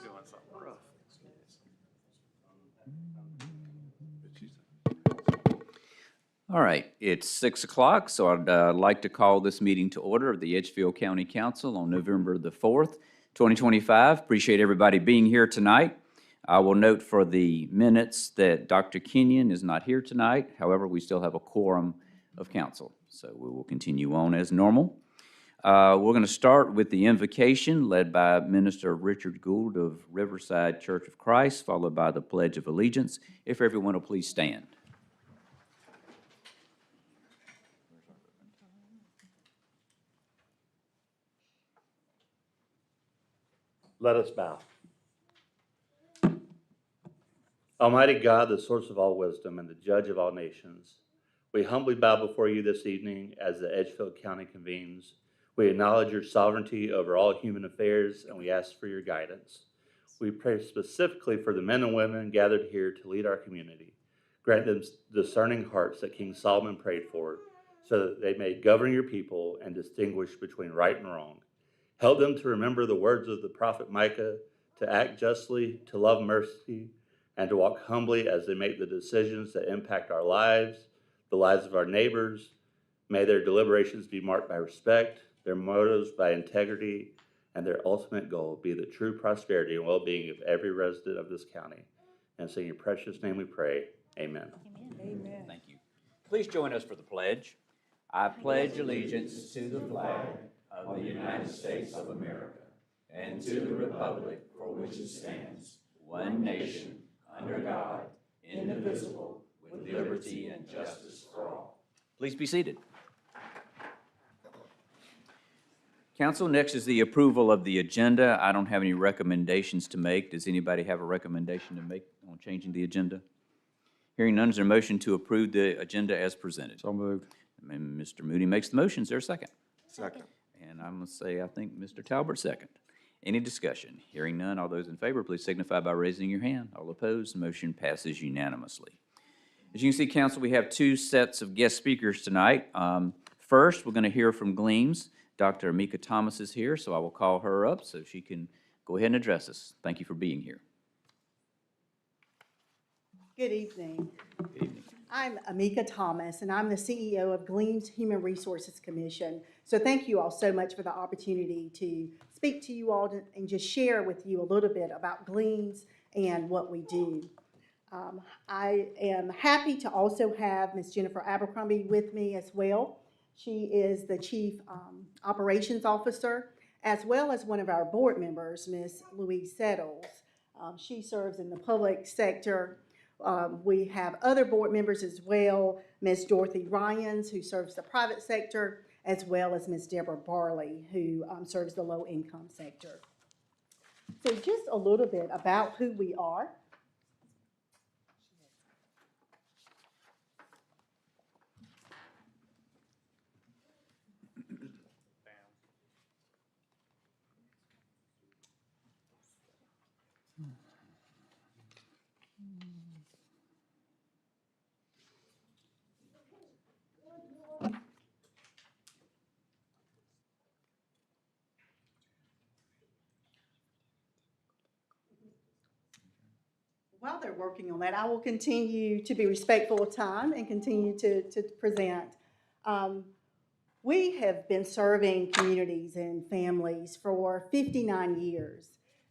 doing something rough. All right, it's 6 o'clock, so I'd like to call this meeting to order of the Edgefield County Council on November the 4th, 2025. Appreciate everybody being here tonight. I will note for the minutes that Dr. Kenyon is not here tonight. However, we still have a quorum of council, so we will continue on as normal. We're going to start with the invocation led by Minister Richard Gould of Riverside Church of Christ, followed by the Pledge of Allegiance. If everyone will please stand. Let us bow. Almighty God, the source of all wisdom and the judge of all nations, we humbly bow before you this evening as the Edgefield County convenes. We acknowledge your sovereignty over all human affairs, and we ask for your guidance. We pray specifically for the men and women gathered here to lead our community. Grant them discerning hearts that King Solomon prayed for, so that they may govern your people and distinguish between right and wrong. Help them to remember the words of the prophet Micah, to act justly, to love mercy, and to walk humbly as they make the decisions that impact our lives, the lives of our neighbors. May their deliberations be marked by respect, their motives by integrity, and their ultimate goal be the true prosperity and well-being of every resident of this county. And so in your precious name we pray, amen. Amen. Thank you. Please join us for the pledge. I pledge allegiance to the flag of the United States of America and to the republic for which it stands, one nation, under God, indivisible, with liberty and justice for all. Please be seated. Council, next is the approval of the agenda. I don't have any recommendations to make. Does anybody have a recommendation to make on changing the agenda? Hearing none, is there a motion to approve the agenda as presented? So moved. And Mr. Moody makes the motion. Is there a second? Second. And I'm going to say, I think Mr. Talbert second. Any discussion? Hearing none, all those in favor, please signify by raising your hand. All opposed, the motion passes unanimously. As you can see, Council, we have two sets of guest speakers tonight. First, we're going to hear from Gleams. Dr. Amika Thomas is here, so I will call her up so she can go ahead and address us. Thank you for being here. Good evening. Good evening. I'm Amika Thomas, and I'm the CEO of Gleams Human Resources Commission. So thank you all so much for the opportunity to speak to you all and just share with you a little bit about Gleams and what we do. I am happy to also have Ms. Jennifer Abercrombie with me as well. She is the Chief Operations Officer, as well as one of our board members, Ms. Louise Settles. She serves in the public sector. We have other board members as well, Ms. Dorothy Ryans, who serves the private sector, as well as Ms. Deborah Barley, who serves the low-income sector. So just a little bit about who we are. While they're working on that, I will continue to be respectful of time and continue to present. We have been serving communities and families for 59 years.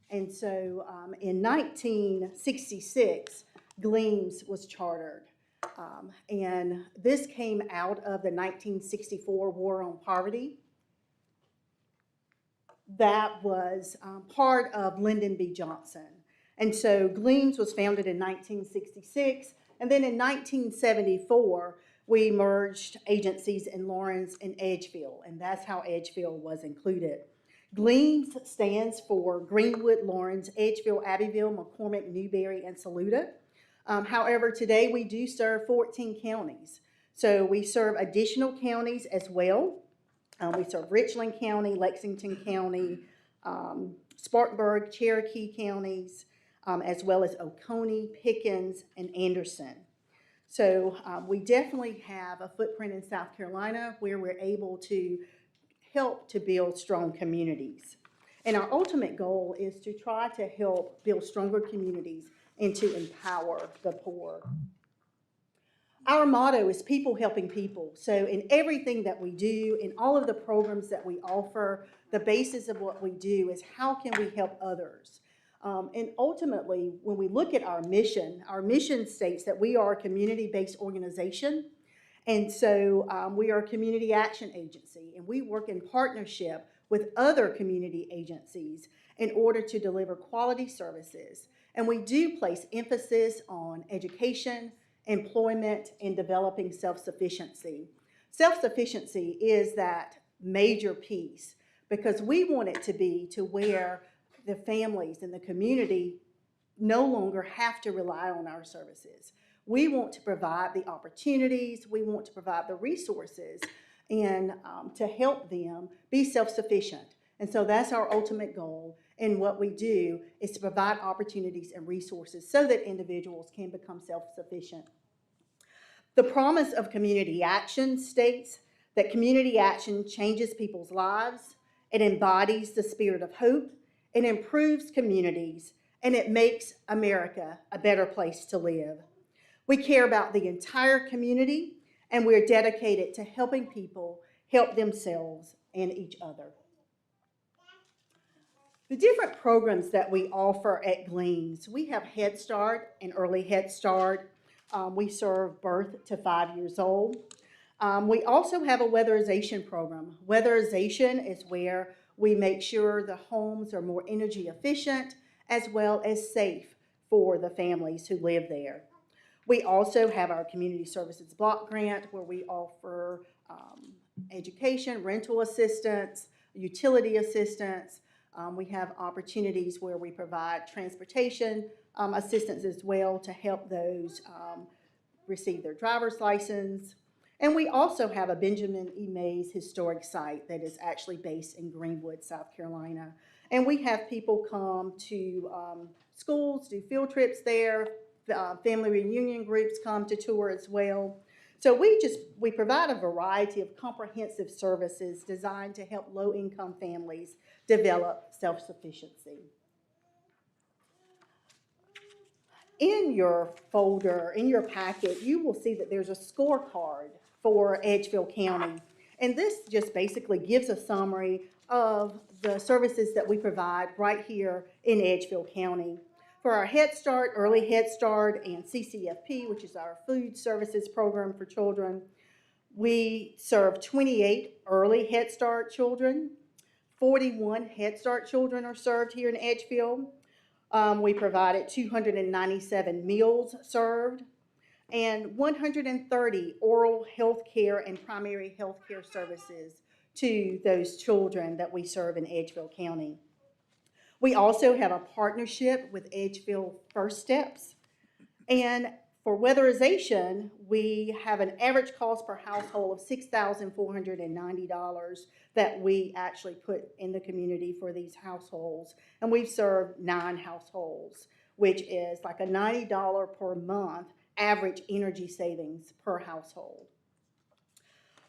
And so in 1966, Gleams was chartered. And this came out of the 1964 War on Poverty. That was part of Lyndon B. Johnson. And so Gleams was founded in 1966, and then in 1974, we merged agencies in Lawrence and Edgefield, and that's how Edgefield was included. Gleams stands for Greenwood, Lawrence, Edgefield, Abbeville, McCormick, Newberry, and Saluda. However, today we do serve 14 counties. So we serve additional counties as well. We serve Richland County, Lexington County, Spartanburg, Cherokee counties, as well as Oconee, Pickens, and Anderson. So we definitely have a footprint in South Carolina where we're able to help to build strong communities. And our ultimate goal is to try to help build stronger communities and to empower the poor. Our motto is people helping people. So in everything that we do, in all of the programs that we offer, the basis of what we do is how can we help others? And ultimately, when we look at our mission states that we are a community-based organization. And so we are a community action agency, and we work in partnership with other community agencies in order to deliver quality services. And we do place emphasis on education, employment, and developing self-sufficiency. Self-sufficiency is that major piece because we want it to be to where the families and the community no longer have to rely on our services. We want to provide the opportunities, we want to provide the resources, and to help them be self-sufficient. And so that's our ultimate goal. And what we do is to provide opportunities and resources so that individuals can become self-sufficient. The promise of community action states that community action changes people's lives, it embodies the spirit of hope, it improves communities, and it makes America a better place to live. We care about the entire community, and we're dedicated to helping people help themselves and each other. The different programs that we offer at Gleams, we have Head Start and Early Head Start. We serve birth to 5 years old. We also have a weatherization program. Weatherization is where we make sure the homes are more energy efficient as well as safe for the families who live there. We also have our Community Services Block Grant where we offer education, rental assistance, utility assistance. We have opportunities where we provide transportation assistance as well to help those receive their driver's license. And we also have a Benjamin E. Mays historic site that is actually based in Greenwood, South Carolina. And we have people come to schools, do field trips there. Family reunion groups come to tour as well. So we provide a variety of comprehensive services designed to help low-income families develop self-sufficiency. In your folder, in your packet, you will see that there's a scorecard for Edgefield County. And this just basically gives a summary of the services that we provide right here in Edgefield County. For our Head Start, Early Head Start, and CCFP, which is our food services program for children, we serve 28 Early Head Start children. 41 Head Start children are served here in Edgefield. We provided 297 meals served and 130 oral health care and primary health care services to those children that we serve in Edgefield County. We also have a partnership with Edgefield First Steps. And for weatherization, we have an average cost per household of $6,490 that we actually put in the community for these households. And we've served 9 households, which is like a $90 per month average energy savings per household.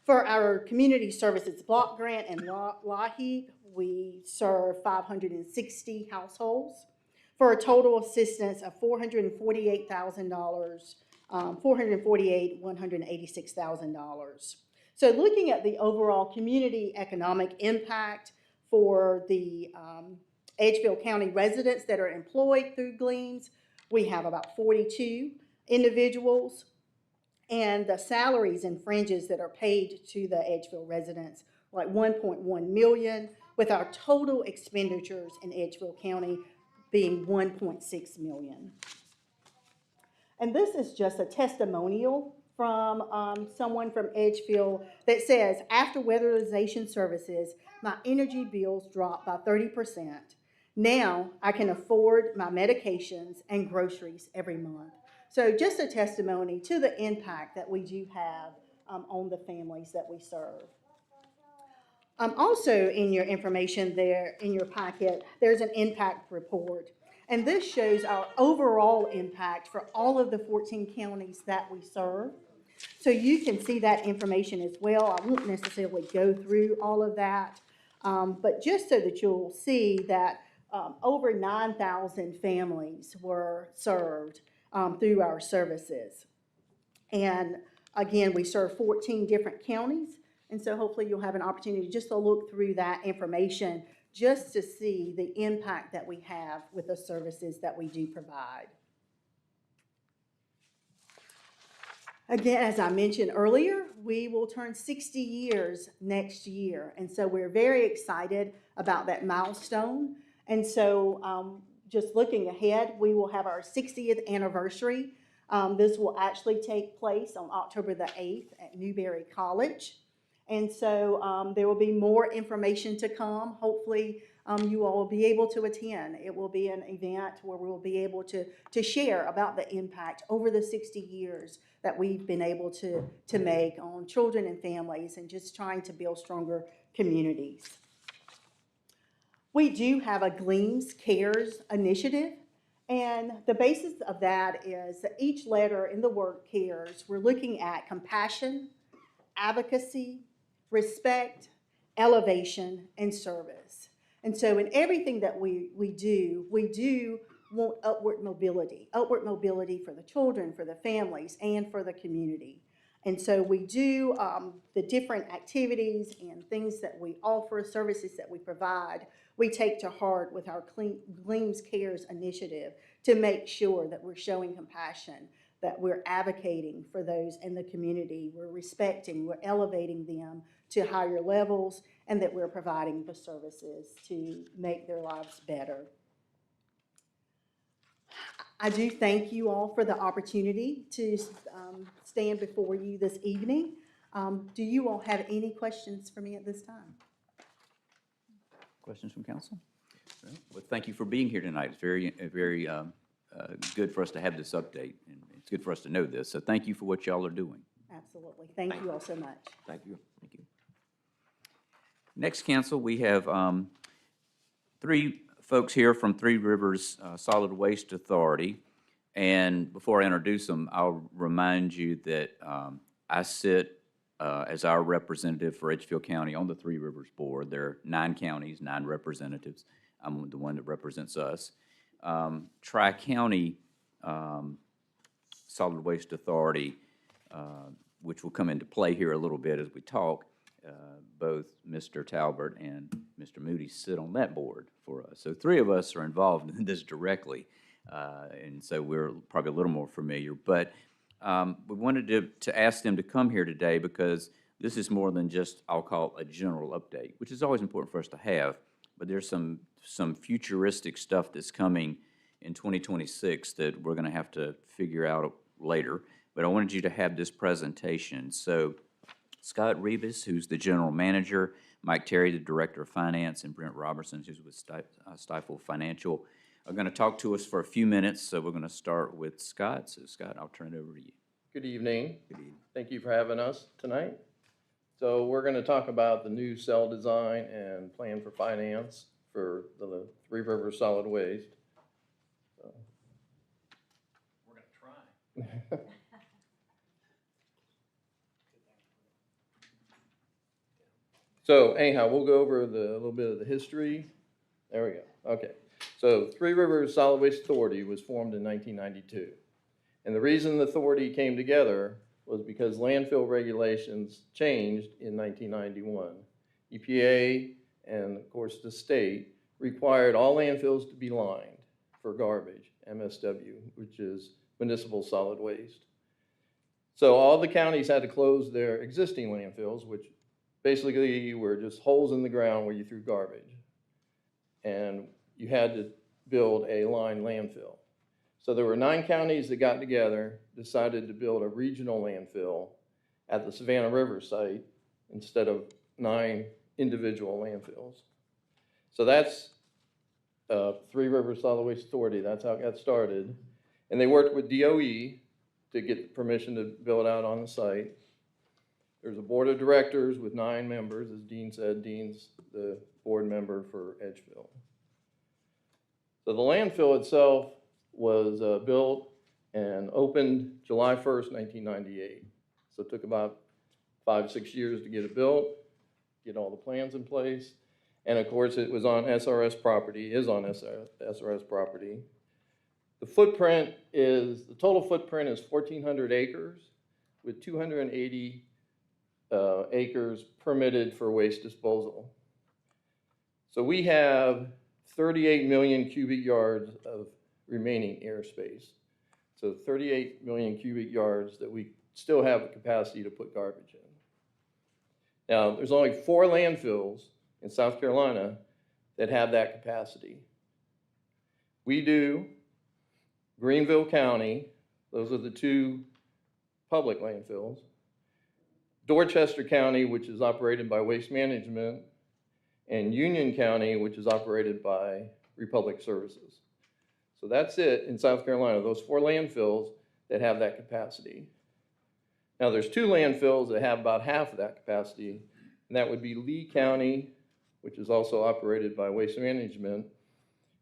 For our Community Services Block Grant and LAHEAP, we serve 560 households for a total assistance of $448,000, $186,000. So looking at the overall community economic impact for the Edgefield County residents that are employed through Gleams, we have about 42 individuals, and the salaries and fringes that are paid to the Edgefield residents like $1.1 million, with our total expenditures in Edgefield County being $1.6 million. And this is just a testimonial from someone from Edgefield that says, after weatherization services, my energy bills dropped by 30%. Now I can afford my medications and groceries every month. So just a testimony to the impact that we do have on the families that we serve. Also in your information there, in your packet, there's an impact report. And this shows our overall impact for all of the 14 counties that we serve. So you can see that information as well. I won't necessarily go through all of that. But just so that you'll see that over 9,000 families were served through our services. And again, we serve 14 different counties, and so hopefully you'll have an opportunity just to look through that information just to see the impact that we have with the services that we do provide. Again, as I mentioned earlier, we will turn 60 years next year, and so we're very excited about that milestone. And so just looking ahead, we will have our 60th anniversary. This will actually take place on October the 8th at Newberry College. And so there will be more information to come. Hopefully you all will be able to attend. It will be an event where we will be able to share about the impact over the 60 years that we've been able to make on children and families and just trying to build stronger communities. We do have a Gleams Cares initiative, and the basis of that is that each letter in the word cares, we're looking at compassion, advocacy, respect, elevation, and service. And so in everything that we do want upward mobility for the children, for the families, and for the community. And so we do the different activities and things that we offer, services that we provide, we take to heart with our Gleams Cares initiative to make sure that we're showing compassion, that we're advocating for those in the community, we're respecting, we're elevating them to higher levels, and that we're providing the services to make their lives better. I do thank you all for the opportunity to stand before you this evening. Do you all have any questions for me at this time? Questions from council? Well, thank you for being here tonight. It's very good for us to have this update, and it's good for us to know this. So thank you for what y'all are doing. Absolutely. Thank you all so much. Thank you. Thank you. Next, council, we have three folks here from Three Rivers Solid Waste Authority. And before I introduce them, I'll remind you that I sit as our representative for Edgefield County on the Three Rivers Board. There are 9 counties, 9 representatives. I'm the one that represents us. Tri-County Solid Waste Authority, which will come into play here a little bit as we talk, both Mr. Talbert and Mr. Moody sit on that board for us. So 3 of us are involved in this directly, and so we're probably a little more familiar. But we wanted to ask them to come here today because this is more than just, I'll call it a general update, which is always important for us to have, but there's some futuristic stuff that's coming in 2026 that we're going to have to figure out later. But I wanted you to have this presentation. So Scott Rivas, who's the general manager, Mike Terry, the director of finance, and Brent Robertson, who's with Stifel Financial, are going to talk to us for a few minutes. So we're going to start with Scott. So Scott, I'll turn it over to you. Good evening. Good evening. Thank you for having us tonight. So we're going to talk about the new cell design and plan for finance for the Three Rivers Solid Waste. So. We're going to try. So anyhow, we'll go over a little bit of the history. There we go. Okay. So Three Rivers Solid Waste Authority was formed in 1992. And the reason the authority came together was because landfill regulations changed in 1991. EPA and, of course, the state required all landfills to be lined for garbage, MSW, which is municipal solid waste. So all the counties had to close their existing landfills, which basically were just holes in the ground where you threw garbage. And you had to build a lined landfill. So there were 9 counties that got together, decided to build a regional landfill at the Savannah River site instead of 9 individual landfills. So that's Three Rivers Solid Waste Authority. That's how it got started. And they worked with DOE to get permission to build out on the site. There's a board of directors with 9 members. As Dean said, Dean's the board member for Edgefield. So the landfill itself was built and opened July 1st, 1998. So it took about 5-6 years to get it built, get all the plans in place. And of course, it was on SRS property, is on SRS property. The total footprint is 1,400 acres with 280 acres permitted for waste disposal. So we have 38 million cubic yards of remaining airspace. So 38 million cubic yards that we still have the capacity to put garbage in. Now, there's only 4 landfills in South Carolina that have that capacity. We do. Greenville County, those are the 2 public landfills. Dorchester County, which is operated by Waste Management, and Union County, which is operated by Republic Services. So that's it in South Carolina, those 4 landfills that have that capacity. Now there's 2 landfills that have about half of that capacity, and that would be Lee County, which is also operated by Waste Management,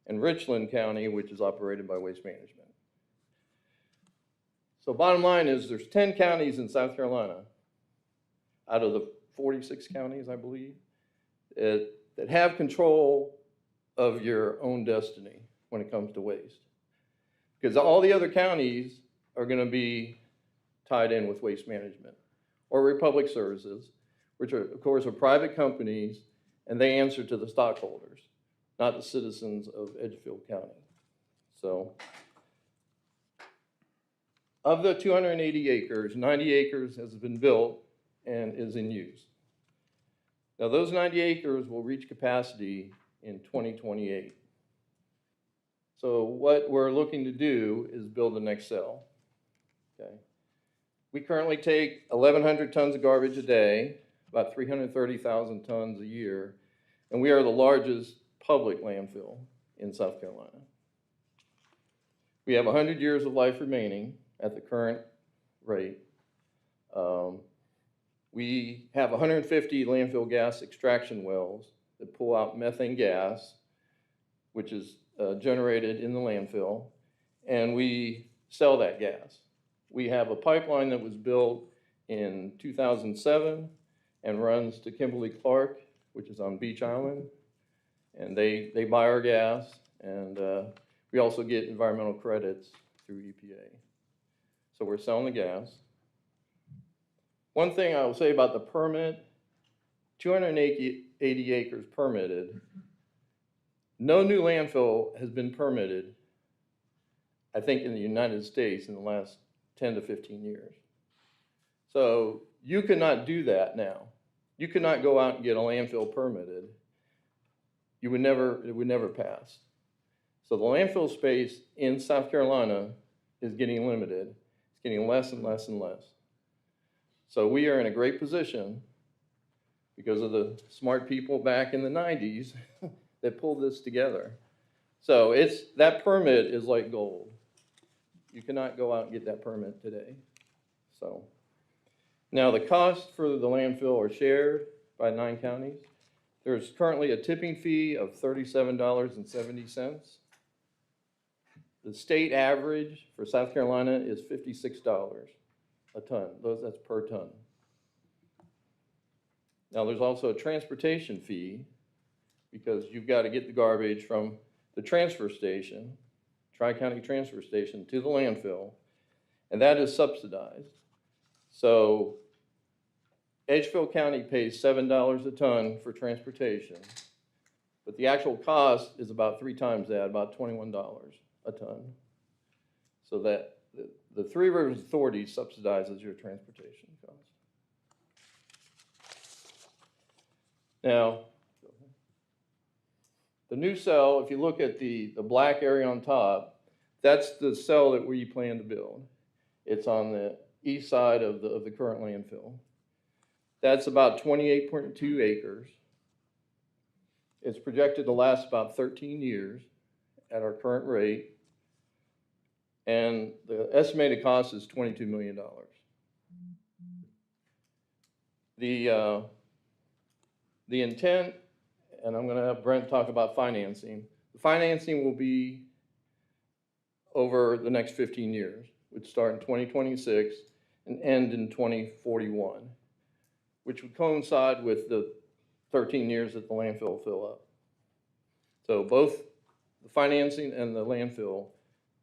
and Richland County, which is operated by Waste Management. So bottom line is there's 10 counties in South Carolina out of the 46 counties, I believe, that have control of your own destiny when it comes to waste. Because all the other counties are going to be tied in with Waste Management or Republic Services, which are, of course, are private companies, and they answer to the stockholders, not the citizens of Edgefield County. So of the 280 acres, 90 acres has been built and is in use. Now those 90 acres will reach capacity in 2028. So what we're looking to do is build the next cell. Okay. We currently take 1,100 tons of garbage a day, about 330,000 tons a year, and we are the largest public landfill in South Carolina. We have 100 years of life remaining at the current rate. We have 150 landfill gas extraction wells that pull out methane gas, which is generated in the landfill, and we sell that gas. We have a pipeline that was built in 2007 and runs to Kimberly-Clark, which is on Beach Island, and they buy our gas, and we also get environmental credits through EPA. So we're selling the gas. One thing I will say about the permit, 280 acres permitted. No new landfill has been permitted, I think, in the United States in the last 10 to 15 years. So you cannot do that now. You cannot go out and get a landfill permitted. It would never pass. So the landfill space in South Carolina is getting limited. It's getting less and less and less. So we are in a great position because of the smart people back in the 90s that pulled this together. So that permit is like gold. You cannot go out and get that permit today. So now the costs for the landfill are shared by 9 counties. There's currently a tipping fee of $37.70. The state average for South Carolina is $56 a ton. That's per ton. Now there's also a transportation fee because you've got to get the garbage from the transfer station, Tri-County Transfer Station, to the landfill, and that is subsidized. So Edgefield County pays $7 a ton for transportation, but the actual cost is about 3 times that, about $21 a ton. So that the Three Rivers Authority subsidizes your transportation cost. Now, the new cell, if you look at the black area on top, that's the cell that we plan to build. It's on the east side of the current landfill. That's about 28.2 acres. It's projected to last about 13 years at our current rate. And the estimated cost is $22 million. The intent, and I'm going to have Brent talk about financing. The financing will be over the next 15 years. It would start in 2026 and end in 2041, which would coincide with the 13 years that the landfill will fill up. So both the financing and the landfill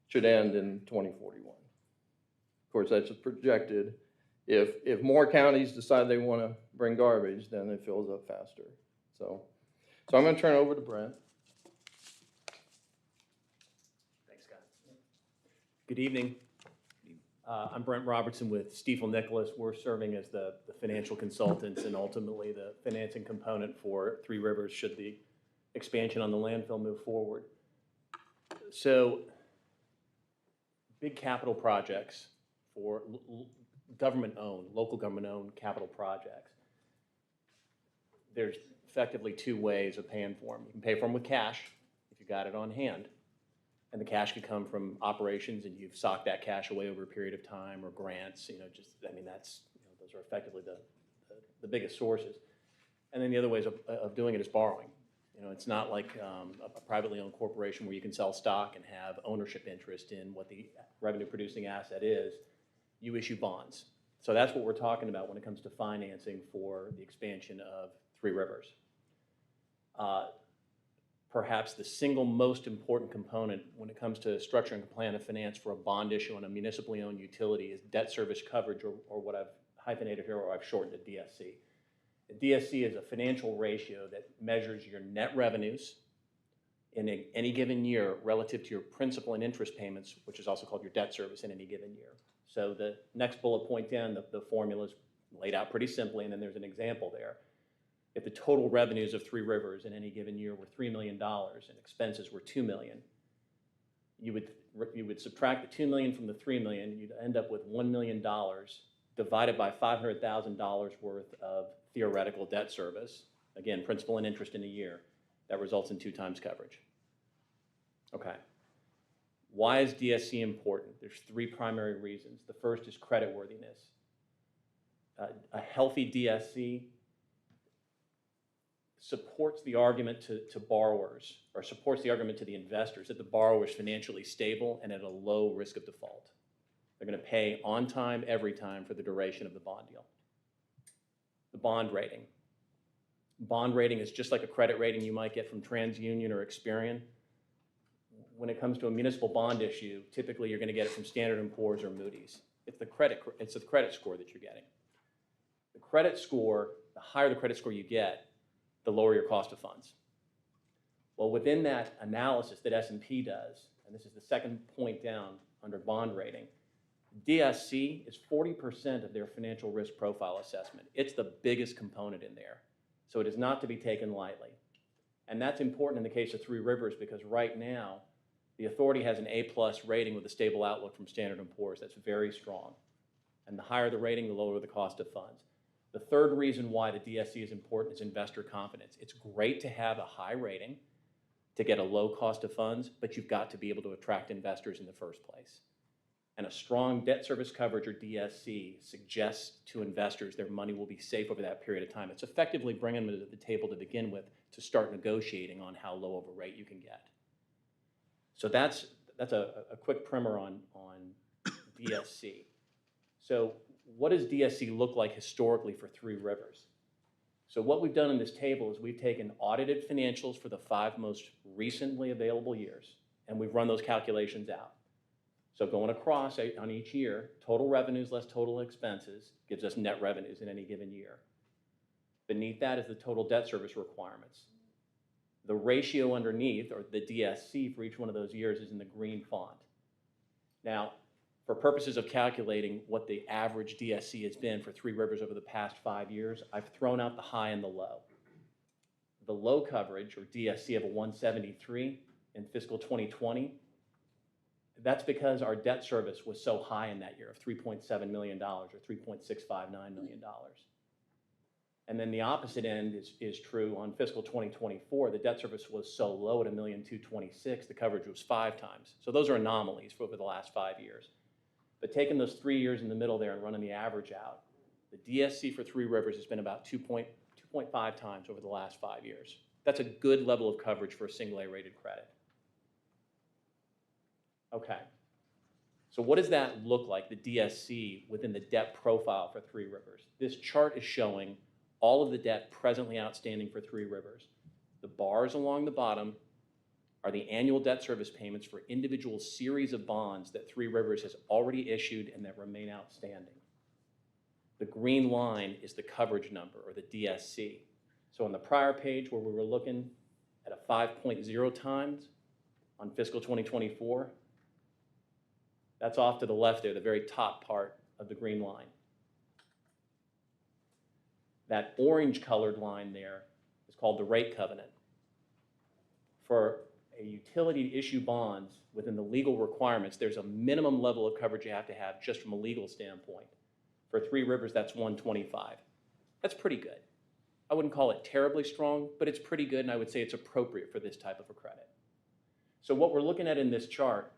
should end in 2041. Of course, that's projected. If more counties decide they want to bring garbage, then it fills up faster. So I'm going to turn it over to Brent. Thanks, Scott. Good evening. I'm Brent Robertson with Stiefel Nicholas. We're serving as the financial consultants and ultimately the financing component for Three Rivers should the expansion on the landfill move forward. So, big capital projects for government-owned, local government-owned capital projects. There's effectively two ways of paying for them. You can pay for them with cash if you got it on hand. And the cash could come from operations and you've socked that cash away over a period of time, or grants, that's, those are effectively the biggest sources. And then the other ways of doing it is borrowing. It's not like a privately owned corporation where you can sell stock and have ownership interest in what the revenue producing asset is. You issue bonds. So that's what we're talking about when it comes to financing for the expansion of Three Rivers. Perhaps the single most important component when it comes to structuring a plan of finance for a bond issue on a municipally owned utility is debt service coverage, or what I've hyphenated here, or I've shortened to DSC. The DSC is a financial ratio that measures your net revenues in any given year relative to your principal and interest payments, which is also called your debt service in any given year. So the next bullet point down, the formula is laid out pretty simply, and then there's an example there. If the total revenues of Three Rivers in any given year were $3 million and expenses were $2 million, you would subtract the $2 million from the $3 million, you'd end up with $1 million divided by $500,000 worth of theoretical debt service, again, principal and interest in a year. That results in 2 times coverage. Okay. Why is DSC important? There's 3 primary reasons. The first is creditworthiness. A healthy DSC supports the argument to borrowers, or supports the argument to the investors that the borrower is financially stable and at a low risk of default. They're going to pay on time, every time, for the duration of the bond deal. The bond rating. Bond rating is just like a credit rating you might get from TransUnion or Experian. When it comes to a municipal bond issue, typically you're going to get it from Standard & Poor's or Moody's. It's the credit score that you're getting. The credit score, the higher the credit score you get, the lower your cost of funds. Well, within that analysis that S&P does, and this is the second point down under bond rating, DSC is 40% of their financial risk profile assessment. It's the biggest component in there. So it is not to be taken lightly. And that's important in the case of Three Rivers because right now, the authority has an A+ rating with a stable outlook from Standard & Poor's. That's very strong. And the higher the rating, the lower the cost of funds. The third reason why the DSC is important is investor confidence. It's great to have a high rating to get a low cost of funds, but you've got to be able to attract investors in the first place. And a strong debt service coverage, or DSC, suggests to investors their money will be safe over that period of time. It's effectively bringing them to the table to begin with to start negotiating on how low of a rate you can get. So that's a quick primer on DSC. So what does DSC look like historically for Three Rivers? So what we've done in this table is we've taken audited financials for the 5 most recently available years, and we've run those calculations out. So going across on each year, total revenues less total expenses gives us net revenues in any given year. Beneath that is the total debt service requirements. The ratio underneath, or the DSC for each one of those years, is in the green font. Now, for purposes of calculating what the average DSC has been for Three Rivers over the past 5 years, I've thrown out the high and the low. The low coverage, or DSC, of a 173 in fiscal 2020, that's because our debt service was so high in that year of $3.7 million, or $3.659 million. And then the opposite end is true on fiscal 2024. The debt service was so low at $1,226,000, the coverage was 5 times. So those are anomalies for over the last 5 years. But taking those 3 years in the middle there and running the average out, the DSC for Three Rivers has been about 2.5 times over the last 5 years. That's a good level of coverage for a single A-rated credit. Okay, so what does that look like, the DSC within the debt profile for Three Rivers? This chart is showing all of the debt presently outstanding for Three Rivers. The bars along the bottom are the annual debt service payments for individual series of bonds that Three Rivers has already issued and that remain outstanding. The green line is the coverage number, or the DSC. So on the prior page where we were looking at a 5.0 times on fiscal 2024, that's off to the left there, the very top part of the green line. That orange colored line there is called the rate covenant. For a utility to issue bonds within the legal requirements, there's a minimum level of coverage you have to have just from a legal standpoint. For Three Rivers, that's 125. That's pretty good. I wouldn't call it terribly strong, but it's pretty good, and I would say it's appropriate for this type of a credit. So what we're looking at in this chart,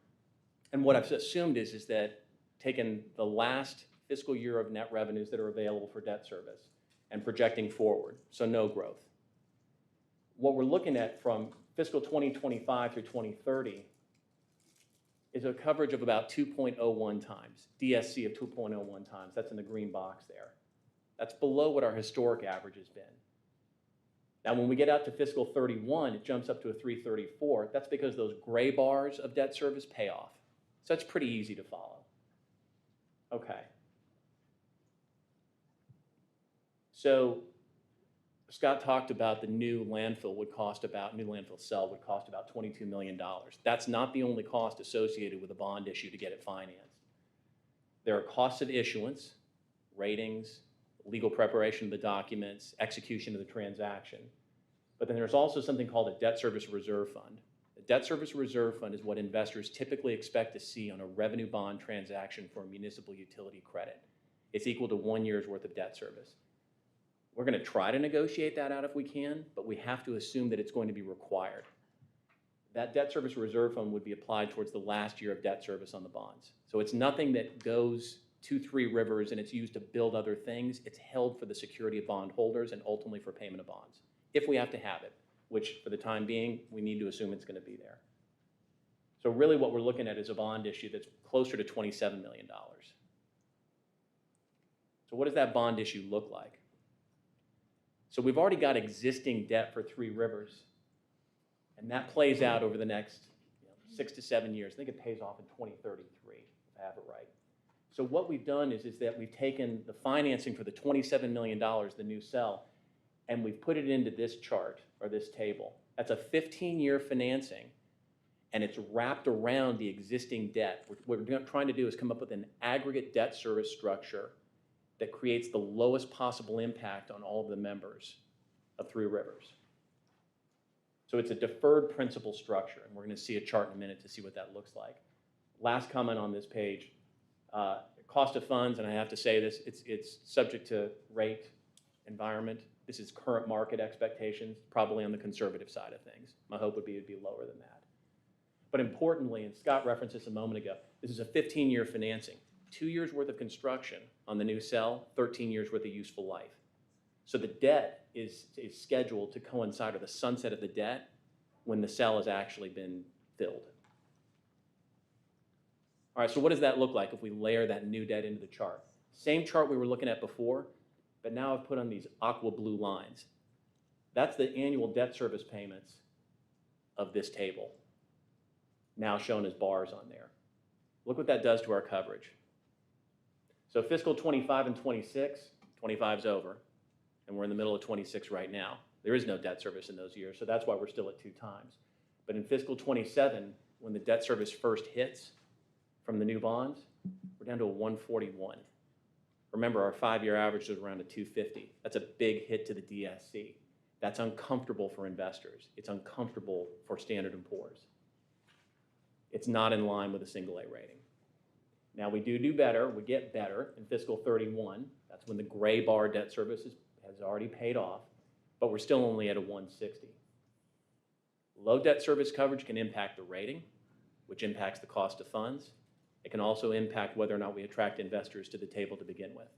and what I've assumed is that taking the last fiscal year of net revenues that are available for debt service and projecting forward, so no growth. What we're looking at from fiscal 2025 through 2030 is a coverage of about 2.01 times, DSC of 2.01 times. That's in the green box there. That's below what our historic average has been. Now, when we get out to fiscal 31, it jumps up to a 334. That's because those gray bars of debt service pay off. So that's pretty easy to follow. Okay. So Scott talked about the new landfill cell would cost about $22 million. That's not the only cost associated with a bond issue to get it financed. There are costs of issuance, ratings, legal preparation of the documents, execution of the transaction. But then there's also something called a debt service reserve fund. The debt service reserve fund is what investors typically expect to see on a revenue bond transaction for a municipal utility credit. It's equal to 1 year's worth of debt service. We're going to try to negotiate that out if we can, but we have to assume that it's going to be required. That debt service reserve fund would be applied towards the last year of debt service on the bonds. So it's nothing that goes to Three Rivers and it's used to build other things. It's held for the security of bondholders and ultimately for payment of bonds, if we have to have it, which for the time being, we need to assume it's going to be there. So really what we're looking at is a bond issue that's closer to $27 million. So what does that bond issue look like? So we've already got existing debt for Three Rivers, and that plays out over the next 6 to 7 years. I think it pays off in 2033, if I have it right. So what we've done is that we've taken the financing for the $27 million, the new cell, and we've put it into this chart, or this table. That's a 15-year financing, and it's wrapped around the existing debt. What we're trying to do is come up with an aggregate debt service structure that creates the lowest possible impact on all of the members of Three Rivers. So it's a deferred principal structure, and we're going to see a chart in a minute to see what that looks like. Last comment on this page, cost of funds, and I have to say this, it's subject to rate, environment. This is current market expectations, probably on the conservative side of things. My hope would be it'd be lower than that. But importantly, and Scott referenced this a moment ago, this is a 15-year financing. 2 years worth of construction on the new cell, 13 years worth of useful life. So the debt is scheduled to coincide with the sunset of the debt when the cell has actually been filled. All right, so what does that look like if we layer that new debt into the chart? Same chart we were looking at before, but now I've put on these aqua blue lines. That's the annual debt service payments of this table, now shown as bars on there. Look what that does to our coverage. So fiscal 25 and 26, 25's over, and we're in the middle of 26 right now. There is no debt service in those years, so that's why we're still at 2 times. But in fiscal 27, when the debt service first hits from the new bonds, we're down to a 141. Remember, our 5-year average is around a 250. That's a big hit to the DSC. That's uncomfortable for investors. It's uncomfortable for Standard & Poor's. It's not in line with a single A rating. Now, we do better. We get better in fiscal 31. That's when the gray bar debt service has already paid off, but we're still only at a 160. Low debt service coverage can impact the rating, which impacts the cost of funds. It can also impact whether or not we attract investors to the table to begin with.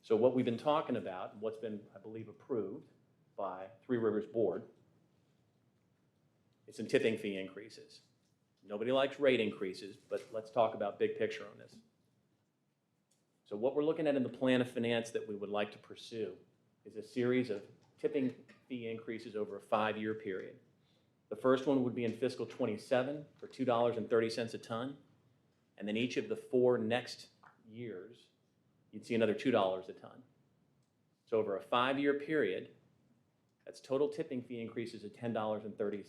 So what we've been talking about, and what's been, I believe, approved by Three Rivers Board, is some tipping fee increases. Nobody likes rate increases, but let's talk about big picture on this. So what we're looking at in the plan of finance that we would like to pursue is a series of tipping fee increases over a 5-year period. The first one would be in fiscal '27 for $2.30 a ton. And then each of the 4 next years, you'd see another $2 a ton. So over a 5-year period, that's total tipping fee increases of $10.30.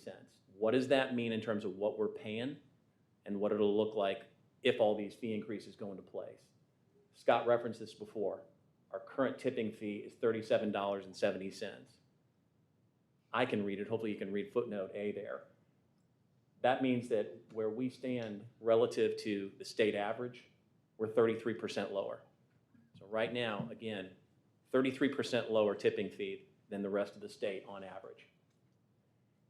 What does that mean in terms of what we're paying and what it'll look like if all these fee increases go into place? Scott referenced this before. Our current tipping fee is $37.70. I can read it. Hopefully you can read footnote A there. That means that where we stand relative to the state average, we're 33% lower. So right now, again, 33% lower tipping fee than the rest of the state on average.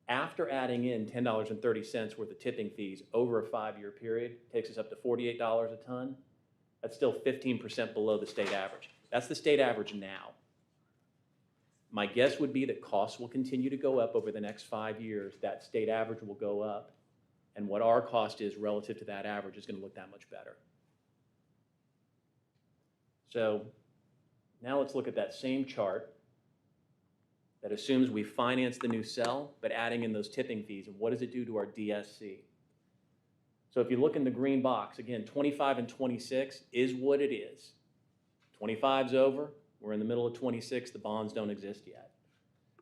After adding in $10.30 worth of tipping fees over a 5-year period, takes us up to $48 a ton. That's still 15% below the state average. That's the state average now. My guess would be that costs will continue to go up over the next 5 years. That state average will go up. And what our cost is relative to that average is going to look that much better. So now let's look at that same chart that assumes we finance the new cell, but adding in those tipping fees. And what does it do to our DSC? So if you look in the green box, again, 25 and 26 is what it is. 25's over. We're in the middle of 26. The bonds don't exist yet.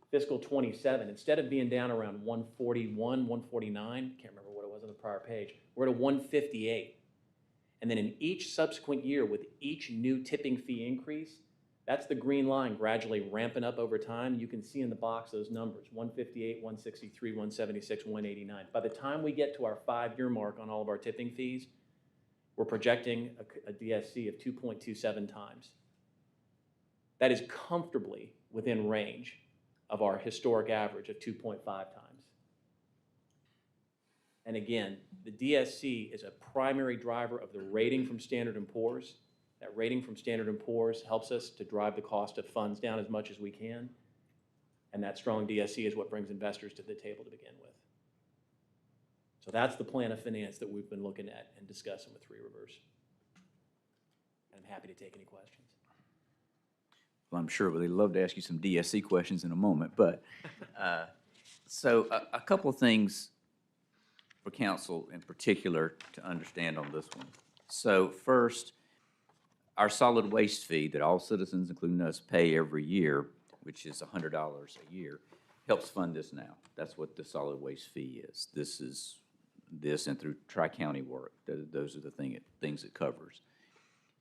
Fiscal 27, instead of being down around 141, 149, can't remember what it was on the prior page, we're at a 158. And then in each subsequent year with each new tipping fee increase, that's the green line gradually ramping up over time. You can see in the box those numbers, 158, 163, 176, 189. By the time we get to our 5-year mark on all of our tipping fees, we're projecting a DSC of 2.27 times. That is comfortably within range of our historic average of 2.5 times. And again, the DSC is a primary driver of the rating from Standard & Poor's. That rating from Standard & Poor's helps us to drive the cost of funds down as much as we can. And that strong DSC is what brings investors to the table to begin with. So that's the plan of finance that we've been looking at and discussing with Three Rivers. And I'm happy to take any questions. Well, I'm sure they'd love to ask you some DSC questions in a moment, but, so a couple of things for council in particular to understand on this one. So first, our solid waste fee that all citizens, including us, pay every year, which is $100 a year, helps fund this now. That's what the solid waste fee is. This is this and through tri-county work. Those are the things it covers.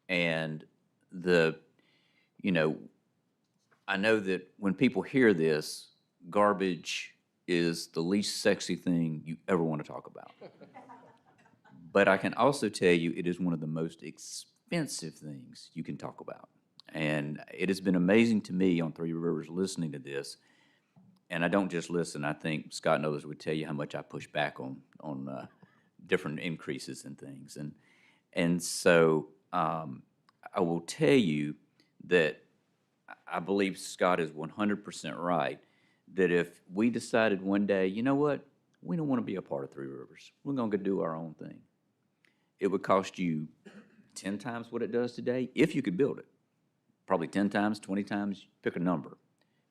And I know that when people hear this, garbage is the least sexy thing you ever want to talk about. But I can also tell you it is one of the most expensive things you can talk about. And it has been amazing to me on Three Rivers listening to this. And I don't just listen. I think Scott and others would tell you how much I push back on different increases and things. And so I will tell you that I believe Scott is 100% right, that if we decided one day, you know what, we don't want to be a part of Three Rivers, we're going to do our own thing, it would cost you 10 times what it does today, if you could build it. Probably 10 times, 20 times, pick a number,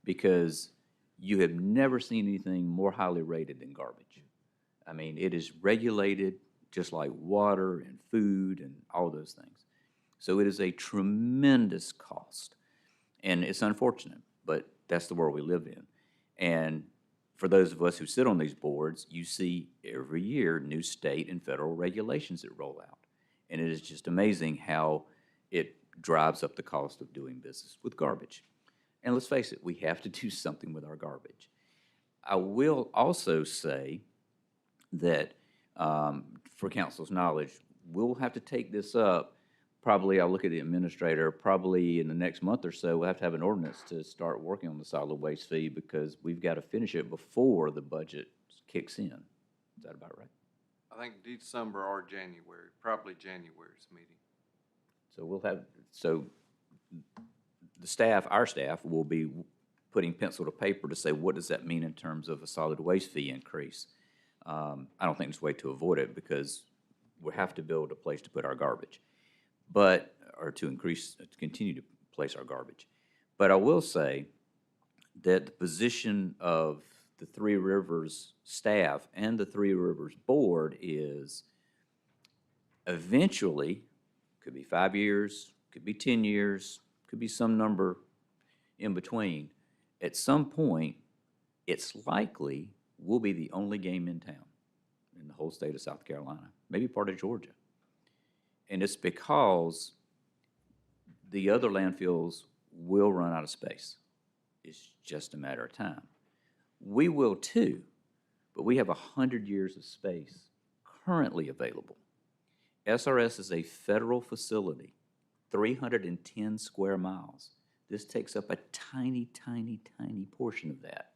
because you have never seen anything more highly rated than garbage. I mean, it is regulated just like water and food and all those things. So it is a tremendous cost. And it's unfortunate, but that's the world we live in. And for those of us who sit on these boards, you see every year new state and federal regulations that roll out. And it is just amazing how it drives up the cost of doing business with garbage. And let's face it, we have to do something with our garbage. I will also say that, for council's knowledge, we'll have to take this up. Probably, I'll look at the administrator, probably in the next month or so, we'll have to have an ordinance to start working on the solid waste fee because we've got to finish it before the budget kicks in. Is that about right? I think December or January, probably January's meeting. So the staff, our staff, will be putting pencil to paper to say, what does that mean in terms of a solid waste fee increase? I don't think there's a way to avoid it because we have to build a place to put our garbage. Or to continue to place our garbage. But I will say that the position of the Three Rivers staff and the Three Rivers Board is eventually, could be 5 years, could be 10 years, could be some number in between. At some point, it's likely we'll be the only game in town in the whole state of South Carolina, maybe part of Georgia. And it's because the other landfills will run out of space. It's just a matter of time. We will too, but we have 100 years of space currently available. SRS is a federal facility, 310 square miles. This takes up a tiny, tiny, tiny portion of that.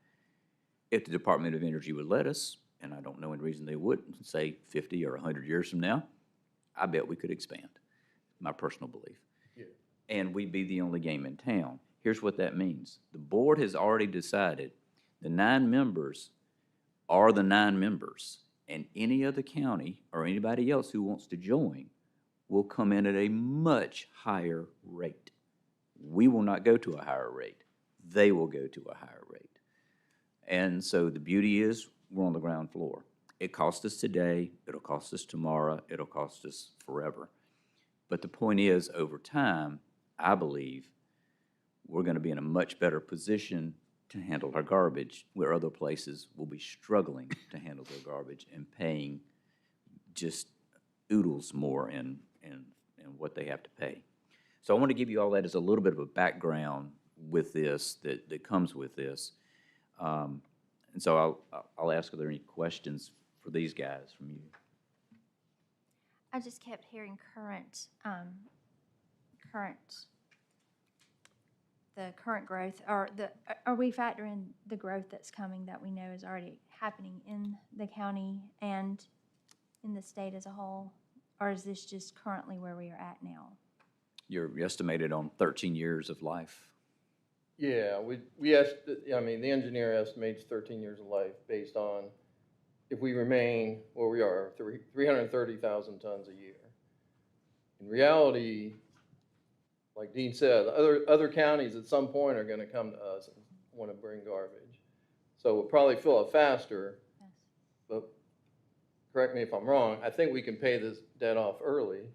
If the Department of Energy would let us, and I don't know any reason they wouldn't, say 50 or 100 years from now, I bet we could expand, my personal belief. Yeah. And we'd be the only game in town. Here's what that means. The board has already decided the 9 members are the 9 members, and any other county or anybody else who wants to join will come in at a much higher rate. We will not go to a higher rate. They will go to a higher rate. And so the beauty is we're on the ground floor. It costs us today, it'll cost us tomorrow, it'll cost us forever. But the point is, over time, I believe we're going to be in a much better position to handle our garbage, where other places will be struggling to handle their garbage and paying just oodles more in what they have to pay. So I want to give you all that as a little bit of a background with this, that comes with this. And so I'll ask, are there any questions for these guys from you? I just kept hearing the current growth, or are we factoring the growth that's coming that we know is already happening in the county and in the state as a whole? Or is this just currently where we are at now? You're estimated on 13 years of life. Yeah, the engineer estimates 13 years of life based on if we remain where we are, 330,000 tons a year. In reality, like Dean said, other counties at some point are gonna come to us and wanna bring garbage. So we'll probably fill it faster, Yes. but correct me if I'm wrong, I think we can pay this debt off early.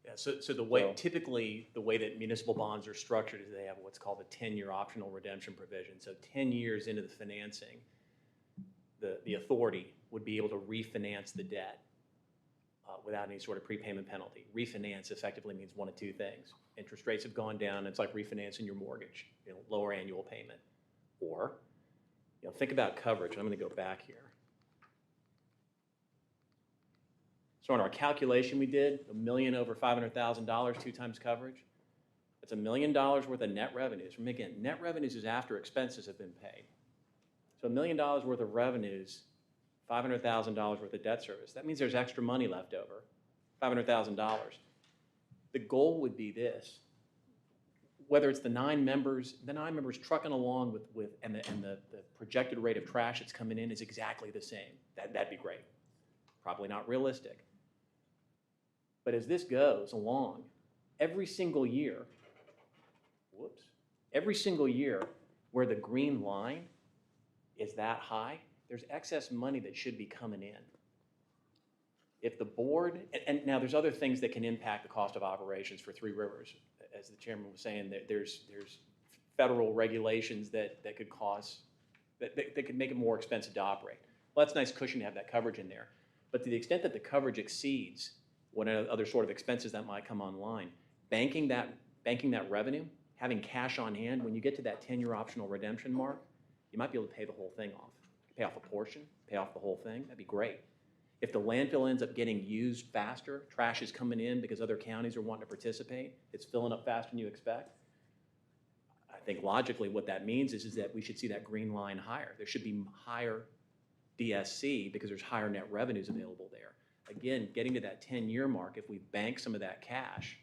Yeah, so the way, So- typically, the way that municipal bonds are structured is they have what's called a 10-year optional redemption provision. So 10 years into the financing, the authority would be able to refinance the debt without any sort of prepayment penalty. Refinance effectively means one of two things. Interest rates have gone down, it's like refinancing your mortgage, lower annual payment. Or, think about coverage. I'm gonna go back here. So on our calculation we did, $1 million over $500,000, 2 times coverage. That's $1 million worth of net revenues. From again, net revenues is after expenses have been paid. So $1 million worth of revenues, $500,000 worth of debt service. That means there's extra money left over, $500,000. The goal would be this: whether it's the 9 members trucking along and the projected rate of trash that's coming in is exactly the same. That'd be great. Probably not realistic. But as this goes along, every single year where the green line is that high, there's excess money that should be coming in. If the board, and now there's other things that can impact the cost of operations for Three Rivers. As the chairman was saying, there's federal regulations that could that could make it more expensive to operate. Well, that's a nice cushion to have that coverage in there. But to the extent that the coverage exceeds what other sort of expenses that might come online, banking that revenue, having cash on hand, when you get to that 10-year optional redemption mark, you might be able to pay the whole thing off. Pay off a portion, pay off the whole thing, that'd be great. If the landfill ends up getting used faster, trash is coming in because other counties are wanting to participate, it's filling up faster than you expect, I think logically what that means is that we should see that green line higher. There should be higher DSC because there's higher net revenues available there. Again, getting to that 10-year mark, if we bank some of that cash,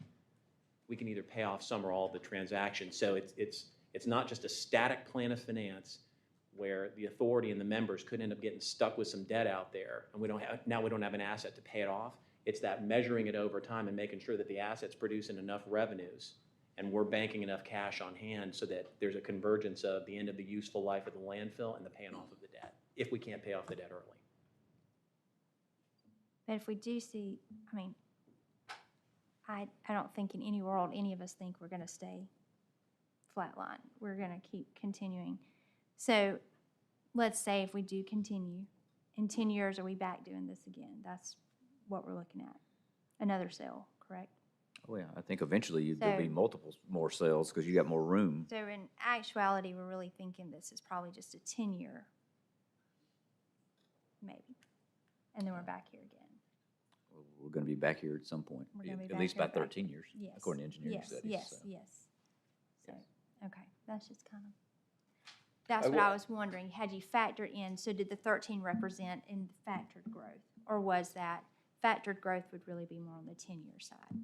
we can either pay off some or all of the transactions. So it's not just a static plan of finance where the authority and the members could end up getting stuck with some debt out there, and we don't have an asset to pay it off. It's that measuring it over time and making sure that the asset's producing enough revenues And we're banking enough cash on hand so that there's a convergence of the end of the useful life of the landfill and the paying off of the debt, if we can't pay off the debt early. But if we do see, I mean, I don't think in any world, any of us think we're gonna stay flatline. We're gonna keep continuing. So let's say if we do continue, in 10 years, are we back doing this again? That's what we're looking at. Another sale, correct? Oh, yeah, I think eventually there'll be So- multiple more sales because you got more room. So in actuality, we're really thinking this is probably just a 10-year, maybe. And then we're back here again. We're going to be back here at some point, We're gonna be at back least here by back- 13 years, Yes. according to engineering Yes, studies. yes, so. yes. So, okay, that's just kind of, that's I what will- I was wondering. Had you factored in, so did the 13 represent in factored growth? Or was that factored growth would really be more on the 10-year side?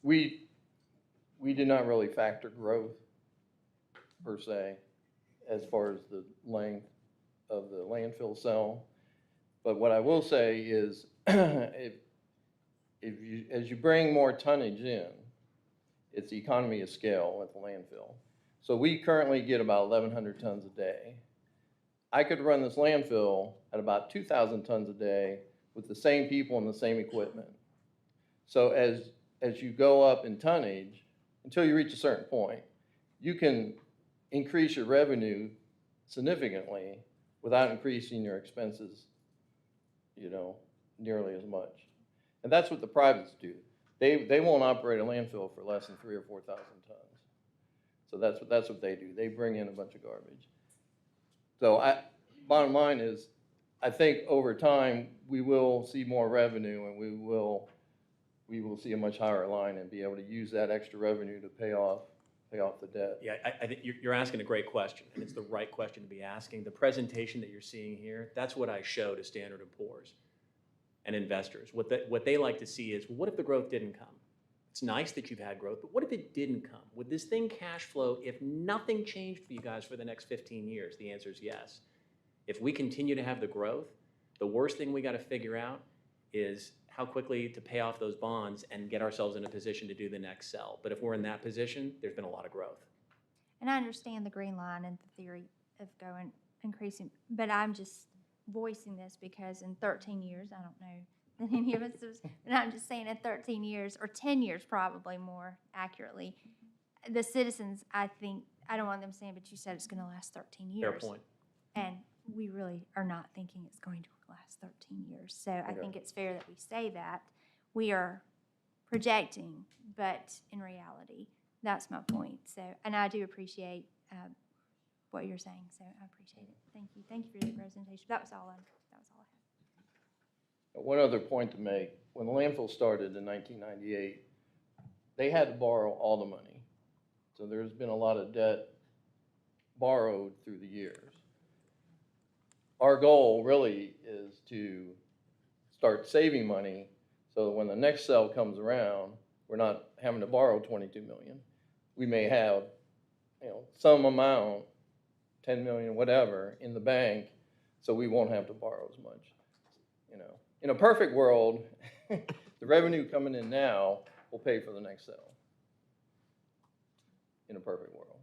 We did not really factor growth per se, as far as the length of the landfill cell. But what I will say is, as you bring more tonnage in, it's the economy of scale at the landfill. So we currently get about 1,100 tons a day. I could run this landfill at about 2,000 tons a day with the same people and the same equipment. So as you go up in tonnage, until you reach a certain point, you can increase your revenue significantly without increasing your expenses, nearly as much. And that's what the privates do. They won't operate a landfill for less than 3,000 or 4,000 tons. So that's what they do. They bring in a bunch of garbage. So bottom line is, I think over time, we will see more revenue and we will see a much higher line and be able to use that extra revenue to pay off the debt. Yeah, I think you're asking a great question, and it's the right question to be asking. The presentation that you're seeing here, that's what I show to Standard & Poor's and investors. What they like to see is, well, what if the growth didn't come? It's nice that you've had growth, but what if it didn't come? Would this thing cash flow if nothing changed for you guys for the next 15 years? The answer is yes. If we continue to have the growth, the worst thing we got to figure out is how quickly to pay off those bonds and get ourselves in a position to do the next sell. But if we're in that position, there's been a lot of growth. And I understand the green line and the theory of going, increasing, but I'm just voicing this because in 13 years, I don't know that any of us was, but I'm just saying in 13 years, or 10 years probably more accurately, the citizens, I think, I don't want them saying, but you said it's gonna last 13 years. Fair point. And we really are not thinking it's going to last 13 years. So I think it's fair that we say that. We are projecting, but in reality, that's my point. So, and I do appreciate what you're saying, so I appreciate it. Thank you. Thank you for the presentation. That was all I had. One other point to make, when the landfill started in 1998, they had to borrow all the money. So there's been a lot of debt borrowed through the years. Our goal really is to start saving money so that when the next sale comes around, we're not having to borrow 22 million. We may have, some amount, 10 million, whatever, in the bank, so we won't have to borrow as much. In a perfect world, the revenue coming in now will pay for the next sale. In a perfect world.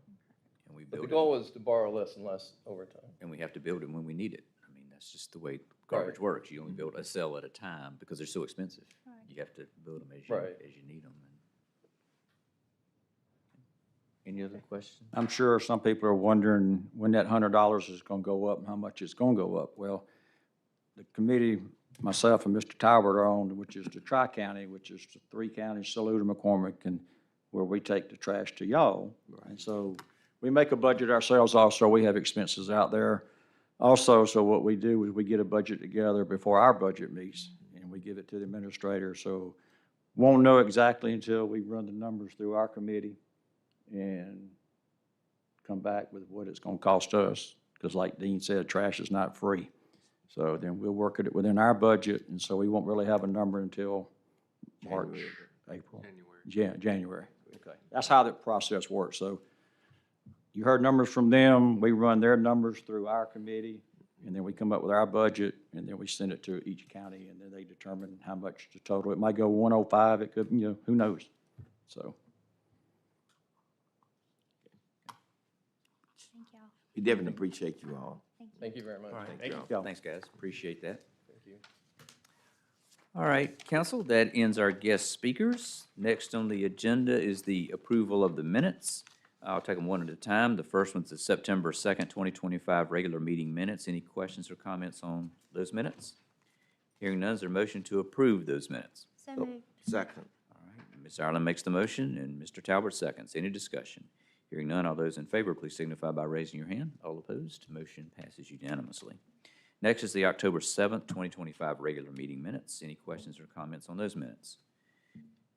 And we But the build goal it, is to borrow less and less over time. and we have to build it when we need it. I mean, that's just the way garbage works. You only build a cell at a time because they're so expensive. Right. You have to build them as Right. you need them. Any other questions? I'm sure some people are wondering when that $100 is going to go up and how much it's going to go up. Well, the committee, myself and Mr. Talbot are on, which is the Tri-County, which is the 3 counties, Saluda, McCormick, and where we take the trash to y'all. And so we make a budget ourselves also. We have expenses out there. Also, so what we do is we get a budget together before our budget meets, and we give it to the administrator. So won't know exactly until we run the numbers through our committee and come back with what it's going to cost us. Because like Dean said, trash is not free. So then we'll work at it within our budget, and so we won't really have a number until March, April. January. Okay. That's how the process works. So you heard numbers from them, we run their numbers through our committee, and then we come up with our budget, and then we send it to each county, and then they determine how much to total. It might go 105, it could, who knows? So Thank y'all. We definitely appreciate you all. Thank you. Thank you very much. All right. Thank you. Yeah. Thanks, guys. Appreciate that. Thank you. All right, council, that ends our guest speakers. Next on the agenda is the approval of the minutes. I'll take them one at a time. The first one's the September 2nd, 2025 regular meeting minutes. Any questions or comments on those minutes? Hearing none, is there a motion to approve those minutes? So moved. Second. All right, Ms. Ireland makes the motion and Mr. Talbot seconds. Any discussion? Hearing none, all those in favor, please signify by raising your hand. All opposed, motion passes unanimously. Next is the October 7th, 2025 regular meeting minutes. Any questions or comments on those minutes?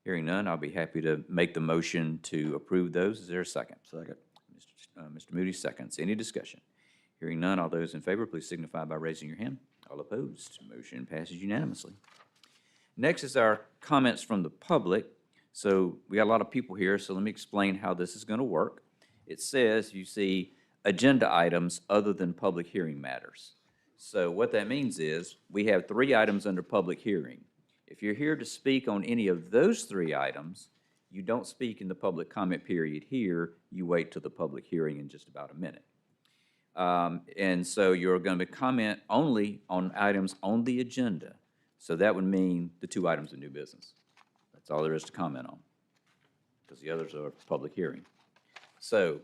Hearing none, I'll be happy to make the motion to approve those. Is there a second? Second. Mr. Moody seconds. Any discussion? Hearing none, all those in favor, please signify by raising your hand. All opposed, motion passes unanimously. Next is our comments from the public. So we got a lot of people here, so let me explain how this is going to work. It says, you see, agenda items other than public hearing matters. So what that means is, we have 3 items under public hearing. If you're here to speak on any of those 3 items, you don't speak in the public comment period here, you wait till the public hearing in just about a minute. And so you're going to comment only on items on the agenda. So that would mean the 2 items of new business. That's all there is to comment on, because the others are public hearing. So,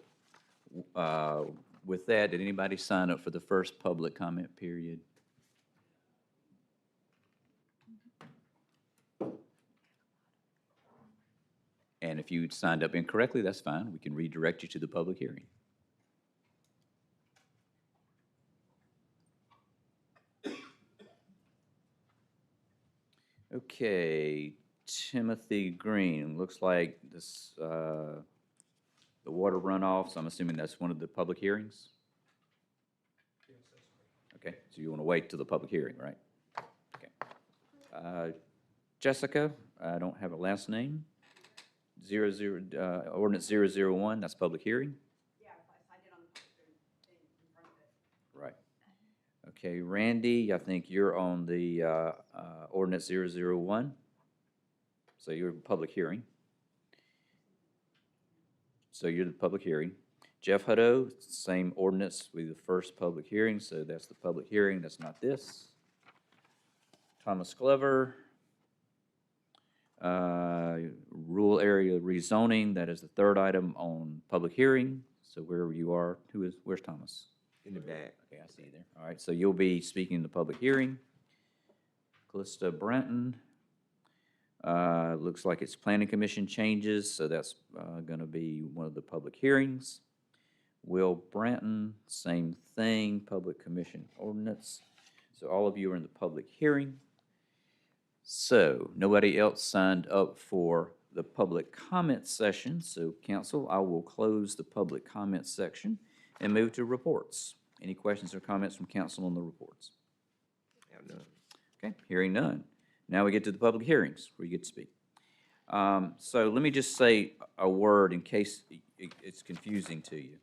with that, did anybody sign up for the first public comment period? And if you signed up incorrectly, that's fine. We can redirect you to the public hearing. Okay, Timothy Green, looks like this, the water runoffs, I'm assuming that's one of the public hearings? Okay, so you want to wait till the public hearing, right? Okay. Jessica, I don't have a last name. Ordinance 001, that's public hearing? Yeah, I did on the in front of it. Right. Okay, Randy, I think you're on the ordinance 001. So you're in public hearing. So you're the public hearing. Jeff Hutto, same ordinance with the first public hearing, so that's the public hearing, that's not this. Thomas Glover, rural area rezoning, that is the 3rd item on public hearing. So wherever you are, where's Thomas? In the back. Okay, I see you there. All right, so you'll be speaking in the public hearing. Callista Branton, looks like it's planning commission changes, so that's gonna be one of the public hearings. Will Branton, same thing, public commission ordinance. So all of you are in the public hearing. So nobody else signed up for the public comment session, so council, I will close the public comment section and move to reports. Any questions or comments from council on the reports? Have none. Okay, hearing none. Now we get to the public hearings where you get to speak. So let me just say a word in case it's confusing to you.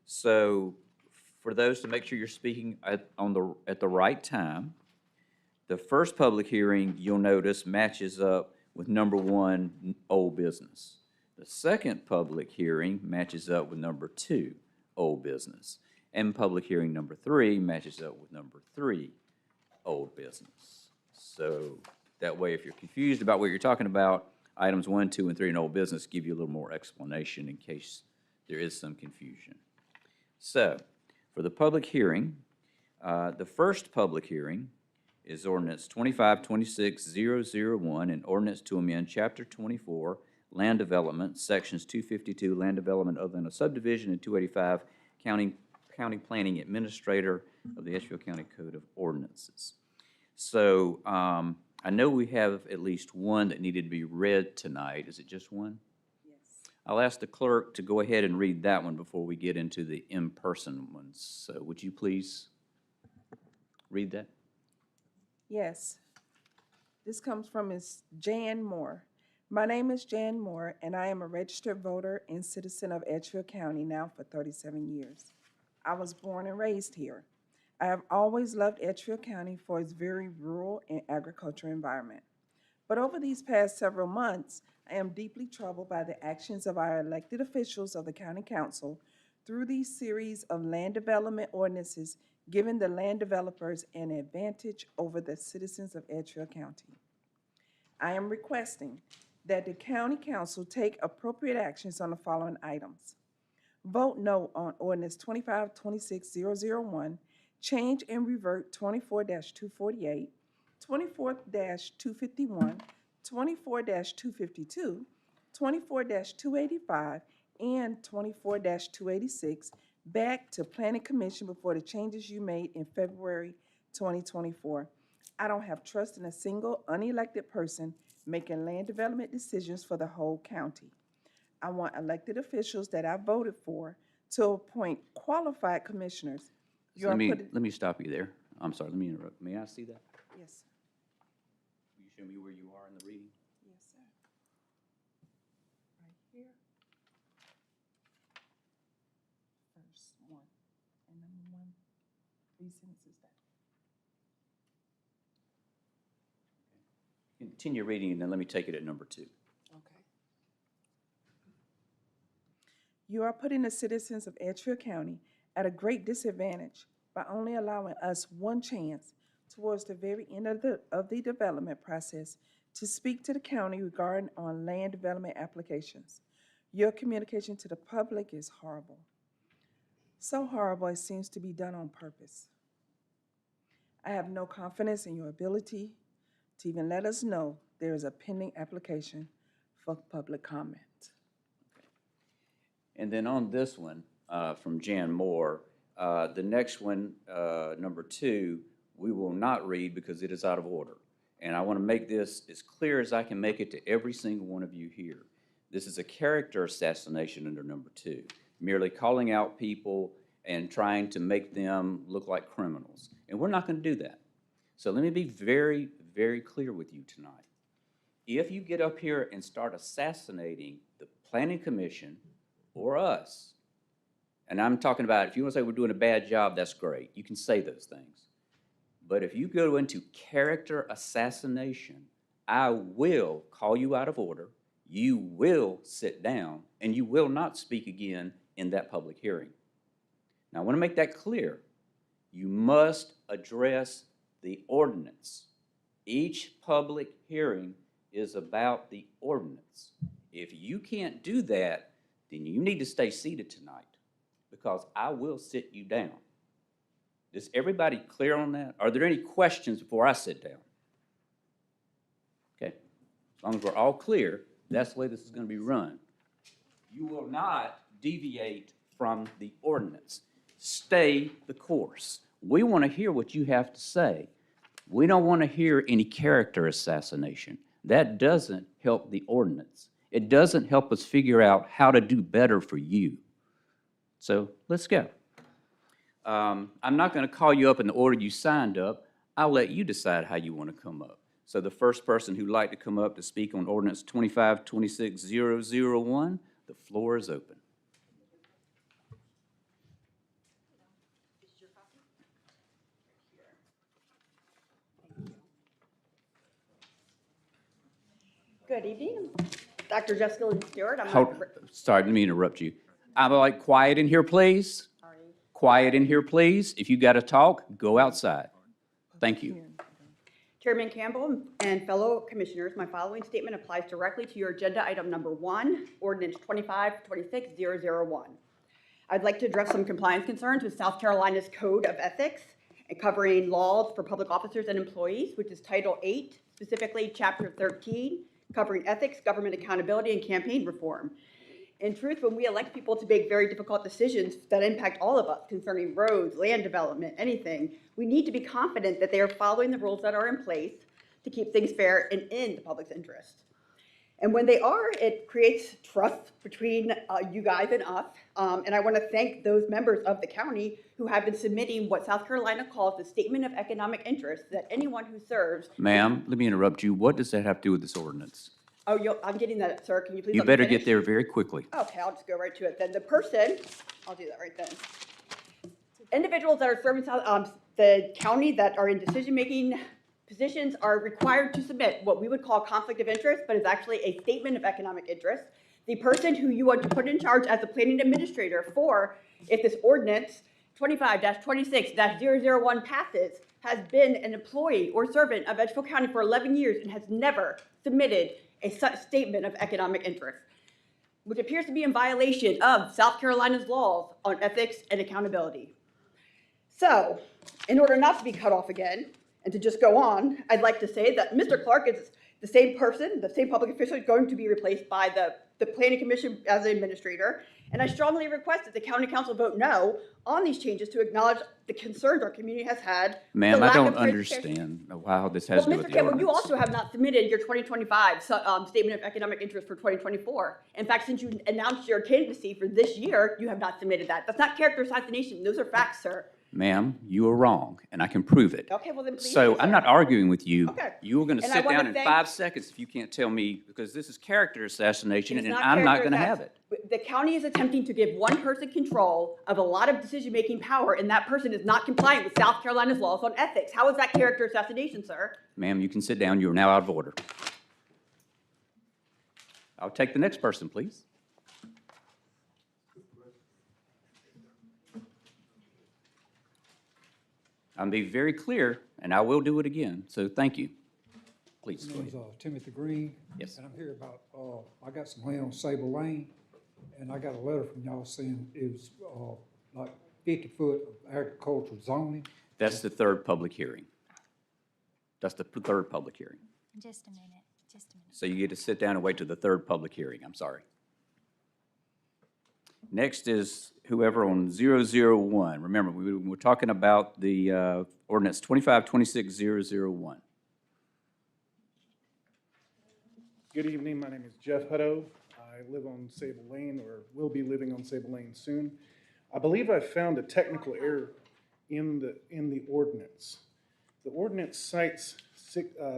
So for those to make sure you're speaking at the right time, the first public hearing, you'll notice, matches up with number 1, old business. The second public hearing matches up with number 2, old business. And public hearing number 3 matches up with number 3, old business. So that way, if you're confused about what you're talking about, items 1, 2, and 3 in old business give you a little more explanation in case there is some confusion. So, for the public hearing, the first public hearing is ordinance 2526-001, an ordinance to amend Chapter 24, Land Development, Sections 252, Land Development other than a subdivision, and 285, County Planning Administrator of the Edgefield County Code of Ordinances. So, I know we have at least one that needed to be read tonight. Is it just one? Yes. I'll ask the clerk to go ahead and read that one before we get into the in-person ones. So would you please read that? Yes. This comes from Ms. Jan Moore. My name is Jan Moore, and I am a registered voter and citizen of Edgefield County now for 37 years. I was born and raised here. I have always loved Edgefield County for its very rural and agricultural environment. But over these past several months, I am deeply troubled by the actions of our elected officials of the County Council through these series of land development ordinances, giving the land developers an advantage over the citizens of Edgefield County. I am requesting that the county council take appropriate actions on the following items. Vote no on ordinance 25-26001, change and revert 24-248, 24-251, 24-252, 24-285, and 24-286 back to Planning Commission before the changes you made in February 2024. I don't have trust in a single unelected person making land development decisions for the whole county. I want elected officials that I voted for to appoint qualified commissioners. You are putting- Let me stop you there. I'm sorry, let me interrupt. May I see that? Yes, sir. Will you show me where you are in the reading? Yes, sir. Right here. First one, and number one, 3 sentences down. Continue reading, and then let me take it at number 2. Okay. You are putting the citizens of Edgefield County at a great disadvantage by only allowing us one chance towards the very end of the development process to speak to the county regarding on land development applications. Your communication to the public is horrible. So horrible it seems to be done on purpose. I have no confidence in your ability to even let us know there is a pending application for public comment. And then on this one, from Jan Moore, the next one, number 2, we will not read because it is out of order. And I want to make this as clear as I can make it to every single one of you here. This is a character assassination under number 2, merely calling out people and trying to make them look like criminals. And we're not going to do that. So let me be very, very clear with you tonight. If you get up here and start assassinating the Planning Commission or us, and I'm talking about if you want to say we're doing a bad job, that's great. You can say those things. But if you go into character assassination, I will call you out of order, you will sit down, and you will not speak again in that public hearing. Now, I want to make that clear. You must address the ordinance. Each public hearing is about the ordinance. If you can't do that, then you need to stay seated tonight because I will sit you down. Is everybody clear on that? Are there any questions before I sit down? Okay, as long as we're all clear, that's the way this is going to be run. You will not deviate from the ordinance. Stay the course. We want to hear what you have to say. We don't want to hear any character assassination. That doesn't help the ordinance. It doesn't help us figure out how to do better for you. So let's go. I'm not going to call you up in the order you signed up. I'll let you decide how you want to come up. So the first person who'd like to come up to speak on ordinance 25-26001, the floor is open. Good evening. Dr. Jessica Lynn Stewart. Sorry, let me interrupt you. I'm like, quiet in here, please. Sorry. Quiet in here, please. If you got to talk, go outside. Thank you. Chairman Campbell and fellow commissioners, my following statement applies directly to your agenda item number 1, ordinance 25-26001. I'd like to address some compliance concerns with South Carolina's Code of Ethics and covering laws for public officers and employees, which is Title 8, specifically Chapter 13, covering ethics, government accountability, and campaign reform. In truth, when we elect people to make very difficult decisions that impact all of us concerning roads, land development, anything, we need to be confident that they are following the rules that are in place to keep things fair and in the public's interest. And when they are, it creates trust between you guys and us. And I want to thank those members of the county who have been submitting what South Carolina calls the Statement of Economic Interest, that anyone who serves. Ma'am, let me interrupt you. What does that have to do with this ordinance? Oh, I'm getting that, sir. Can you please You let me better finish? get there very quickly. Okay, I'll just go right to it then. The person, I'll do that right then. Individuals that are serving the county that are in decision-making positions are required to submit what we would call conflict of interest, but is actually a statement of economic interest. The person who you want to put in charge as the planning administrator for if this ordinance 25-26-001 passes, has been an employee or servant of Edgefield County for 11 years and has never submitted a such statement of economic interest, which appears to be in violation of South Carolina's laws on ethics and accountability. So, in order not to be cut off again and to just go on, I'd like to say that Mr. Clark is the same person, the same public official, is going to be replaced by the Planning Commission as an administrator. And I strongly request that the County Council vote no on these changes to acknowledge the concerns our community has had. Ma'am, the I lack don't of transparency. understand how this has to do Well, with Mr. the Campbell, you ordinance. also have not submitted your 2025 Statement of Economic Interest for 2024. In fact, since you announced your candidacy for this year, you have not submitted that. That's not character assassination. Those are facts, sir. Ma'am, you are wrong, and I can prove it. Okay, well then please. So do I'm not arguing with you. Okay. You are going to And I sit wanna down in thank- 5 seconds if you can't tell me, because this is character assassination, It's and not I'm not character going to have it. The county is attempting to give one person control of a lot of decision-making power, and that person is not compliant with South Carolina's laws on ethics. How is that character assassination, sir? Ma'am, you can sit down. You are now out of order. I'll take the next person, please. I'll be very clear, and I will do it again, so thank you. Please, My go name's ahead. Timothy Green. Yes. And I'm here about, I got some land on Sable Lane, and I got a letter from y'all saying it was, like 50 foot of agricultural zoning. That's the third public hearing. That's the third public hearing. Just a minute, just a minute. So you get to sit down and wait till the third public hearing, I'm sorry. Next is whoever on 001. Remember, we're talking about the ordinance 25-26-001. Good evening, my name is Jeff Hutto. I live on Sable Lane, or will be living on Sable Lane soon. I believe I found a technical error in the ordinance. The ordinance cites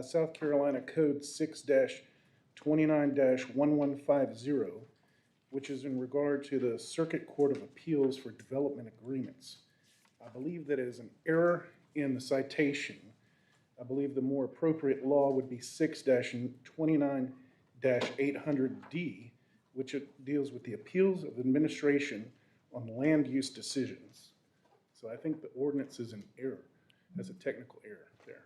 South Carolina Code 6-29-1150, which is in regard to the Circuit Court of Appeals for Development Agreements. I believe that is an error in the citation. I believe the more appropriate law would be 6-29-800D, which deals with the appeals of administration on land use decisions. So I think the ordinance is an error, as a technical error there.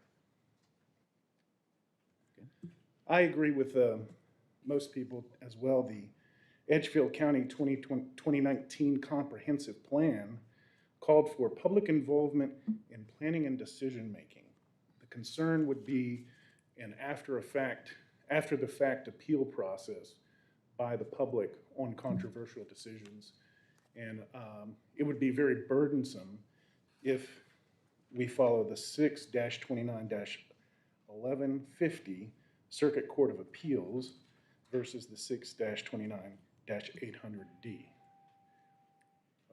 I agree with most people as well. The Edgefield County 2019 Comprehensive Plan called for public involvement in planning and decision-making. The concern would be an after the fact appeal process by the public on controversial decisions. And it would be very burdensome if we follow the 6-29-1150 Circuit Court of Appeals versus the 6-29-800D.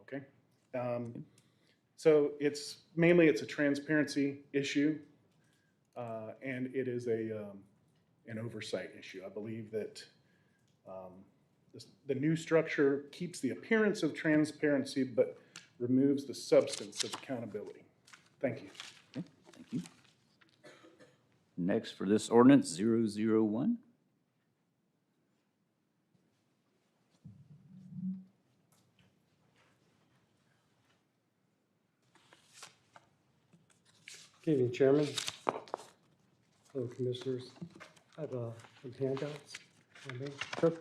Okay? So it's a transparency issue, and it is an oversight issue. I believe that the new structure keeps the appearance of transparency, but removes the substance of accountability. Thank you. Okay, thank you. Next for this ordinance, 001. Good evening, Chairman. Hello, Commissioners. I have some handouts. Sure.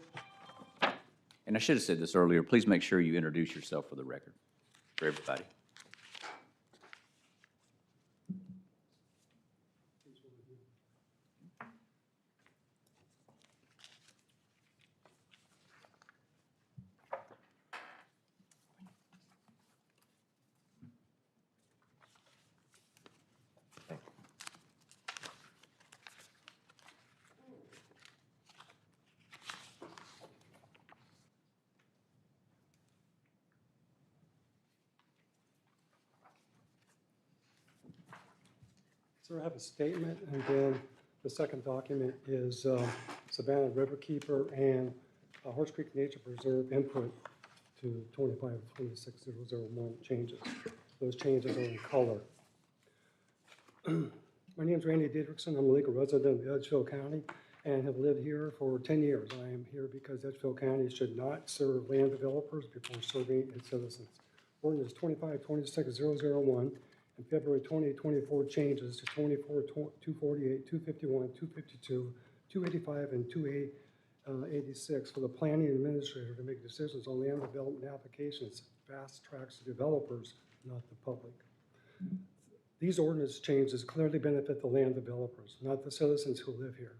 And I should have said this earlier, please make sure you introduce yourself for the record, for everybody. So I have a statement, and then the second document is Savannah Riverkeeper and Horse Creek Nature Preserve input to 25-26-001 changes. Those changes are in color. My name is Randy Dietrichson. I'm a legal resident of Edgefield County and have lived here for 10 years. I am here because Edgefield County should not serve land developers before serving its citizens. ordinance 25-26-001, and February 2024 changes to 24, 248, 251, 252, 285, and 286 for the planning administrator to make decisions on land development applications, fast tracks to developers, not the public. These ordinance changes clearly benefit the land developers, not the citizens who live here.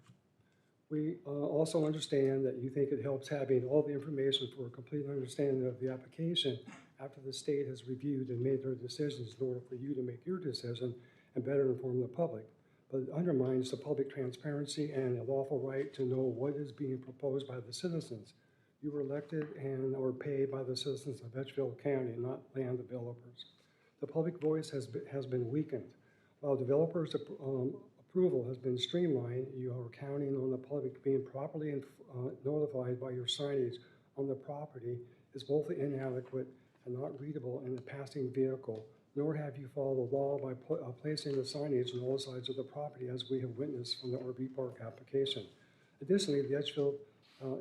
We also understand that you think it helps having all the information for a complete understanding of the application after the state has reviewed and made their decisions in order for you to make your decision and better inform the public. But it undermines the public transparency and a lawful right to know what is being proposed by the citizens. You were elected and are paid by the citizens of Edgefield County, not land developers. The public voice has been weakened. While developers' approval has been streamlined, you are counting on the public being properly notified by your signage on the property is both inadequate and not readable in a passing vehicle, nor have you followed the law by placing the signage on all sides of the property as we have witnessed from the RV park application. Additionally, the Edgefield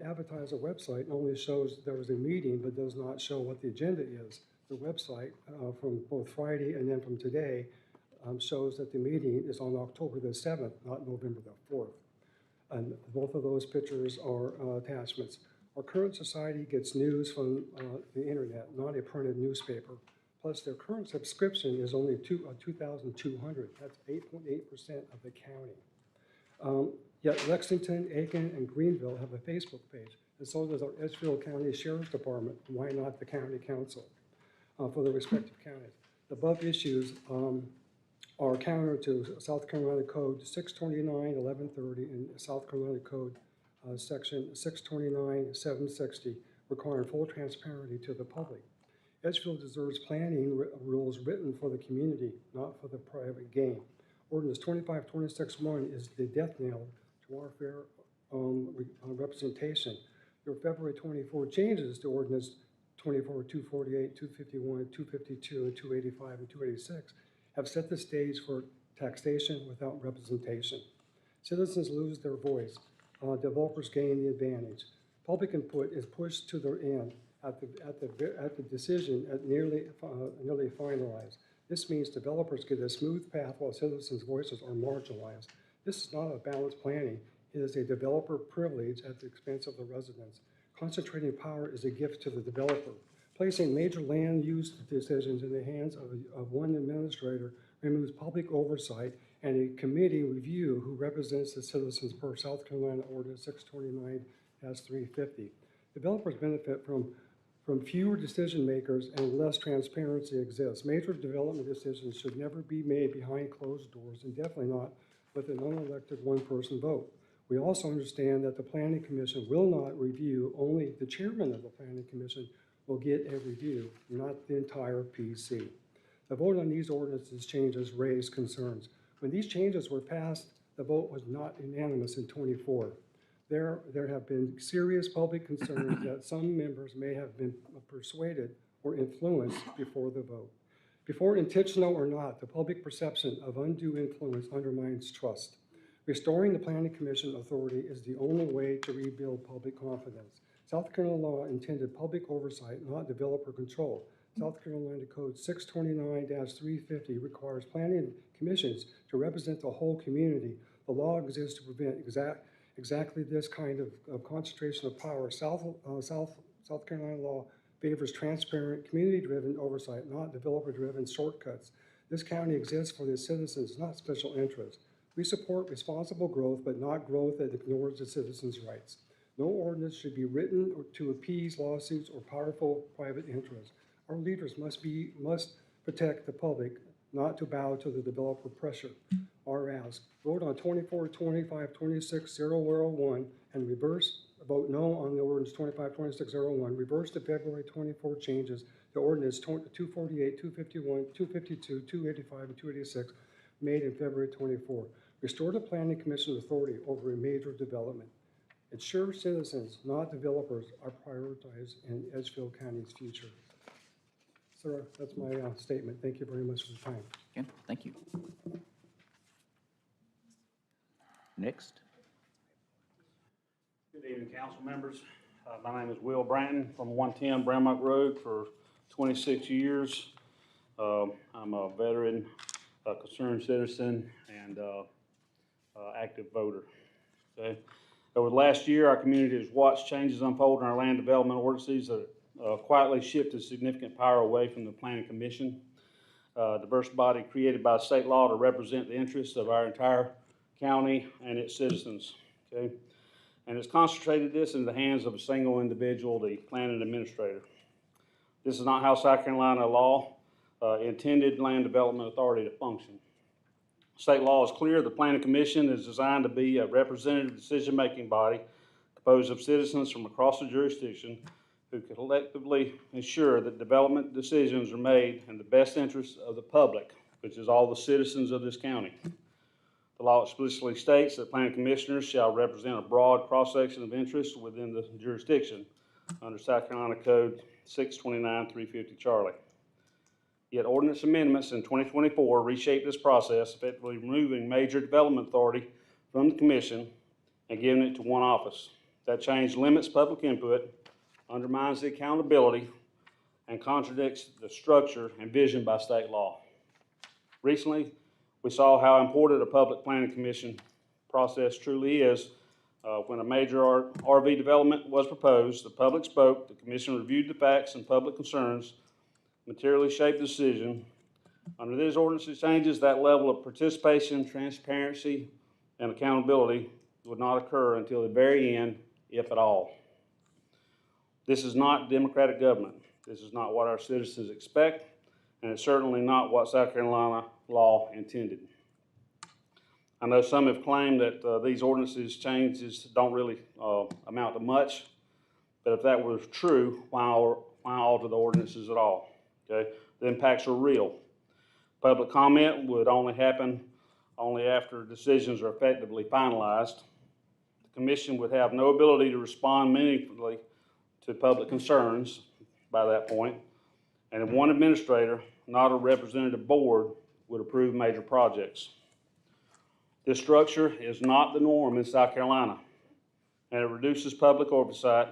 Advertiser website only shows there was a meeting but does not show what the agenda is. The website from both Friday and then from today shows that the meeting is on October the 7th, not November the 4th. And both of those pictures are attachments. Our current society gets news from the internet, not a printed newspaper. Plus, their current subscription is only $2,200. That's 8.8% of the county. Yet Lexington, Aiken, and Greenville have a Facebook page, and so does our Edgefield County Sheriff's Department. Why not the county council for the respective counties? The above issues are counter to South Carolina Code 629-1130 and South Carolina Code Section 629-760, requiring full transparency to the public. Edgefield deserves planning rules written for the community, not for the private gain. Ordinance 25-26-1 is the death knell to our fair representation. Your February 24 changes to Ordinance 24, 248, 251, 252, and 285, and 286 have set the stage for taxation without representation. Citizens lose their voice. Developers gain the advantage. Public input is pushed to their end at the decision nearly finalized. This means developers get a smooth path while citizens' voices are marginalized. This is not a balanced planning. It is a developer privilege at the expense of the residents. Concentrating power is a gift to the developer. Placing major land use decisions in the hands of one administrator removes public oversight and a committee review who represents the citizens per South Carolina Ordinance 629-350. Developers benefit from fewer decision makers and less transparency exists. Major development decisions should never be made behind closed doors and definitely not with an unelected one-person vote. We also understand that the Planning Commission will not review, only the chairman of the Planning Commission will get a review, not the entire PC. The vote on these ordinances changes raised concerns. When these changes were passed, the vote was not unanimous in 24. There have been serious public concerns that some members may have been persuaded or influenced before the vote. Before intentional or not, the public perception of undue influence undermines trust. Restoring the Planning Commission authority is the only way to rebuild public confidence. South Carolina law intended public oversight, not developer control. South Carolina Code 629-350 requires planning commissions to represent the whole community. The law exists to prevent exactly this kind of concentration of power. South Carolina law favors transparent, community-driven oversight, not developer-driven shortcuts. This county exists for the citizens, not special interests. We support responsible growth, but not growth that ignores the citizens' rights. No ordinance should be written to appease lawsuits or powerful private interests. Our leaders must protect the public, not to bow to the developer pressure. Our ask, vote on 24, 25, 26, 001 and vote no on the ordinance 25, 26, 01. Reverse the February 24 changes to ordinance 248, 251, 252, 285, and 286 made in February 24. Restore the Planning Commission authority over a major development. Ensure citizens, not developers, are prioritized in Edgefield County's future. Sir, that's my statement. Thank you very much for the time. Okay, thank you. Next. Good evening, council members. My name is Will Branton from 110 Brownmuck Road for 26 years. I'm a veteran, a concerned citizen, and active voter. Okay. Over the last year, our community has watched changes unfold in our land development ordinances that quietly shifted significant power away from the Planning Commission, a diverse body created by state law to represent the interests of our entire county and its citizens. Okay. And it's concentrated this in the hands of a single individual, the planning administrator. This is not how South Carolina law intended Land Development Authority to function. State law is clear. The Planning Commission is designed to be a representative decision-making body composed of citizens from across the jurisdiction who collectively ensure that development decisions are made in the best interest of the public, which is all the citizens of this county. The law explicitly states that planning commissioners shall represent a broad cross-section of interests within the jurisdiction under South Carolina Code 629-350 Charlie. Yet ordinance amendments in 2024 reshaped this process, effectively removing major development authority from the commission and giving it to one office. That change limits public input, undermines the accountability, and contradicts the structure and vision by state law. Recently, we saw how important a public planning commission process truly is. When a major RV development was proposed, the public spoke, the commission reviewed the facts and public concerns, materially shaped the decision. Under these ordinance changes, that level of participation, transparency, and accountability would not occur until the very end, if at all. This is not democratic government. This is not what our citizens expect, and it's certainly not what South Carolina law intended. I know some have claimed that these ordinances changes don't really amount to much, but if that was true, why alter the ordinances at all? Okay, the impacts are real. Public comment would only happen after decisions are effectively finalized. The commission would have no ability to respond meaningfully to public concerns by that point, and one administrator, not a representative board, would approve major projects. This structure is not the norm in South Carolina, and it reduces public oversight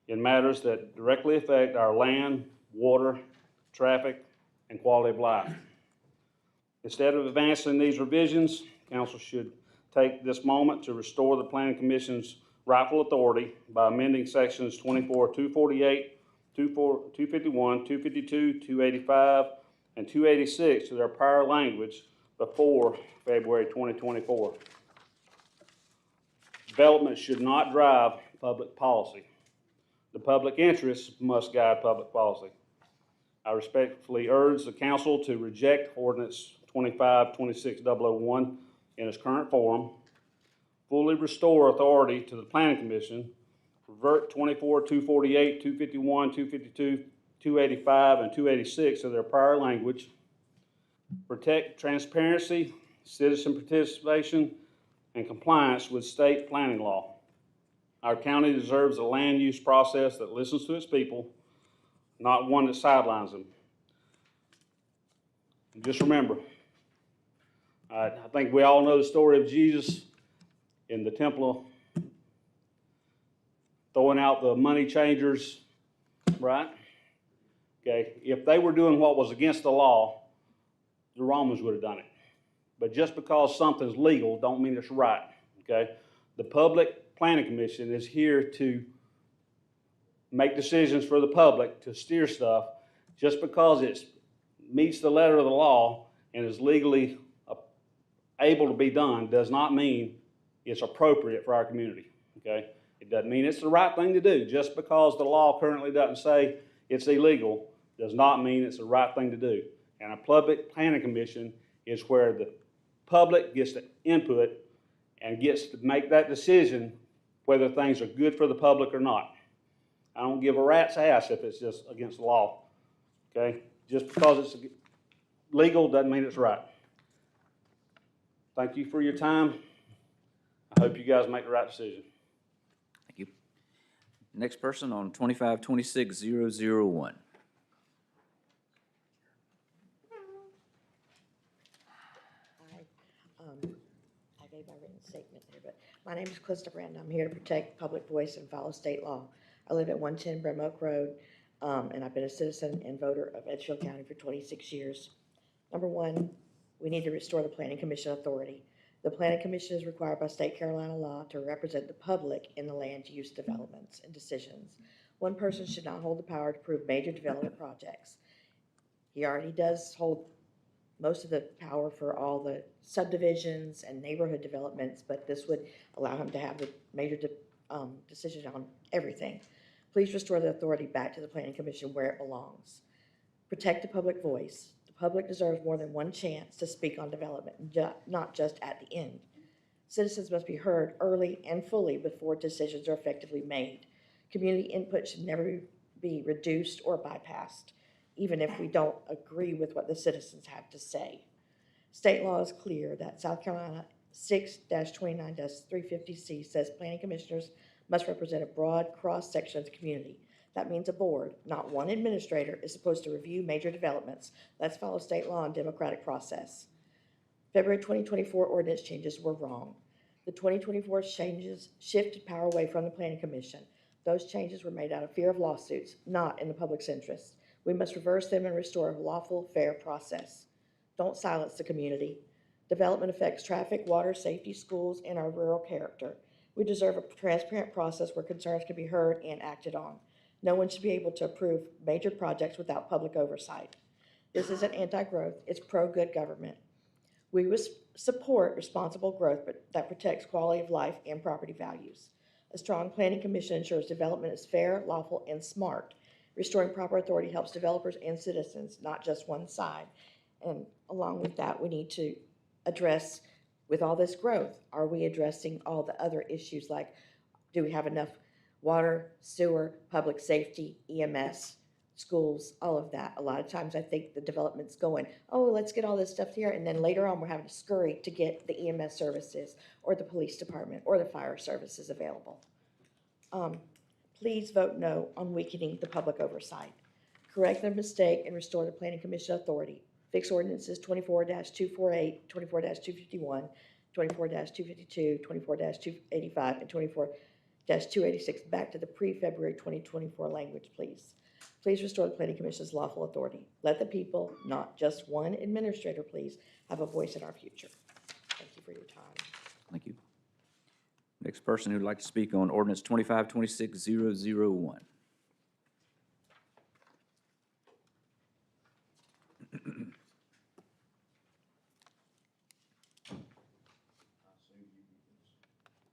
in matters that directly affect our land, water, traffic, and quality of life. Instead of advancing these revisions, council should take this moment to restore the Planning Commission's rightful authority by amending sections 24, 248, 251, 252, 285, and 286 to their prior language before February 2024. Development should not drive public policy. The public interest must guide public policy. I respectfully urge the council to reject Ordinance 25-26001 in its current form, fully restore authority to the Planning Commission, revert 24, 248, 251, 252, 285, and 286 to their prior language, protect transparency, citizen participation, and compliance with state planning law. Our county deserves a land use process that listens to its people, not one that sidelines them. And just remember, I think we all know the story of Jesus in the temple throwing out the money changers, right? Okay, if they were doing what was against the law, the Romans would have done it. But just because something's legal don't mean it's right, okay? The Public Planning Commission is here to make decisions for the public, to steer stuff. Just because it meets the letter of the law and is legally able to be done does not mean it's appropriate for our community, okay? It doesn't mean it's the right thing to do. Just because the law currently doesn't say it's illegal does not mean it's the right thing to do. And a Public Planning Commission is where the public gets to input and gets to make that decision whether things are good for the public or not. I don't give a rat's ass if it's just against the law, okay? Just because it's legal doesn't mean it's right. Thank you for your time. I hope you guys make the right decision. Thank you. Next person on 25-26-001. I gave my written statement there, but my name is Krista Brand. I'm here to protect public voice and follow state law. I live at 110 Brim Oak Road. and I've been a citizen and voter of Edgefield County for 26 years. Number one, we need to restore the Planning Commission authority. The Planning Commission is required by state Carolina law to represent the public in the land use developments and decisions. One person should not hold the power to approve major development projects. He already does hold most of the power for all the subdivisions and neighborhood developments, but this would allow him to have the major decision on everything. Please restore the authority back to the Planning Commission where it belongs. Protect the public voice. The public deserves more than one chance to speak on development, not just at the end. Citizens must be heard early and fully before decisions are effectively made. Community input should never be reduced or bypassed, even if we don't agree with what the citizens have to say. State law is clear that South Carolina 6-29-350C says planning commissioners must represent a broad cross-section of the community. That means a board, not one administrator, is supposed to review major developments. Let's follow state law and democratic process. February 2024 ordinance changes were wrong. The 2024 changes shifted power away from the Planning Commission. Those changes were made out of fear of lawsuits, not in the public's interest. We must reverse them and restore a lawful, fair process. Don't silence the community. Development affects traffic, water, safety, schools, and our rural character. We deserve a transparent process where concerns can be heard and acted on. No one should be able to approve major projects without public oversight. This isn't anti-growth, it's pro-good government. We support responsible growth that protects quality of life and property values. A strong planning commission ensures development is fair, lawful, and smart. Restoring proper authority helps developers and citizens, not just one side. And along with that, we need to address, with all this growth, are we addressing all the other issues like, do we have enough water, sewer, public safety, EMS, schools, all of that? A lot of times I think the development's going, oh, let's get all this stuff here, and then later on we're having to scurry to get the EMS services or the police department or the fire services available. Please vote no on weakening the public oversight. Correct their mistake and restore the Planning Commission authority. Fix ordinances 24-248, 24-251, 24-252, 24-285, and 24-286 back to the pre-February 2024 language, please. Please restore the Planning Commission's lawful authority. Let the people, not just one administrator, please, have a voice in our future. Thank you for your time. Thank you. Next person who'd like to speak on ordinance 2526-001.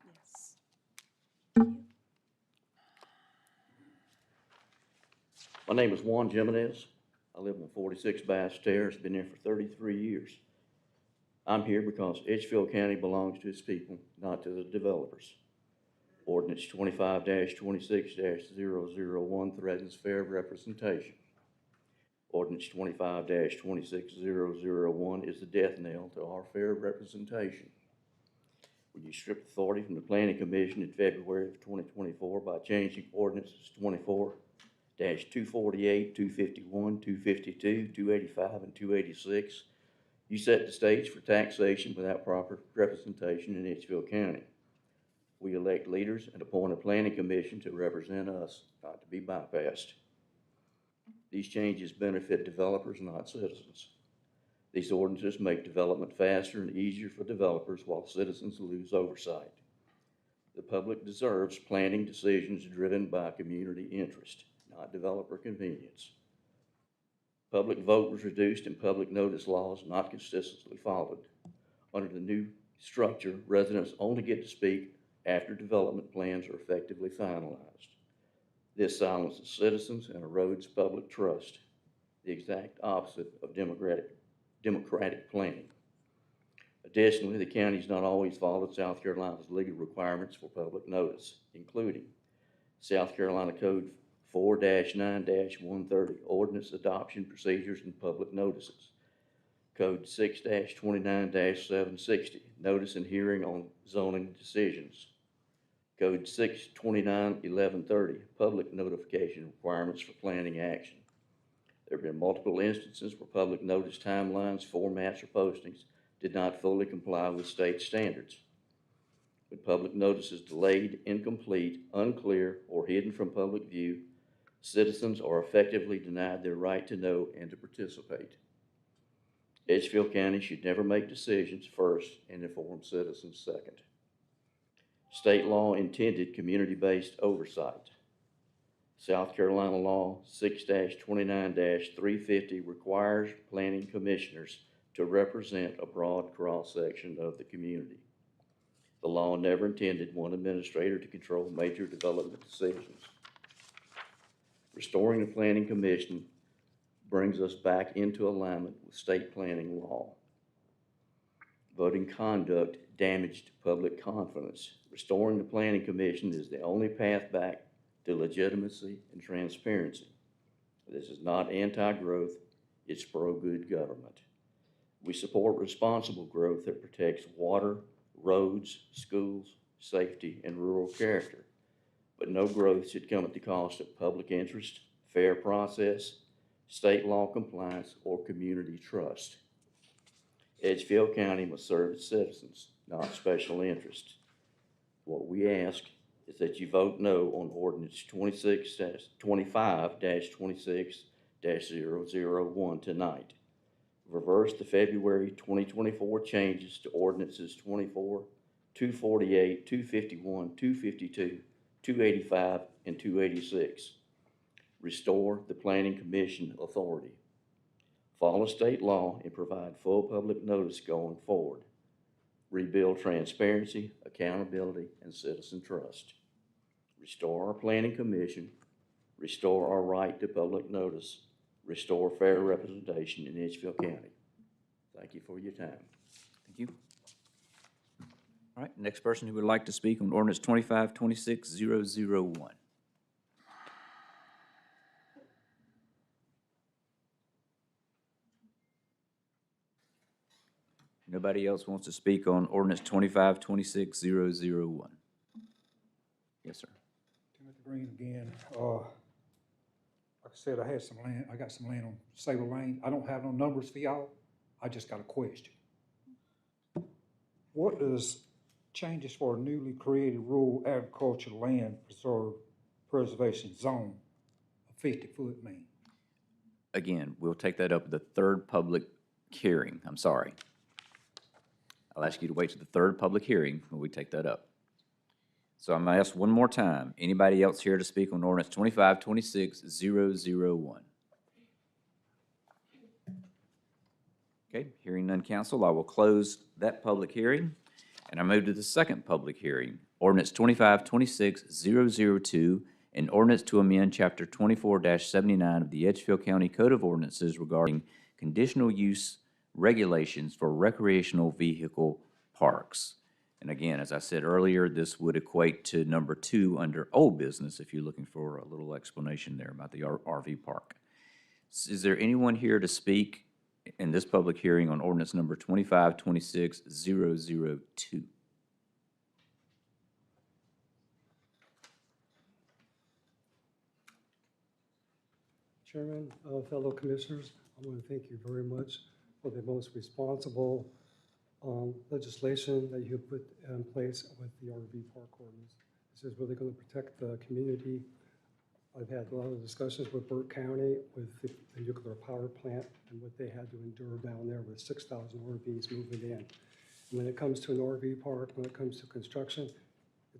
Yes. My name is Juan Jimenez. I live on 46 Bass Terrace, been there for 33 years. I'm here because Edgefield County belongs to its people, not to the developers. Ordinance 25-26-001 threatens fair representation. Ordinance 25-26001 is the death knell to our fair representation. When you strip authority from the Planning Commission in February of 2024 by changing ordinances 24-248, 251, 252, 285, and 286, you set the stage for taxation without proper representation in Edgefield County. We elect leaders and appoint a planning commission to represent us, not to be bypassed. These changes benefit developers, not citizens. These ordinances make development faster and easier for developers while citizens lose oversight. The public deserves planning decisions driven by community interest, not developer convenience. Public vote was reduced and public notice laws not consistently followed. Under the new structure, residents only get to speak after development plans are effectively finalized. This silences citizens and erodes public trust, the exact opposite of democratic planning. Additionally, the county's not always followed South Carolina's legal requirements for public notice, including South Carolina Code 4-9-130, Ordinance Adoption Procedures and Public Notices. Code 6-29-760, Notice and Hearing on Zoning Decisions. Code 6-29-1130, Public Notification Requirements for Planning Action. There have been multiple instances where public notice timelines, formats, or postings did not fully comply with state standards. When public notice is delayed, incomplete, unclear, or hidden from public view, Citizens are effectively denied their right to know and to participate. Edgefield County should never make decisions first and inform citizens second. State law intended community-based oversight. South Carolina Law 6-29-350 requires planning commissioners to represent a broad cross-section of the community. The law never intended one administrator to control major development decisions. Restoring the Planning Commission brings us back into alignment with state planning law. Voting conduct damaged public confidence. Restoring the Planning Commission is the only path back to legitimacy and transparency. This is not anti-growth, it's pro-good government. We support responsible growth that protects water, roads, schools, safety, and rural character. But no growth should come at the cost of public interest, fair process, state law compliance, or community trust. Edgefield County must serve its citizens, not special interests. What we ask is that you vote no on ordinance 25-26-001 tonight. Reverse the February 2024 changes to ordinances 24, 248, 251, 252, 285, and 286. Restore the Planning Commission authority. Follow state law and provide full public notice going forward. Rebuild transparency, accountability, and citizen trust. Restore our Planning Commission. Restore our right to public notice. Restore fair representation in Edgefield County. Thank you for your time. Thank you. All right, next person who would like to speak on ordinance 25-26-001. Nobody else wants to speak on ordinance 25-26-001? Yes, sir. Timothy Green again. Like I said, I got some land on Sable Lane. I don't have no numbers for y'all. I just got a question. What does changes for a newly created rural agricultural land preservation zone, a 50-foot mean? Again, we'll take that up at the third public hearing. I'm sorry. I'll ask you to wait to the third public hearing when we take that up. So I'm going to ask one more time. Anybody else here to speak on ordinance 25-26-001? Okay, hearing none, council, I will close that public hearing, and I move to the second public hearing, ordinance 25-26-002, an ordinance to amend Chapter 24-79 of the Edgefield County Code of Ordinances regarding conditional use regulations for recreational vehicle parks. And again, as I said earlier, this would equate to number 2 under old business if you're looking for a little explanation there about the RV park. Is there anyone here to speak in this public hearing on ordinance number 25-26-002? Chairman, fellow commissioners, I want to thank you very much for the most responsible legislation that you have put in place with the RV park ordinance. This is really going to protect the community. I've had a lot of discussions with Burke County with the nuclear power plant and what they had to endure down there with 6,000 RVs moving in. And when it comes to an RV park, when it comes to construction,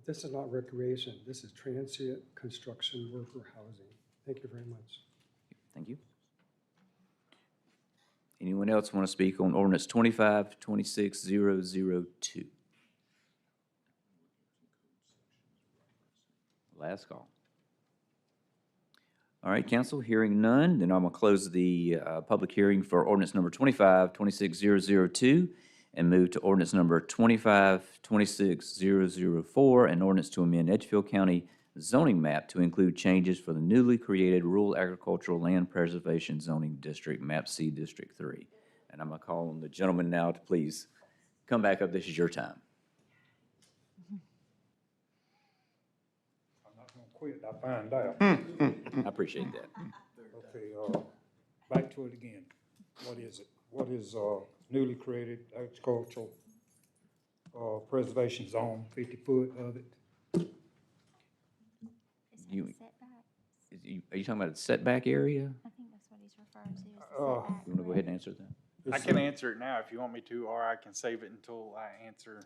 this is not recreation. This is transient construction worker housing. Thank you very much. Thank you. Anyone else want to speak on ordinance 25-26-002? Last call. All right, council, hearing none, then I'm going to close the public hearing for ordinance number 25-26-002 and move to ordinance number 25-26-004, an ordinance to amend Edgefield County zoning map to include changes for the newly created Rural Agricultural Land Preservation Zoning District, Map C, District 3. And I'm going to call on the gentleman now to please come back up. This is your time. I'm not gonna quit, I find out. I appreciate that. Okay, back to it again. What is it? What is, newly created agricultural, preservation zone, 50 foot of it? are you talking about the setback area? I think that's what he's referring to as the Uh, setback. You want to go ahead and answer that? I can answer it now if you want me to, or I can save it until I answer.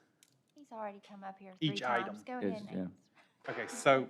He's already come up here 3 Each item. times. Go ahead Yes, and yeah. answer. Okay, so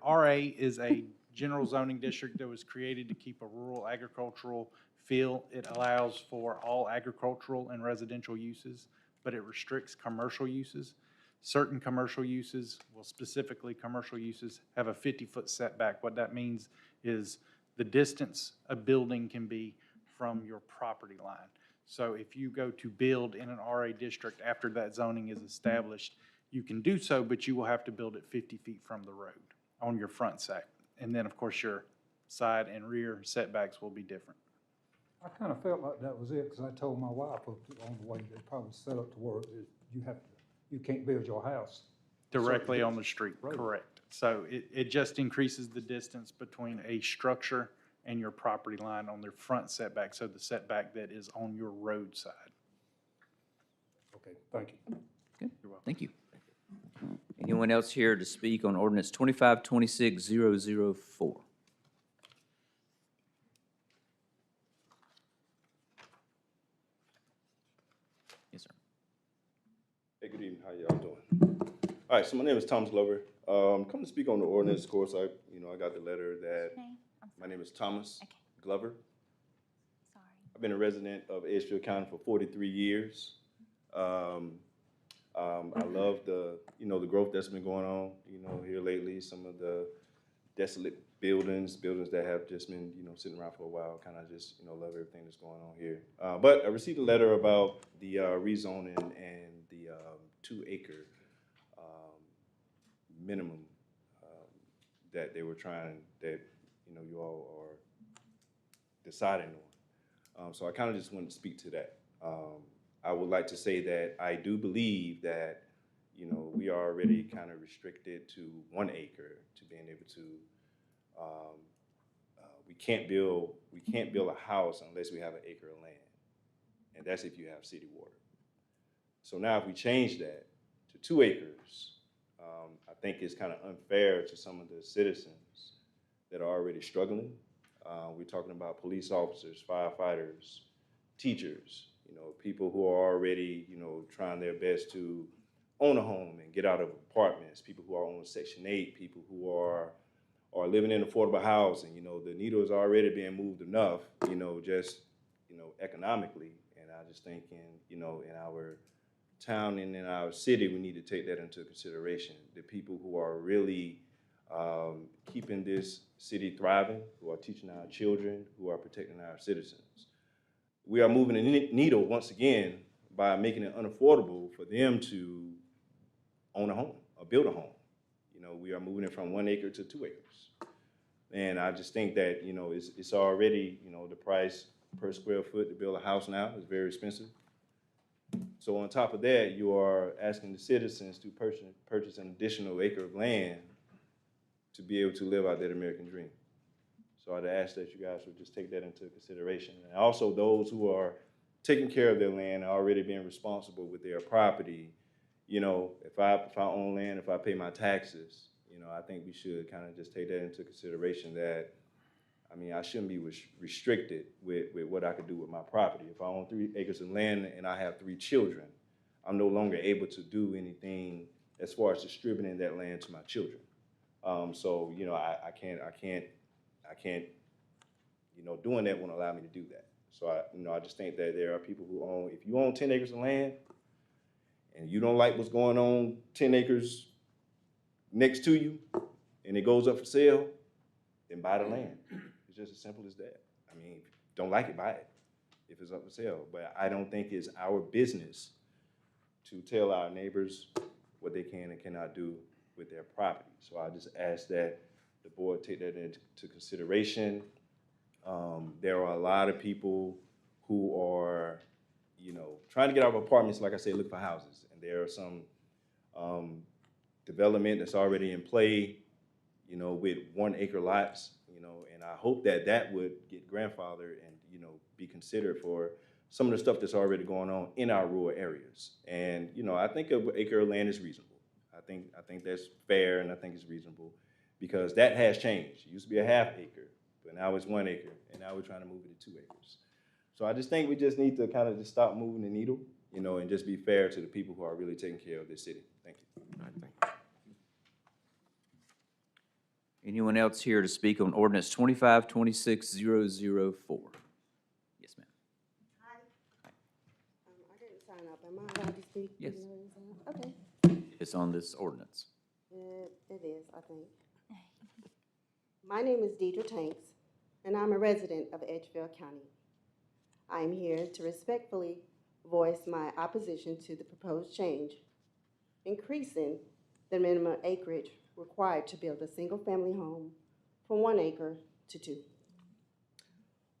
RA is a general zoning district that was created to keep a rural agricultural feel. It allows for all agricultural and residential uses, but it restricts commercial uses. Certain commercial uses, well, specifically commercial uses, have a 50-foot setback. What that means is the distance a building can be from your property line. So if you go to build in an RA district after that zoning is established, you can do so, but you will have to build it 50 feet from the road on your front side. And then, of course, your side and rear setbacks will be different. I kind of felt like that was it, because I told my wife on the way, they probably set up to where you can't build your house. Directly on the street, Right. correct. So it just increases the distance between a structure and your property line on their front setback, so the setback that is on your road side. Okay, thank you. Good, You're welcome. thank you. Anyone else here to speak on ordinance 2526-004? Yes, sir. Hey, good evening. How y'all doing? All right, so my name is Thomas Glover. Come to speak on the ordinance. Of course, I got the letter that Name? I'm my sorry. name is Thomas Okay. Glover. Sorry. I've been a resident of Edgefield County for 43 years. I love the growth that's been going on, here lately. Some of the desolate buildings that have just been, sitting around for a while. Kind of just, love everything that's going on here. But I received a letter about the rezoning and the 2-acre minimum that they were you all are deciding on. So I kind of just wanted to speak to that. I would like to say that I do believe that, we are already kind of restricted to 1 acre to being able to, we can't build a house unless we have 1 acre of land. And that's if you have city water. So now if we change that to 2 acres, I think it's kind of unfair to some of the citizens that are already struggling. We're talking about police officers, firefighters, teachers, people who are already, trying their best to own a home and get out of apartments, people who are on Section 8, people who are living in affordable housing. The needle is already being moved enough, economically. And I just think in our town and in our city, we need to take that into consideration. The people who are really keeping this city thriving, who are teaching our children, who are protecting our citizens. We are moving the needle once again by making it unaffordable for them to own a home or build a home. We are moving it from 1 acre to 2 acres. And I just think that, it's already, the price per square foot to build a house now is very expensive. So on top of that, you are asking the citizens to purchase an additional acre of land to be able to live out that American dream. So I'd ask that you guys would just take that into consideration. And also those who are taking care of their land, are already being responsible with their property. If I own land, if I pay my taxes, I think we should kind of just take that into consideration that, I shouldn't be restricted with what I could do with my property. If I own 3 acres of land and I have 3 children, I'm no longer able to do anything as far as distributing that land to my children. So, I can't, doing that won't allow me to do that. So I just think that there are people who if you own 10 acres of land and you don't like what's going on 10 acres next to you and it goes up for sale, then buy the land. It's just as simple as that. If you don't like it, buy it if it's up for sale. But I don't think it's our business to tell our neighbors what they can and cannot do with their property. So I just ask that the board take that into consideration. There are a lot of people who are, trying to get out of apartments, like I said, look for houses. And there are some development that's already in play, with 1 acre lots, and I hope that would get grandfathered and, be considered for some of the stuff that's already going on in our rural areas. And, I think an acre of land is reasonable. I think that's fair, and I think it's reasonable because that has changed. It used to be a half acre, but now it's 1 acre, and now we're trying to move it to 2 acres. So I just think we just need to kind of just stop moving the needle, you know, and just be fair to the people who are really taking care of this city. Thank you. All right, thank you. Anyone else here to speak on ordinance 2526-004? Yes, ma'am. I didn't sign up. Am I allowed to speak? Yes. even though I didn't sign up? Okay. It's on this ordinance. It is, I think. My name is Deidre Tanks, and I'm a resident of Edgefield County. I am here to respectfully voice my opposition to the proposed change, increasing the minimum acreage required to build a single-family home from 1 acre to 2.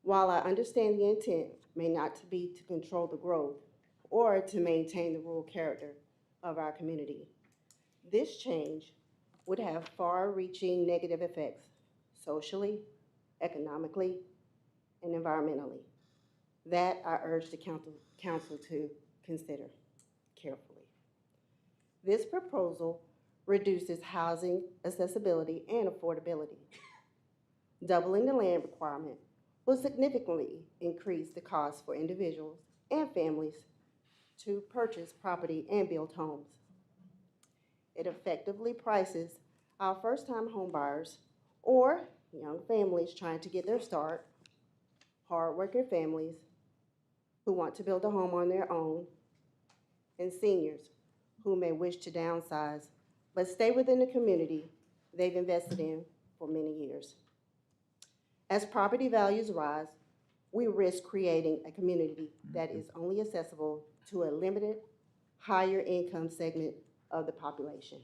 While I understand the intent may not be to control the growth or to maintain the rural character of our community, this change would have far-reaching negative effects socially, economically, and environmentally that I urge the council to consider carefully. This proposal reduces housing accessibility and affordability. Doubling the land requirement will significantly increase the cost for individuals and families to purchase property and build homes. It effectively prices our first-time homebuyers or young families trying to get their start, hardworking families who want to build a home on their own, and seniors who may wish to downsize but stay within the community they've invested in for many years. As property values rise, we risk creating a community that is only accessible to a limited, higher income segment of the population.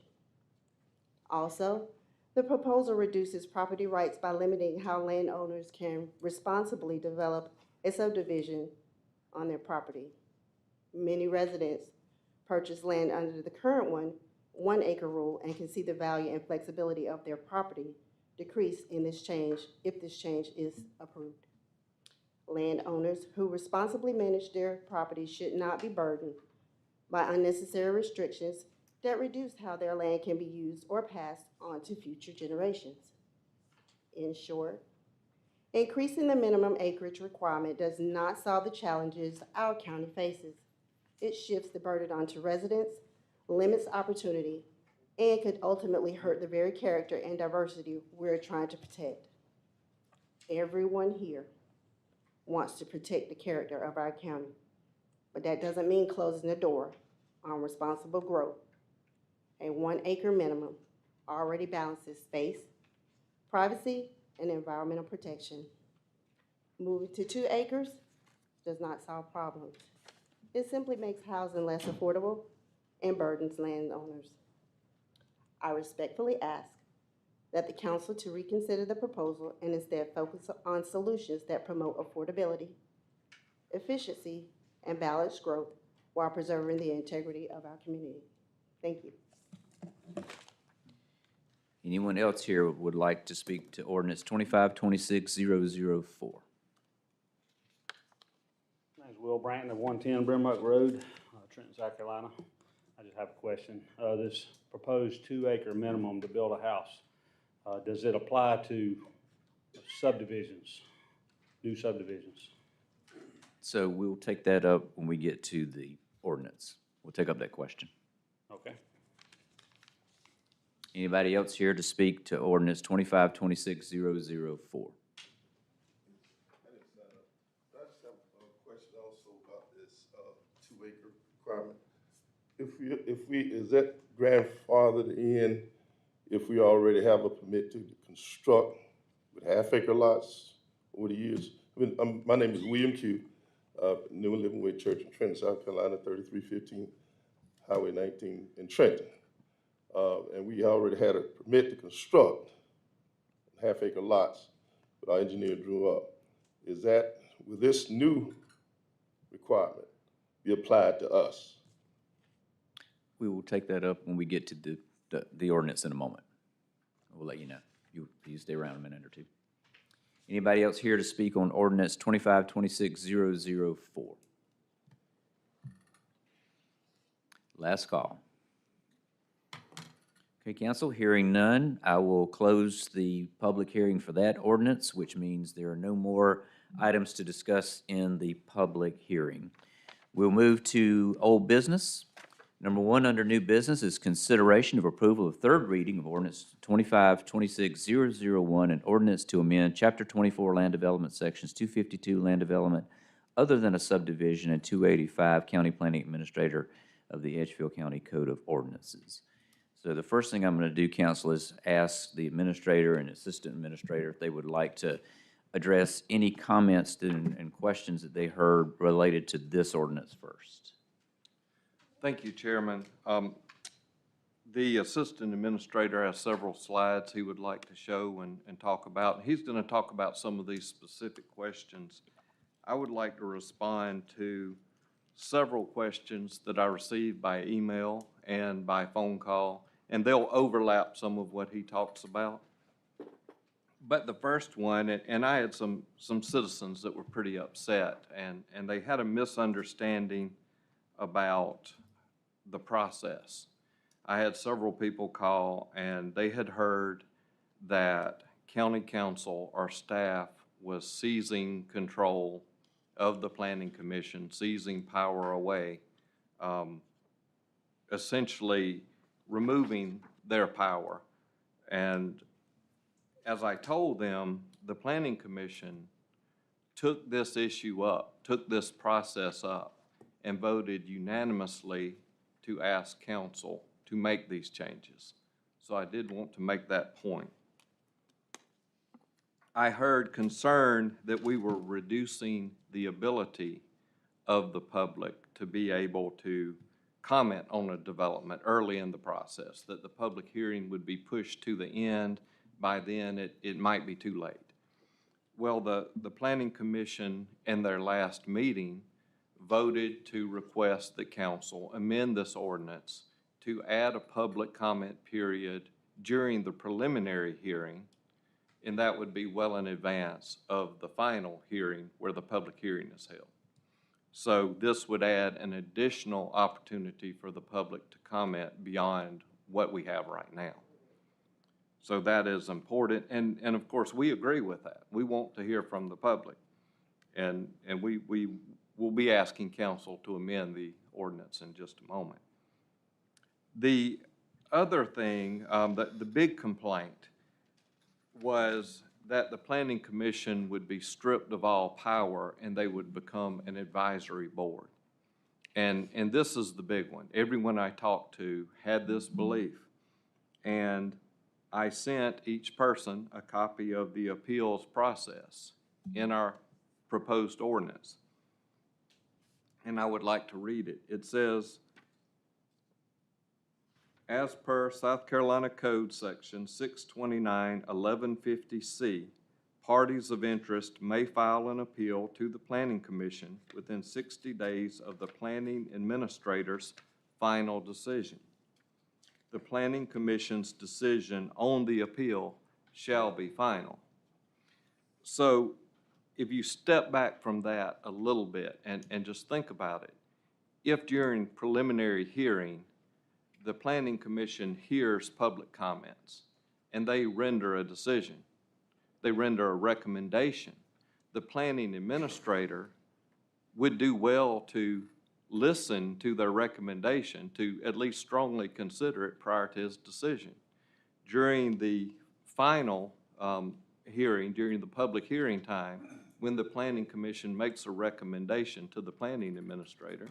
Also, the proposal reduces property rights by limiting how landowners can responsibly develop a subdivision on their property. Many residents purchase land under the current 1 acre rule and can see the value and flexibility of their property decrease in this change if this change is approved. Landowners who responsibly manage their property should not be burdened by unnecessary restrictions that reduce how their land can be used or passed on to future generations. In short, increasing the minimum acreage requirement does not solve the challenges our county faces. It shifts the burden onto residents, limits opportunity, and could ultimately hurt the very character and diversity we're trying to protect. Everyone here wants to protect the character of our county, but that doesn't mean closing the door on responsible growth. A 1 acre minimum already balances space, privacy, and environmental protection. Moving to 2 acres does not solve problems. It simply makes housing less affordable and burdens landowners. I respectfully ask that the council to reconsider the proposal and instead focus on solutions that promote affordability, efficiency, and balanced growth while preserving the integrity of our community. Thank you. Anyone else here would like to speak to ordinance 2526-004? My name's Will Branton of 110 Brimmuck Road, Trenton, South Carolina. I just have a question. This proposed 2 acre minimum to build a house, does it apply to subdivisions, new subdivisions? So we'll take that up when we get to the ordinance. We'll take up that question. Okay. Anybody else here to speak to ordinance 2526-004? I just have a question also about this 2 acre requirement. Is that grandfathered in if we already have a permit to construct with half acre lots over the years? My name is William Q. New Living Way Church in Trenton, South Carolina, 3315 Highway 19 in Trenton. And we already had a permit to construct half acre lots that our engineer drew up. Will this new requirement be applied to us? We will take that up when we get to the ordinance in a moment. We'll let you know. You stay around a minute or two. Anybody else here to speak on ordinance 2526-004? Last call. Okay, council, hearing none, I will close the public hearing for that ordinance, which means there are no more items to discuss in the public hearing. We'll move to old business. Number one under new business is consideration of approval of third reading of ordinance 25-26001, an ordinance to amend Chapter 24 Land Development Sections 252 Land Development other than a subdivision and 285 County Planning Administrator of the Edgefield County Code of Ordinances. So the first thing I'm going to do, council, is ask the administrator and assistant administrator if they would like to address any comments and questions that they heard related to this ordinance first. Thank you, Chairman. The assistant administrator has several slides he would like to show and talk about. He's going to talk about some of these specific questions. I would like to respond to several questions that I received by email and by phone call, and they'll overlap some of what he talks about. But the first one, and I had some citizens that were pretty upset, and they had a misunderstanding about the process. I had several people call, and they had heard that county council or staff was seizing control of the planning commission, seizing power away, essentially removing their power. And as I told them, the planning commission took this issue up, took this process up, and voted unanimously to ask council to make these changes. So I did want to make that point. I heard concern that we were reducing the ability of the public to be able to comment on a development early in the process, that the public hearing would be pushed to the end. By then, it might be too late. Well, the Planning Commission in their last meeting voted to request that council amend this ordinance to add a public comment period during the preliminary hearing, and that would be well in advance of the final hearing where the public hearing is held. So this would add an additional opportunity for the public to comment beyond what we have right now. So that is important, and of course, we agree with that. We want to hear from the public, and we will be asking council to amend the ordinance in just a moment. The other thing, the big complaint was that the Planning Commission would be stripped of all power and they would become an advisory board. And this is the big one. Everyone I talked to had this belief. And I sent each person a copy of the appeals process in our proposed ordinance. And I would like to read it. It says, as per South Carolina Code Section 629-1150C, parties of interest may file an appeal to the Planning Commission within 60 days of the planning administrator's final decision. The Planning Commission's decision on the appeal shall be final. So if you step back from that a little bit and just think about it, if during preliminary hearing, the Planning Commission hears public comments and they render a decision, they render a recommendation, the planning administrator would do well to listen to their recommendation, to at least strongly consider it prior to his decision. During the final hearing, during the public hearing time, when the Planning Commission makes a recommendation to the planning administrator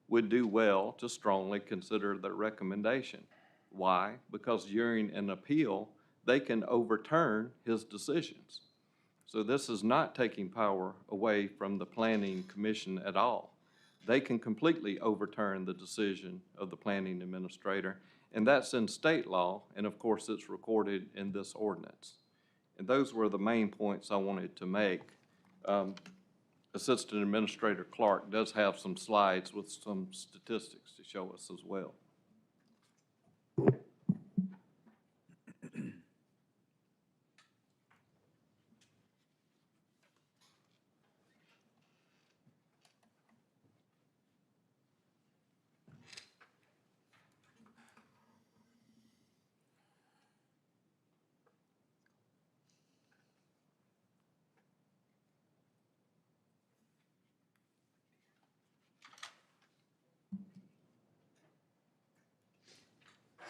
would do well to strongly consider the recommendation. Why? Because during an appeal, they can overturn his decisions. So this is not taking power away from the Planning Commission at all. They can completely overturn the decision of the planning administrator, and that's in state law, and of course it's recorded in this ordinance. And those were the main points I wanted to make. Assistant Administrator Clark does have some slides with some statistics to show us as well.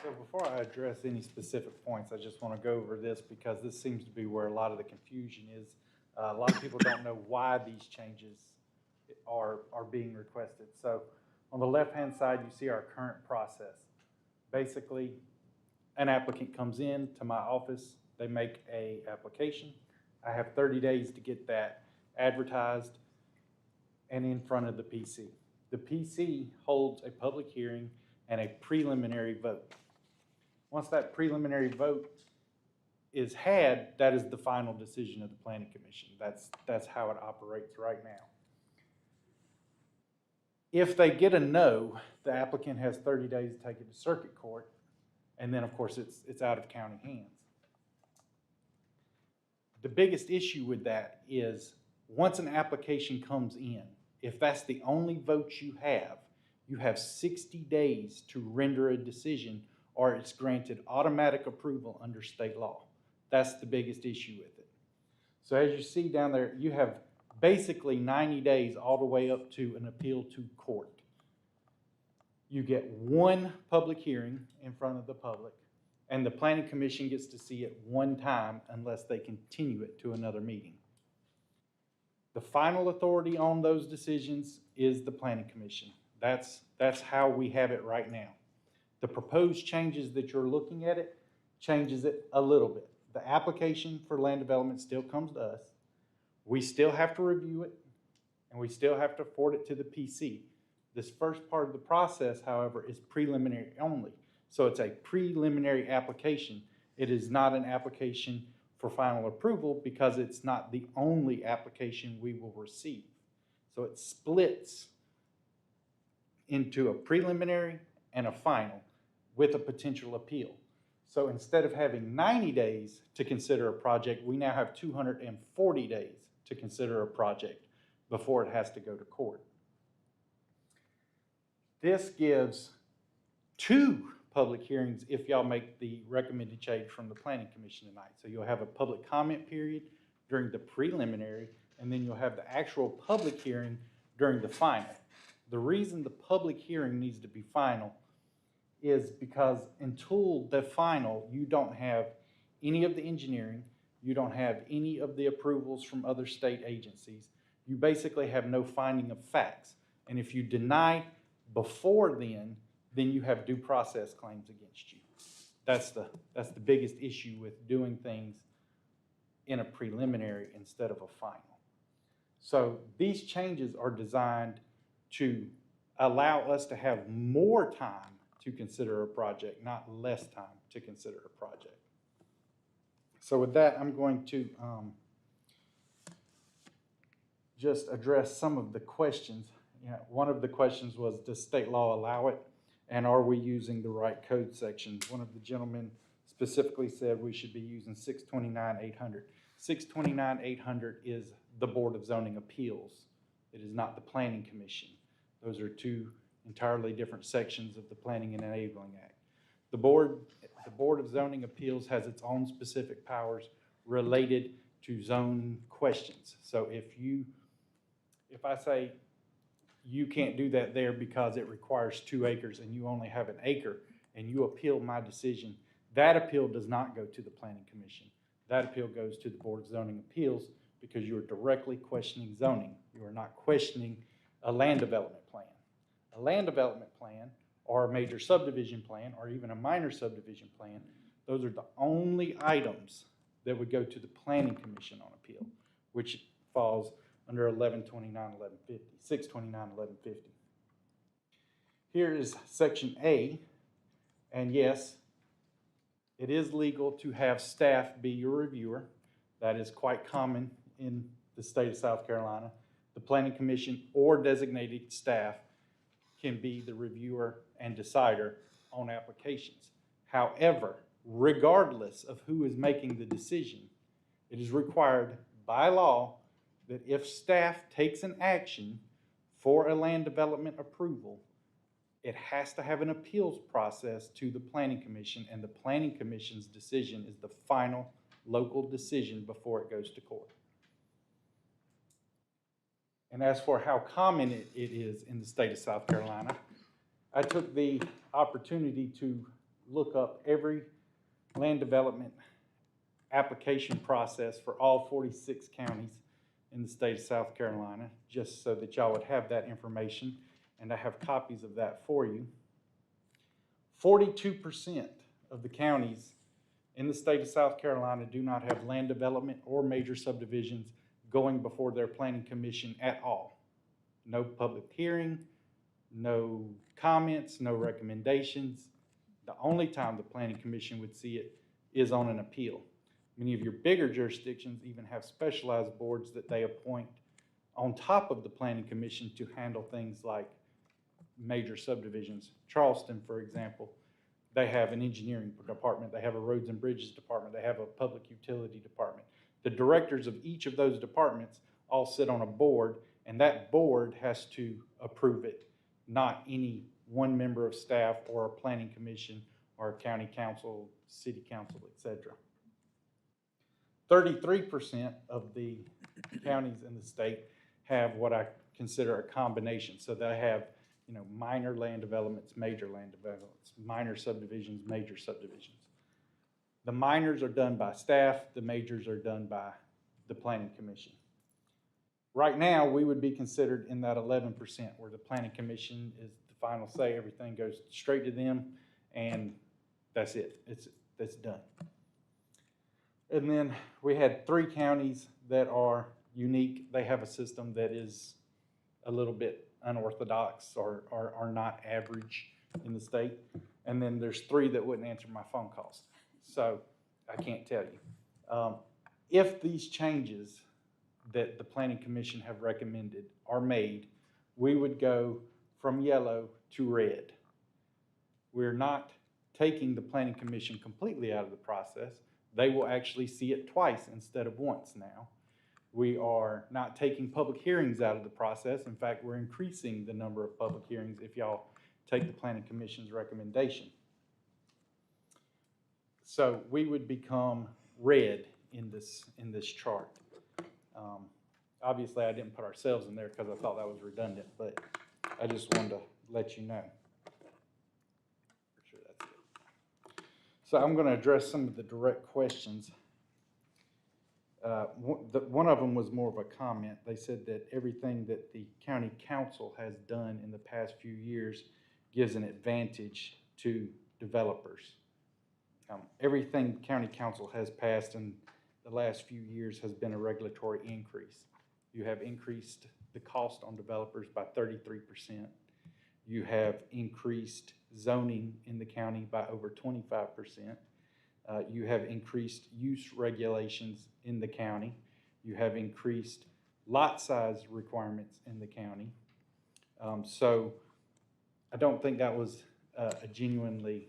So before I address any specific points, I just want to go over this because this seems to be where a lot of the confusion is. A lot of people don't know why these changes are being requested. So on the left-hand side, you see our current process. Basically, an applicant comes in to my office, they make a application. I have 30 days to get that advertised and in front of the PC. The PC holds a public hearing and a preliminary vote. Once that preliminary vote is had, that is the final decision of the Planning Commission. That's how it operates right now. If they get a no, the applicant has 30 days to take it to circuit court, and then, of course, it's out of county hands. The biggest issue with that is once an application comes in, if that's the only vote you have 60 days to render a decision or it's granted automatic approval under state law. That's the biggest issue with it. So as you see down there, you have basically 90 days all the way up to an appeal to court. You get one public hearing in front of the public, and the Planning Commission gets to see it one time unless they continue it to another meeting. The final authority on those decisions is the Planning Commission. That's how we have it right now. The proposed changes that you're looking at it changes it a little bit. The application for land development still comes to us. We still have to review it, and we still have to forward it to the PC. This first part of the process, however, is preliminary only. So it's a preliminary application. It is not an application for final approval because it's not the only application we will receive. So it splits into a preliminary and a final with a potential appeal. So instead of having 90 days to consider a project, we now have 240 days to consider a project before it has to go to court. This gives 2 public hearings if y'all make the recommended change from the Planning Commission tonight. So you'll have a public comment period during the preliminary, and then you'll have the actual public hearing during the final. The reason the public hearing needs to be final is because until the final, you don't have any of the engineering, you don't have any of the approvals from other state agencies. You basically have no finding of facts. And if you deny before then you have due process claims against you. That's the biggest issue with doing things in a preliminary instead of a final. So these changes are designed to allow us to have more time to consider a project, not less time to consider a project. So with that, I'm going to just address some of the questions. One of the questions was, does state law allow it? And are we using the right code sections? One of the gentlemen specifically said we should be using 629-800. 629-800 is the Board of Zoning Appeals. It is not the Planning Commission. Those are 2 entirely different sections of the Planning and Enabling Act. The Board of Zoning Appeals has its own specific powers related to zone questions. So if I say you can't do that there because it requires 2 acres and you only have 1 acre and you appeal my decision, that appeal does not go to the Planning Commission. That appeal goes to the Board of Zoning Appeals because you are directly questioning zoning. You are not questioning a land development plan. A land development plan or a major subdivision plan or even a minor subdivision plan, those are the only items that would go to the Planning Commission on appeal, which falls under 1129-1150, 629-1150. Here is Section A, and yes, it is legal to have staff be your reviewer. That is quite common in the state of South Carolina. The Planning Commission or designated staff can be the reviewer and decider on applications. However, regardless of who is making the decision, it is required by law that if staff takes an action for a land development approval, it has to have an appeals process to the Planning Commission, and the Planning Commission's decision is the final local decision before it goes to court. And as for how common it is in the state of South Carolina, I took the opportunity to look up every land development application process for all 46 counties in the state of South Carolina, just so that y'all would have that information, and I have copies of that for you. 42% of the counties in the state of South Carolina do not have land development or major subdivisions going before their planning commission at all. No public hearing, no comments, no recommendations. The only time the planning commission would see it is on an appeal. Many of your bigger jurisdictions even have specialized boards that they appoint on top of the planning commission to handle things like major subdivisions. Charleston, for example, they have an engineering department, they have a roads and bridges department, they have a public utility department. The directors of each of those departments all sit on a board, and that board has to approve it, not any one member of staff or a planning commission or a county council, city council, etc. 33% of the counties in the state have what I consider a combination. So they have, minor land developments, major land developments, minor subdivisions, major subdivisions. The minors are done by staff, the majors are done by the planning commission. Right now, we would be considered in that 11% where the planning commission is the final say, everything goes straight to them, and that's it, it's done. And then we had 3 counties that are unique. They have a system that is a little bit unorthodox or are not average in the state. And then there's 3 that wouldn't answer my phone calls. So I can't tell you. If these changes that the Planning Commission have recommended are made, we would go from yellow to red. We're not taking the Planning Commission completely out of the process. They will actually see it twice instead of once now. We are not taking public hearings out of the process. In fact, we're increasing the number of public hearings if y'all take the Planning Commission's recommendation. So we would become red in this chart. Obviously, I didn't put ourselves in there because I thought that was redundant, but I just wanted to let you know. Sure, that's it. So I'm going to address some of the direct questions. One of them was more of a comment. They said that everything that the county council has done in the past few years gives an advantage to developers. Everything county council has passed in the last few years has been a regulatory increase. You have increased the cost on developers by 33%. You have increased zoning in the county by over 25%. You have increased use regulations in the county. You have increased lot size requirements in the county. So I don't think that was a genuinely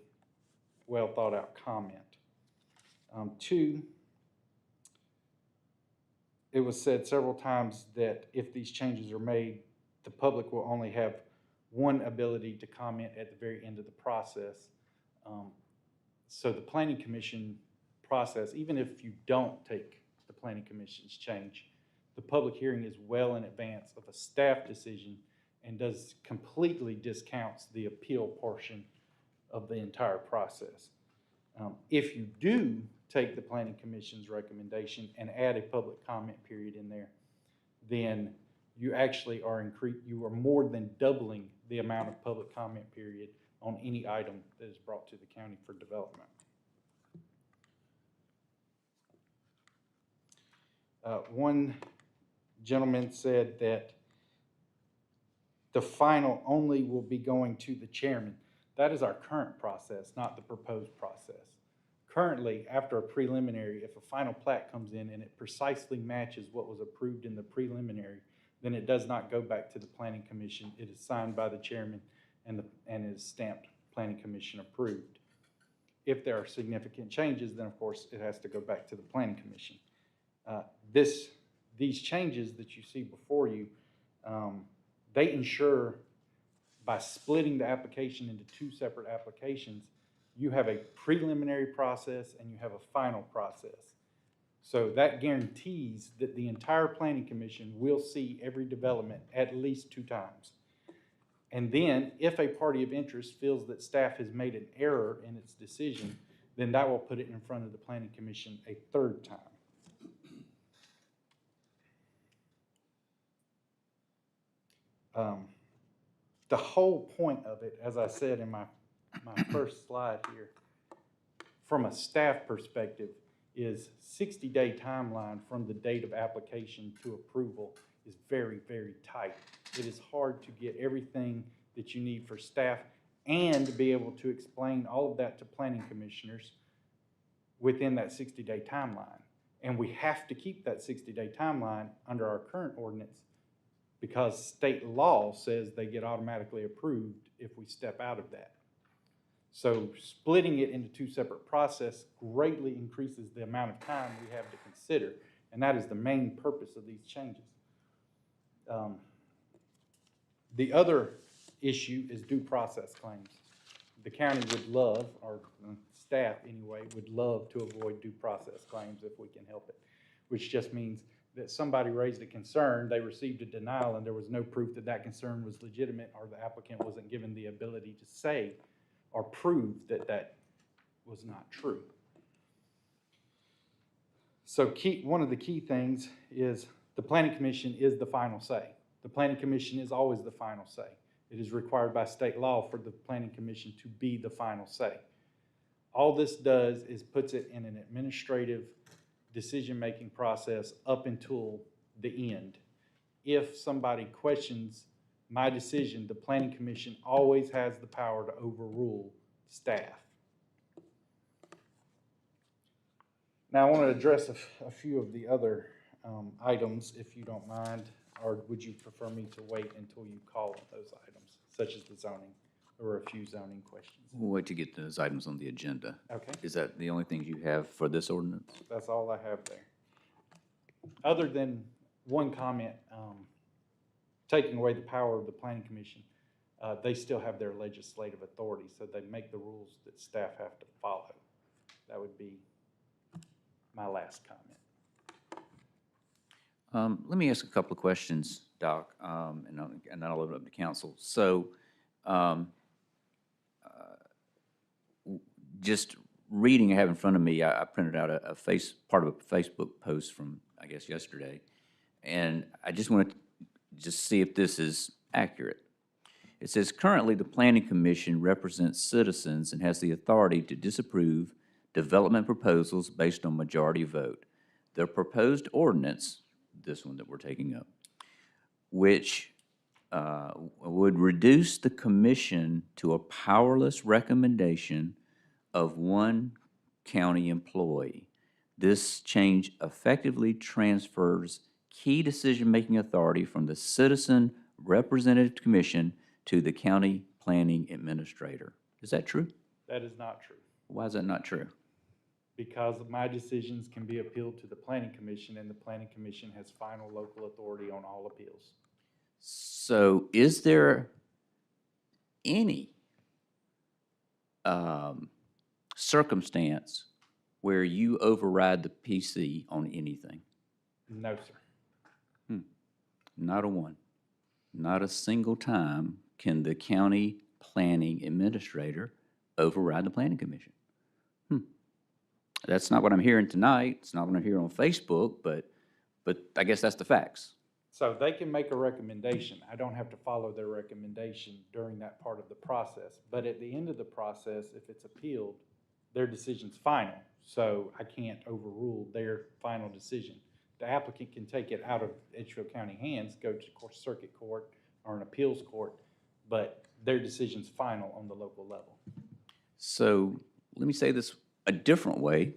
well thought out comment. 2, it was said several times that if these changes are made, the public will only have one ability to comment at the very end of the process. So the Planning Commission process, even if you don't take the Planning Commission's change, the public hearing is well in advance of a staff decision and does completely discounts the appeal portion of the entire process. If you do take the Planning Commission's recommendation and add a public comment period in there, then you actually are more than doubling the amount of public comment period on any item that is brought to the county for development. One gentleman said that the final only will be going to the chairman. That is our current process, not the proposed process. Currently, after a preliminary, if a final plat comes in and it precisely matches what was approved in the preliminary, then it does not go back to the Planning Commission. It is signed by the chairman and is stamped Planning Commission approved. If there are significant changes, then of course it has to go back to the Planning Commission. These changes that you see before you, they ensure by splitting the application into 2 separate applications, you have a preliminary process and you have a final process. So that guarantees that the entire Planning Commission will see every development at least 2 times. And then, if a party of interest feels that staff has made an error in its decision, then that will put it in front of the Planning Commission a third time. The whole point of it, as I said in my first slide here, from a staff perspective, is 60-day timeline from the date of application to approval is very, very tight. It is hard to get everything that you need for staff and to be able to explain all of that to planning commissioners within that 60-day timeline. And we have to keep that 60-day timeline under our current ordinance because state law says they get automatically approved if we step out of that. So splitting it into two separate processes greatly increases the amount of time we have to consider, and that is the main purpose of these changes. The other issue is due process claims. The county would love, or staff anyway, would love to avoid due process claims if we can help it, which just means that somebody raised a concern, they received a denial, and there was no proof that that concern was legitimate, or the applicant wasn't given the ability to say or prove that that was not true. So one of the key things is the Planning Commission is the final say. The Planning Commission is always the final say. It is required by state law for the Planning Commission to be the final say. All this does is puts it in an administrative decision-making process up until the end. If somebody questions my decision, the Planning Commission always has the power to overrule staff. Now, I want to address a few of the other items, if you don't mind, or would you prefer me to wait until you call on those items, such as the zoning? There were a few zoning questions. We'll wait to get those items on the agenda. Okay. Is that the only things you have for this ordinance? That's all I have there. Other than one comment, taking away the power of the Planning Commission, they still have their legislative authority, so they make the rules that staff have to follow. That would be my last comment. Let me ask a couple of questions, Doc, and then I'll open it up to council. So, just reading I have in front of me, I printed out part of a Facebook post from, I guess, yesterday, and I just want to just see if this is accurate. It says, currently, the Planning Commission represents citizens and has the authority to disapprove development proposals based on majority vote. The proposed ordinance, this one that we're taking up, which would reduce the commission to a powerless recommendation of one county employee. This change effectively transfers key decision-making authority from the Citizen Representative Commission to the county planning administrator. Is that true? That is not true. Why is that not true? Because my decisions can be appealed to the Planning Commission, and the Planning Commission has final local authority on all appeals. So is there any circumstance where you override the PC on anything? No, sir. Not a one. Not a single time can the county planning administrator override the Planning Commission. That's not what I'm hearing tonight. It's not what I'm hearing on Facebook, but I guess that's the facts. So they can make a recommendation. I don't have to follow their recommendation during that part of the process. But at the end of the process, if it's appealed, their decision's final. So I can't overrule their final decision. The applicant can take it out of Edgefield County hands, go to circuit court or an appeals court, but their decision's final on the local level. So let me say this a different way.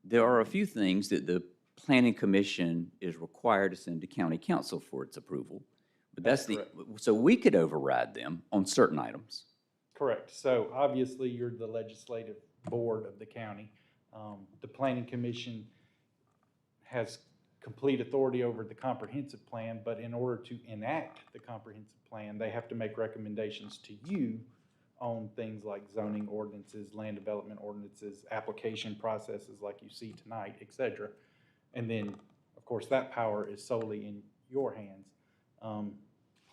There are a few things that the Planning Commission is required to send to County Council for its approval, but that's so we could override them on certain items. Correct. So obviously you're the legislative board of the county. The Planning Commission has complete authority over the comprehensive plan, but in order to enact the comprehensive plan, they have to make recommendations to you on things like zoning ordinances, land development ordinances, application processes like you see tonight, et cetera. And then, of course, that power is solely in your hands.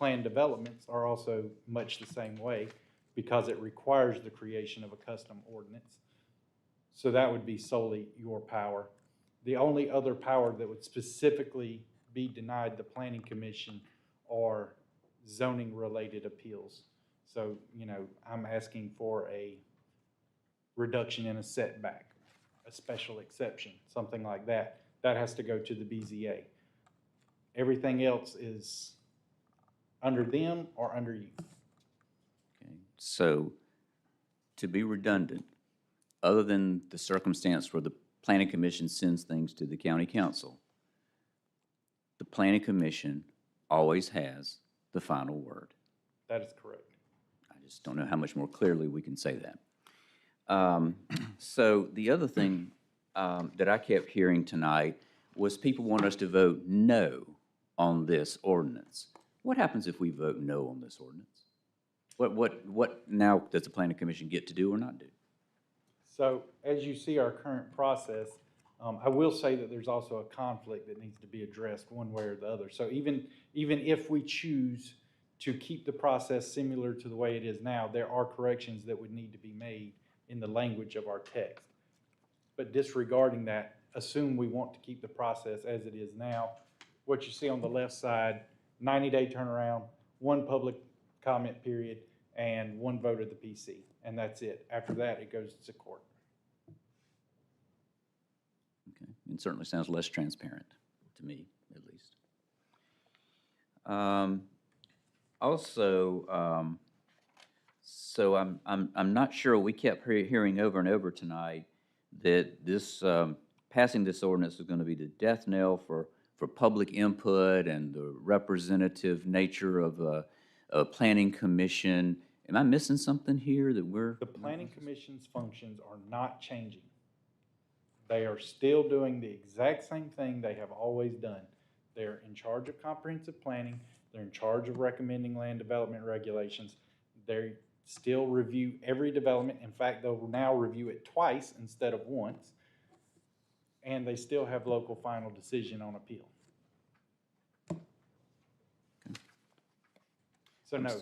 planned developments are also much the same way because it requires the creation of a custom ordinance. So that would be solely your power. The only other power that would specifically be denied the planning commission are zoning-related appeals. So, you know, I'm asking for a reduction in a setback, a special exception, something like that. That has to go to the BZA. Everything else is under them or under you. Okay. So, to be redundant, other than the circumstance where the planning commission sends things to the county council, the planning commission always has the final word. That is correct. I just don't know how much more clearly we can say that. So the other thing that I kept hearing tonight was people want us to vote no on this ordinance. What happens if we vote no on this ordinance? What now does the planning commission get to do or not do? So as you see our current process, I will say that there's also a conflict that needs to be addressed one way or the other. So even if we choose to keep the process similar to the way it is now, there are corrections that would need to be made in the language of our text. But disregarding that, assume we want to keep the process as it is now. What you see on the left side, 90-day turnaround, one public comment period, and one vote of the PC, and that's it. After that, it goes to court. Okay, it certainly sounds less transparent to me, at least. Also, so I'm not sure, we kept hearing over and over tonight that this, passing this ordinance is going to be the death knell for public input and the representative nature of a planning commission. Am I missing something here that we're? The planning commission's functions are not changing. They are still doing the exact same thing they have always done. They're in charge of comprehensive planning. They're in charge of recommending land development regulations. They still review every development. In fact, they'll now review it twice instead of once. And they still have local final decision on appeal. So no,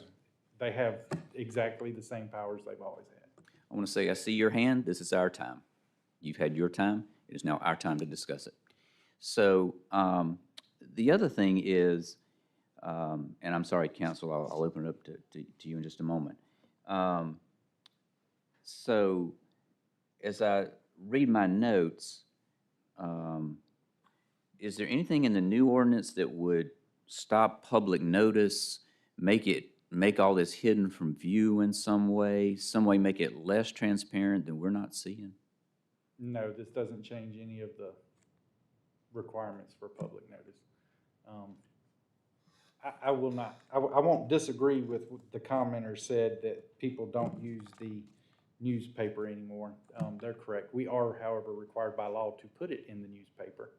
they have exactly the same powers they've always had. I want to say, I see your hand. This is our time. You've had your time. It is now our time to discuss it. So the other thing is, and I'm sorry, council, I'll open it up to you in just a moment. So as I read my notes, is there anything in the new ordinance that would stop public notice, make all this hidden from view in some way make it less transparent than we're not seeing? No, this doesn't change any of the requirements for public notice. I won't disagree with what the commenter said that people don't use the newspaper anymore. They're correct. We are, however, required by law to put it in the newspaper.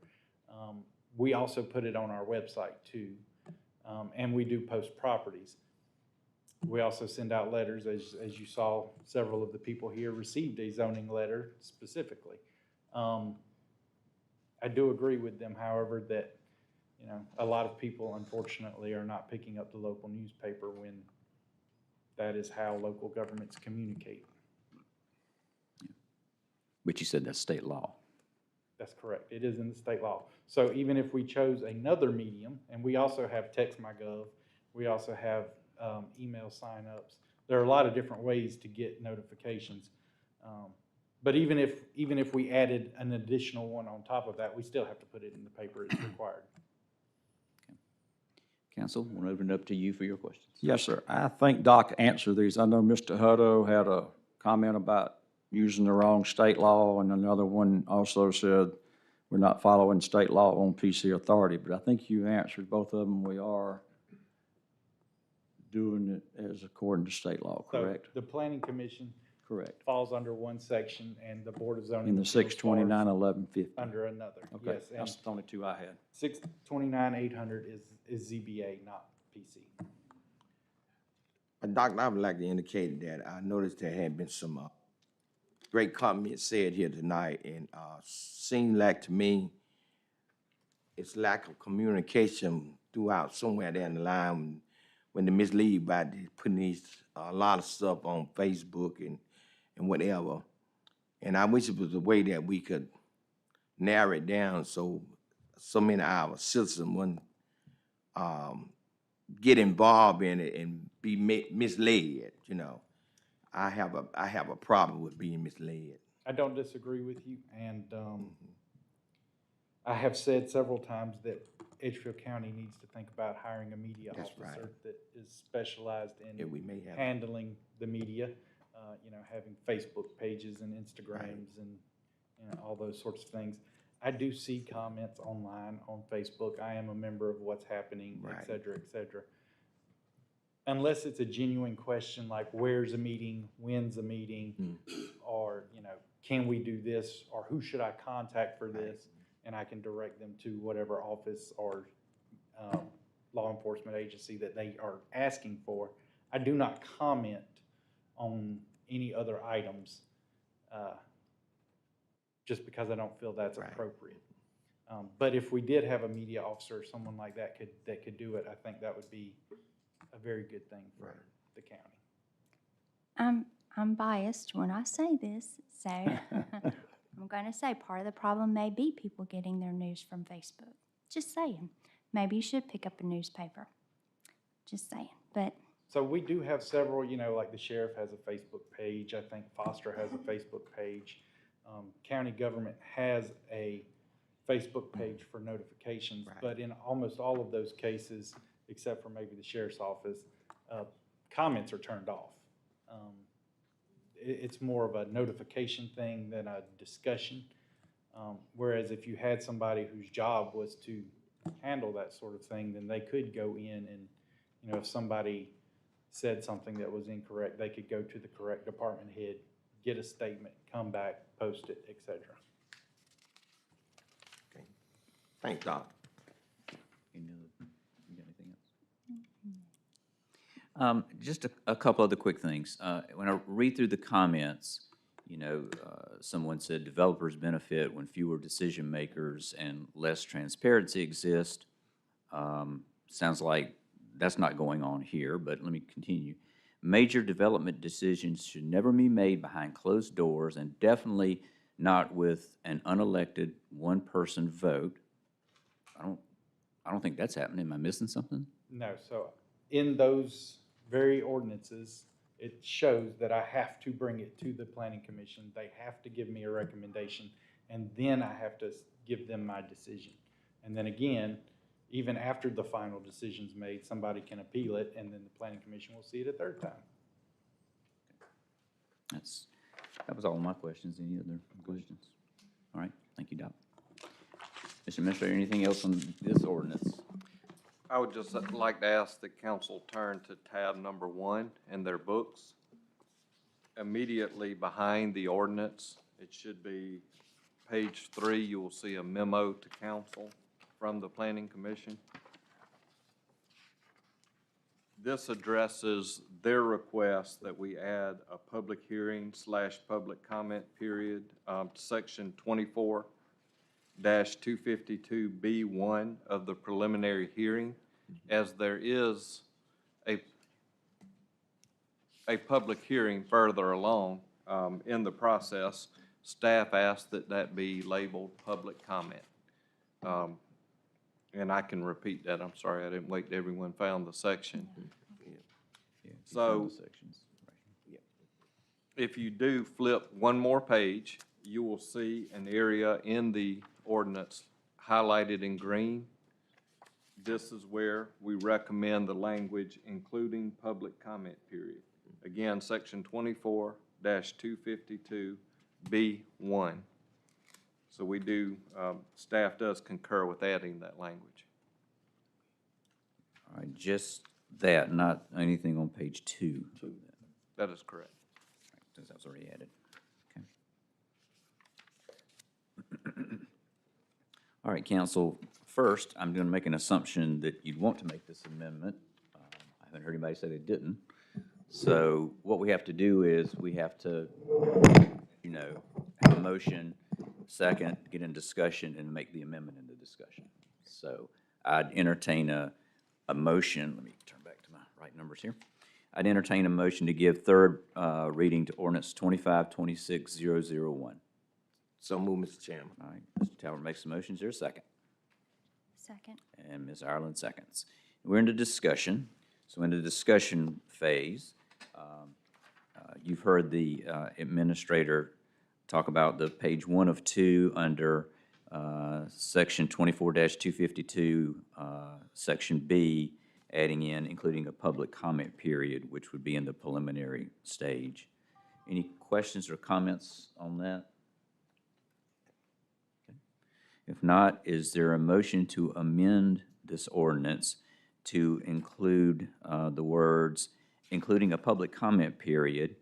We also put it on our website too, and we do post properties. We also send out letters, as you saw, several of the people here received a zoning letter specifically. I do agree with them, however, that a lot of people, unfortunately, are not picking up the local newspaper when that is how local governments communicate. But you said that's state law. That's correct. It is in the state law. So even if we chose another medium, and we also have TextMyGov, we also have email signups. There are a lot of different ways to get notifications. But even if we added an additional one on top of that, we still have to put it in the paper as required. Council, I want to open it up to you for your questions. Yes, sir. I think Doc answered these. I know Mr. Hutto had a comment about using the wrong state law, and another one also said we're not following state law on PC authority, but I think you answered both of them. We are doing it as according to state law, correct? So the Planning Commission Correct. falls under one section, and the Board of Zoning In the Appeals falls 629-1150. under another. Okay, Yes, and that's the only two I had. 629-800 is ZBA, not PC. Doctor, I would like to indicate that I noticed there had been some great comments said here tonight, and seemed like to me it's lack of communication throughout somewhere down the line when they mislead by putting a lot of stuff on Facebook and whatever. And I wish it was a way that we could narrow it down so many of our citizens wouldn't get involved in it and be misled, you know. I have a problem with being misled. I don't disagree with you, and I have said several times that Edgefield County needs to think about hiring a media That's officer right. that is specialized in Yeah, we may have. handling the media, having Facebook pages and Instagrams and all those sorts of things. I do see comments online on Facebook. I am a member of What's Happening, Right. et cetera, et cetera. Unless it's a genuine question like, where's a meeting, when's a meeting, or, can we do this, or who should I contact for this? And I can direct them to whatever office or law enforcement agency that they are asking for. I do not comment on any other items just because I don't feel that's appropriate. But if we did have a media officer or someone like that could do it, I think that would be a very good thing for the county. I'm biased when I say this, so I'm going to say part of the problem may be people getting their news from Facebook. Just saying. Maybe you should pick up a newspaper. Just saying. But So we do have several, like the sheriff has a Facebook page. I think Foster has a Facebook page. County government has a Facebook page for notifications, but in almost all of those cases, except for maybe the sheriff's office, comments are turned off. It's more of a notification thing than a discussion. Whereas if you had somebody whose job was to handle that sort of thing, then they could go in and, if somebody said something that was incorrect, they could go to the correct department head, get a statement, come back, post it, et cetera. Okay. Thanks, Doc. You got anything else? Just a couple other quick things. When I read through the comments, someone said developers benefit when fewer decision makers and less transparency exist. Sounds like that's not going on here, but let me continue. Major development decisions should never be made behind closed doors and definitely not with an unelected one-person vote. I don't think that's happening. Am I missing something? No, so in those very ordinances, it shows that I have to bring it to the planning commission. They have to give me a recommendation, and then I have to give them my decision. And then again, even after the final decision's made, somebody can appeal it, and then the planning commission will see it a third time. That was all my questions. Any other questions? All right, thank you, Doc. Mr. Administrator, anything else on this ordinance? I would just like to ask the council turn to tab number 1 in their books. Immediately behind the ordinance, it should be page 3. You will see a memo to council from the Planning Commission. This addresses their request that we add a public hearing / public comment period to section 24-252B1 of the preliminary hearing, as there is a public hearing further along in the process. Staff asked that be labeled public comment. And I can repeat that. I'm sorry, I didn't wait till everyone found the section. So if you do flip one more page, you will see an area in the ordinance highlighted in green. This is where we recommend the language, including public comment period. Again, section 24-252B1. So we do, staff does concur with adding that language. All right, just that, not anything on page 2. That is correct. Since that was already added. Okay. All right, council, first, I'm going to make an assumption that you'd want to make this amendment. I haven't heard anybody say they didn't. So what we have to do is we have to, have a motion, second, get in discussion, and make the amendment into discussion. So I'd entertain a motion. Let me turn back to my right numbers here. I'd entertain a motion to give third reading to ordinance 2526-001. So move, Mr. Chairman. All right, Mr. Talbot makes the motion. Is there a second? Second. And Ms. Ireland seconds. We're into discussion. So in the discussion phase, you've heard the administrator talk about the page 1 of 2 under section 24-252, section B, adding in, including a public comment period, which would be in the preliminary stage. Any questions or comments on that? Okay. If not, is there a motion to amend this ordinance to include the words, including a public comment period,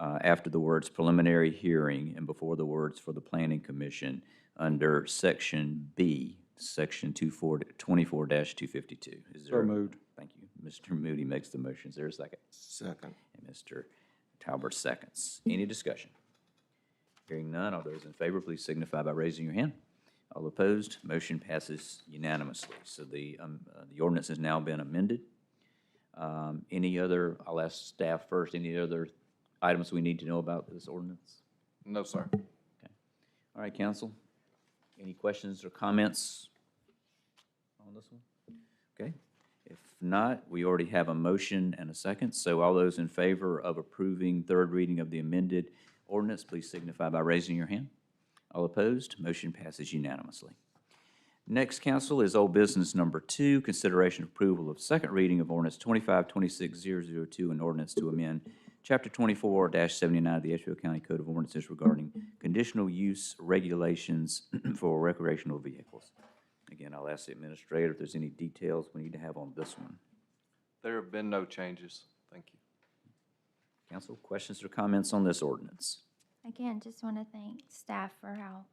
after the words preliminary hearing and before the words for the planning commission under section B, section 24-252? Is there? So moved. Thank you. Mr. Moody makes the motion. Is there a second? Second. And Mr. Talbot seconds. Any discussion? Hearing none, all those in favor, please signify by raising your hand. All opposed, motion passes unanimously. So the ordinance has now been amended. Any other, I'll ask staff first, any other items we need to know about this ordinance? No, sir. Okay. All right, council. Any questions or comments on this one? Okay. If not, we already have a motion and a second. So all those in favor of approving third reading of the amended ordinance, please signify by raising your hand. All opposed, motion passes unanimously. Next, council, is old business number 2, consideration of approval of second reading of ordinance 2526-002, an ordinance to amend Chapter 24-79 of the Edgefield County Code of Ordinances regarding conditional use regulations for recreational vehicles. Again, I'll ask the administrator if there's any details we need to have on this one. There have been no changes. Thank you. Council, questions or comments on this ordinance? Again, just want to thank staff for how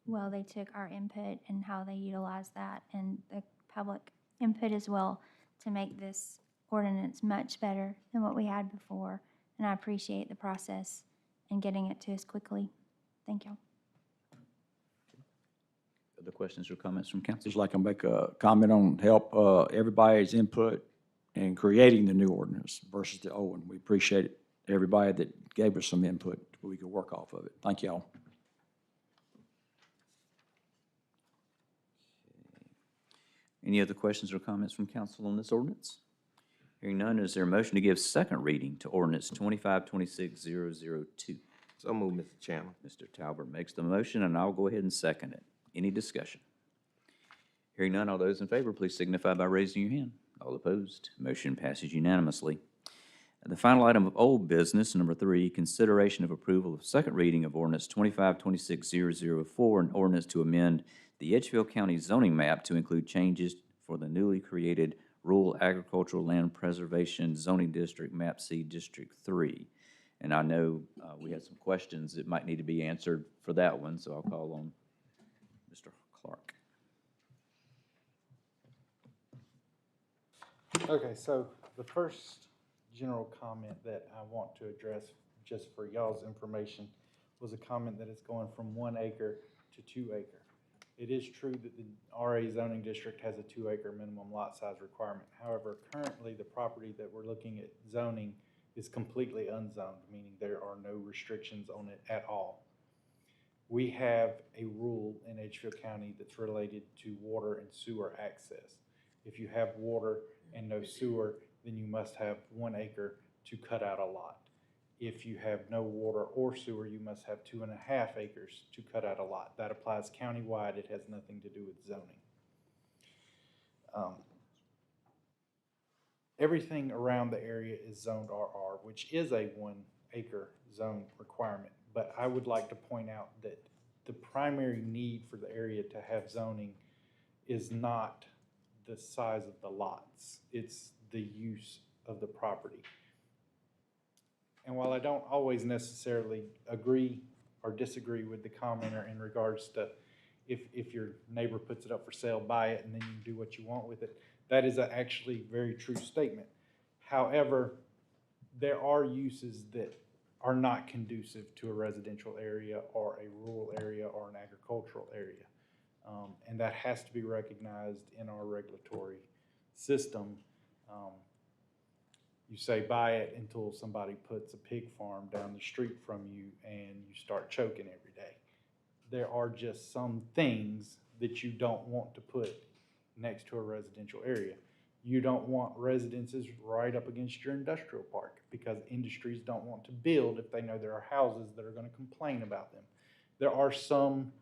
well they took our input and how they utilized that, and the public input as well, to make this ordinance much better than what we had before. And I appreciate the process and getting it to us quickly. Thank you. Other questions or comments from council? Just like to make a comment on help everybody's input in creating the new ordinance versus the old one. We appreciate everybody that gave us some input so we could work off of it. Thank y'all. Any other questions or comments from council on this ordinance? Hearing none, is there a motion to give second reading to ordinance 2526-002? So move, Mr. Chairman. Mr. Talbot makes the motion, and I'll go ahead and second it. Any discussion? Hearing none, all those in favor, please signify by raising your hand. All opposed, motion passes unanimously. The final item of old business, number 3, consideration of approval of second reading of ordinance 2526-004, an ordinance to amend the Edgefield County zoning map to include changes for the newly created Rural Agricultural Land Preservation Zoning District, Map C, District 3. And I know we had some questions that might need to be answered for that one, so I'll call on Mr. Clark. Okay, so the first general comment that I want to address, just for y'all's information, was a comment that it's going from 1 acre to 2 acre. It is true that the RA zoning district has a 2 acre minimum lot size requirement. However, currently the property that we're looking at zoning is completely unzoned, meaning there are no restrictions on it at all. We have a rule in Edgefield County that's related to water and sewer access. If you have water and no sewer, then you must have 1 acre to cut out a lot. If you have no water or sewer, you must have 2.5 acres to cut out a lot. That applies countywide. It has nothing to do with zoning. Everything around the area is zoned RR, which is a 1 acre zone requirement. But I would like to point out that the primary need for the area to have zoning is not the size of the lots. It's the use of the property. And while I don't always necessarily agree or disagree with the commenter in regards to if your neighbor puts it up for sale, buy it, and then you do what you want with it, that is actually a very true statement. However, there are uses that are not conducive to a residential area or a rural area or an agricultural area. And that has to be recognized in our regulatory system. you say buy it until somebody puts a pig farm down the street from you and you start choking every day. There are just some things that you don't want to put next to a residential area. You don't want residences right up against your industrial park because industries don't want to build if they know there are houses that are going to complain about them. There are some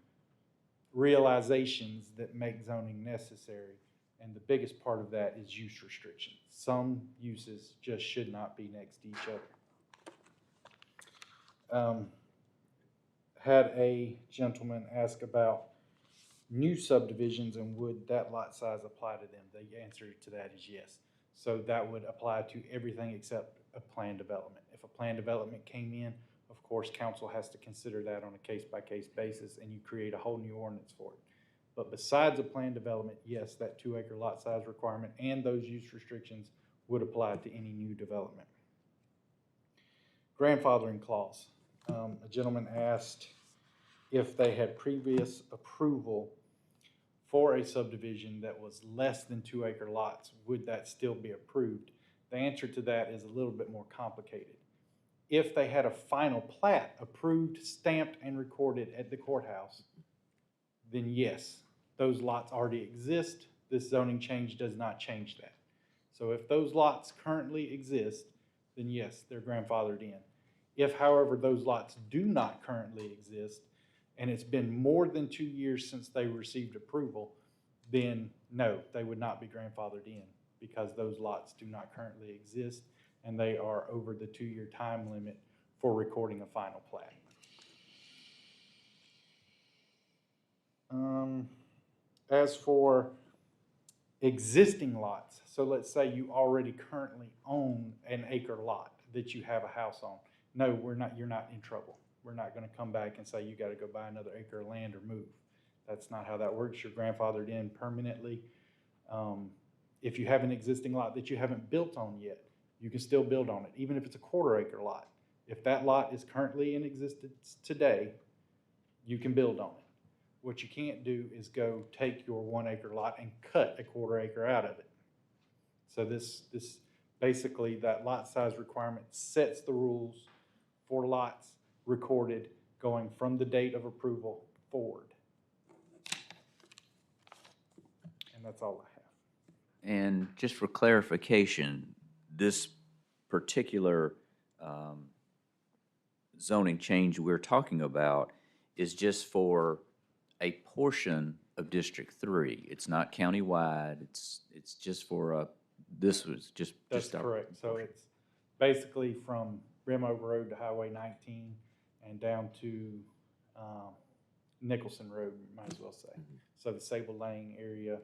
realizations that make zoning necessary, and the biggest part of that is use restrictions. Some uses just should not be next to each other. Had a gentleman ask about new subdivisions and would that lot size apply to them? The answer to that is yes. So that would apply to everything except a planned development. If a planned development came in, of course, council has to consider that on a case-by-case basis, and you create a whole new ordinance for it. But besides a planned development, yes, that 2-acre lot size requirement and those use restrictions would apply to any new development. Grandfathering clause. A gentleman asked if they had previous approval for a subdivision that was less than 2-acre lots, would that still be approved? The answer to that is a little bit more complicated. If they had a final plat approved, stamped, and recorded at the courthouse, then yes, those lots already exist. This zoning change does not change that. So if those lots currently exist, then yes, they're grandfathered in. If, however, those lots do not currently exist, and it's been more than 2 years since they received approval, then no, they would not be grandfathered in because those lots do not currently exist and they are over the 2-year time limit for recording a final plat. As for existing lots, so let's say you already currently own an acre lot that you have a house on. No, you're not in trouble. We're not going to come back and say you got to go buy another acre of land or move. That's not how that works. You're grandfathered in permanently. If you have an existing lot that you haven't built on yet, you can still build on it, even if it's a 1/4 acre lot. If that lot is currently in existence today, you can build on it. What you can't do is go take your 1-acre lot and cut a 1/4 acre out of it. So this basically, that lot size requirement sets the rules for lots recorded going from the date of approval forward. And that's all I have. And just for clarification, this particular zoning change we're talking about is just for a portion of District 3. It's not countywide. It's just for this was just. That's correct. So it's basically from Rim Oak Road to Highway 19 and down to Nicholson Road, you might as well say. So the Sable Lane area,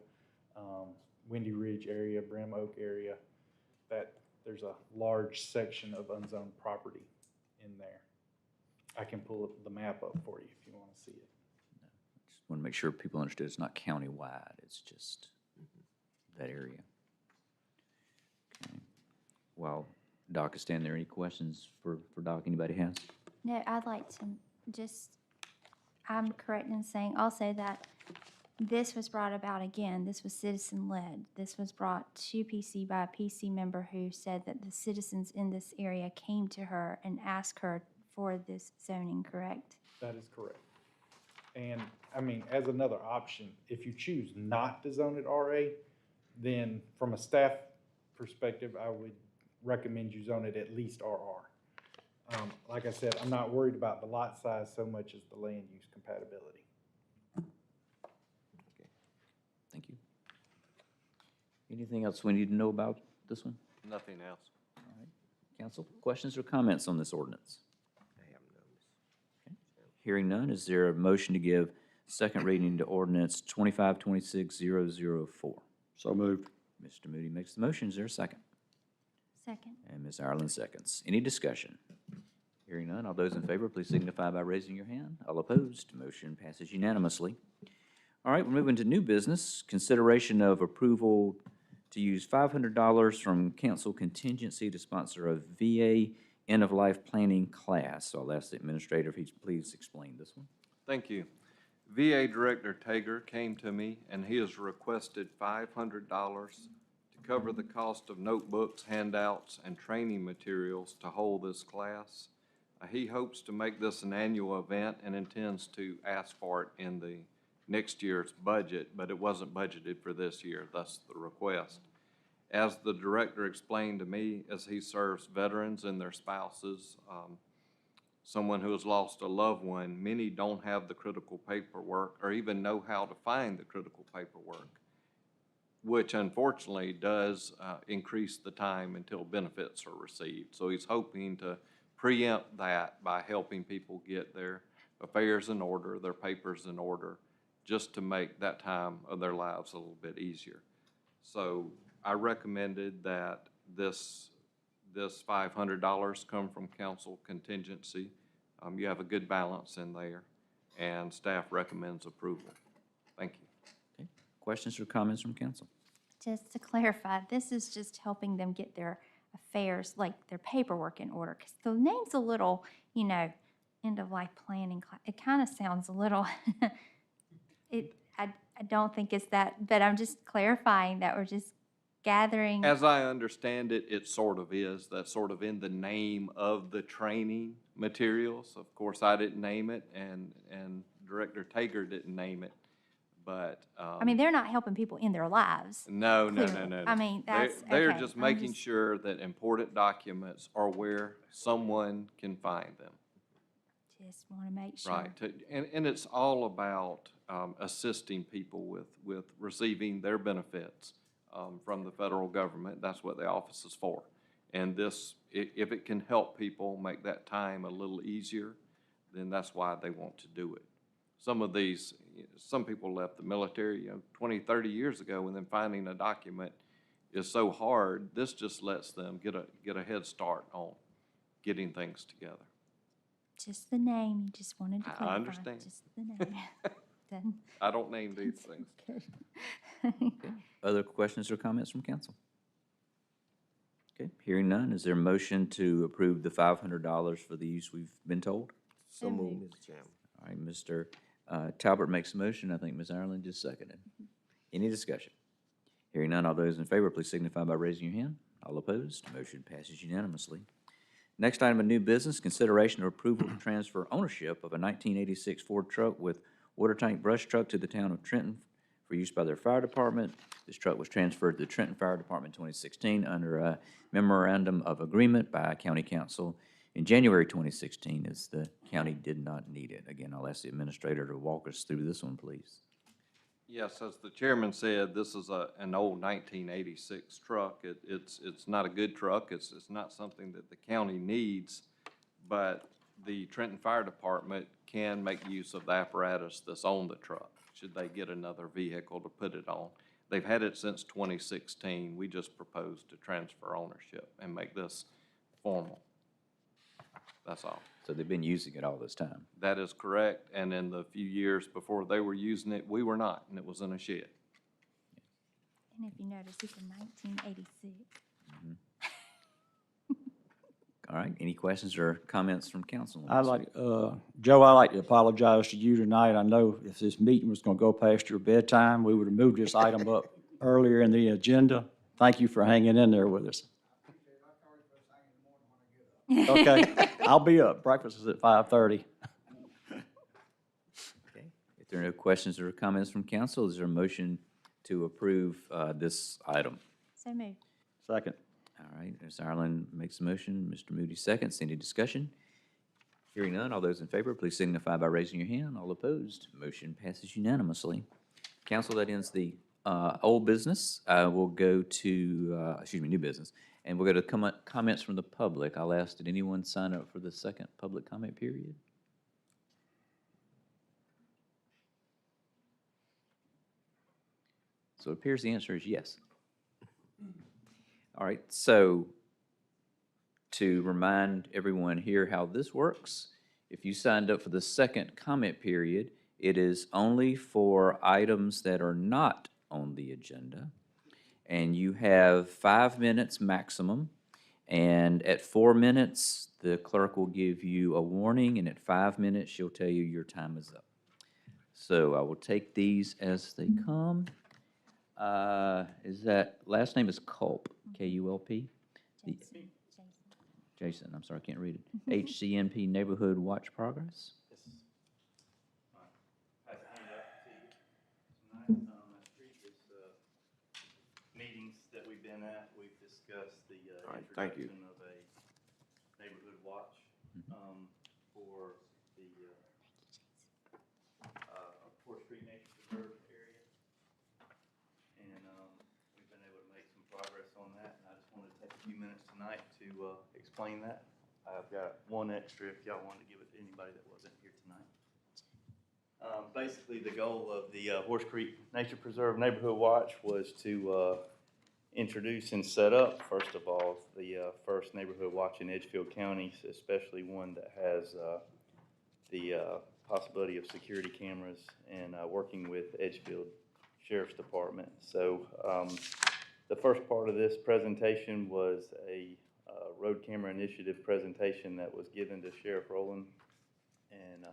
Windy Ridge area, Brim Oak area, that there's a large section of unzoned property in there. I can pull the map up for you if you want to see it. Just want to make sure people understood it's not countywide. It's just that area. Okay. Well, Doc is standing there. Any questions for Doc? Anybody has? No, I'd like to I'm correct in saying also that this was brought about again, this was citizen-led. This was brought to PC by a PC member who said that the citizens in this area came to her and asked her for this zoning, correct? That is correct. And, I mean, as another option, if you choose not to zone it RA, then from a staff perspective, I would recommend you zone it at least RR. Like I said, I'm not worried about the lot size so much as the land use compatibility. Okay. Thank you. Anything else we need to know about this one? Nothing else. All right. Council, questions or comments on this ordinance? Okay. Hearing none, is there a motion to give second reading to ordinance 2526-004? So moved. Mr. Moody makes the motion. Is there a second? Second. And Ms. Ireland seconds. Any discussion? Hearing none, all those in favor, please signify by raising your hand. All opposed, motion passes unanimously. All right, we're moving to new business. Consideration of approval to use $500 from council contingency to sponsor a VA end-of-life planning class. So I'll ask the administrator if he'd please explain this one. Thank you. VA Director Tager came to me and he has requested $500 to cover the cost of notebooks, handouts, and training materials to hold this class. He hopes to make this an annual event and intends to ask for it in the next year's budget, but it wasn't budgeted for this year, thus the request. As the director explained to me, as he serves veterans and their spouses, someone who has lost a loved one, many don't have the critical paperwork or even know how to find the critical paperwork, which unfortunately does increase the time until benefits are received. So he's hoping to preempt that by helping people get their affairs in order, their papers in order, just to make that time of their lives a little bit easier. So I recommended that this $500 come from council contingency. You have a good balance in there, and staff recommends approval. Thank you. Okay. Questions or comments from council? Just to clarify, this is just helping them get their affairs, like their paperwork in order, because the name's a little, end of life planning. It kind of sounds a little, I don't think it's that, but I'm just clarifying that we're just gathering. As I understand it, it sort of is. That's sort of in the name of the training materials. Of course, I didn't name it, and Director Tager didn't name it, but. I mean, they're not helping people in their lives. No. I mean, that's, They're okay. just making sure that important documents are where someone can find them. Just want to make sure. Right, and it's all about assisting people with receiving their benefits from the federal government. That's what the office is for. And this, if it can help people make that time a little easier, then that's why they want to do it. Some people left the military 20, 30 years ago, and then finding a document is so hard. This just lets them get a head start on getting things together. Just the name, you just wanted to clarify. I understand. Just the name. Done. I don't name these things. Okay. Other questions or comments from council? Okay, hearing none, is there a motion to approve the $500 for the use we've been told? So moved, Mr. Chairman. All right, Mr. Talbot makes a motion. I think Ms. Ireland just seconded. Any discussion? Hearing none, all those in favor, please signify by raising your hand. All opposed, motion passes unanimously. Next item of new business, consideration of approval to transfer ownership of a 1986 Ford truck with water tank brush truck to the town of Trenton for use by their fire department. This truck was transferred to the Trenton Fire Department in 2016 under a memorandum of agreement by County Council in January 2016, as the county did not need it. Again, I'll ask the administrator to walk us through this one, please. Yes, as the chairman said, this is an old 1986 truck. It's not a good truck. It's not something that the county needs, but the Trenton Fire Department can make use of the apparatus that's on the truck, should they get another vehicle to put it on. They've had it since 2016. We just proposed to transfer ownership and make this formal. That's all. So they've been using it all this time. That is correct, and in the few years before they were using it, we were not, and it was in a shed. And if you notice, it's a 1986. All right, any questions or comments from council? on I'd this? like, Joe, I'd like to apologize to you tonight. I know if this meeting was going to go past your bedtime, we would have moved this item up earlier in the agenda. Thank you for hanging in there with us. Okay, I'll be up. Breakfast is at 5:30. Okay, if there are no questions or comments from council, is there a motion to approve this item? So moved. Second. All right, Ms. Ireland makes a motion, Mr. Moody seconds. Any discussion? Hearing none, all those in favor, please signify by raising your hand. All opposed, motion passes unanimously. Council, that ends the old business. We'll go to, new business. And we'll go to comments from the public. I'll ask, did anyone sign up for the second public comment period? So it appears the answer is yes. All right, so to remind everyone here how this works, if you signed up for the second comment period, it is only for items that are not on the agenda. And you have 5 minutes maximum. And at 4 minutes, the clerk will give you a warning, and at 5 minutes, she'll tell you your time is up. So I will take these as they come. Is that, last name is Culp, K-U-L-P? Jason, I'm sorry, I can't read it. HCNP Neighborhood Watch Progress? Meetings that we've been at, we've discussed the All right, thank you. introduction of a neighborhood watch for the Fourth Street Nature Preserve area. And we've been able to make some progress on that, and I just wanted to take a few minutes tonight to explain that. I've got one extra if y'all wanted to give it to anybody that wasn't here tonight. Basically, the goal of the Horse Creek Nature Preserve Neighborhood Watch was to introduce and set up, first of all, the first neighborhood watch in Edgefield County, especially one that has the possibility of security cameras, and working with Edgefield Sheriff's Department. So the first part of this presentation was a road camera initiative presentation that was given to Sheriff Rowland and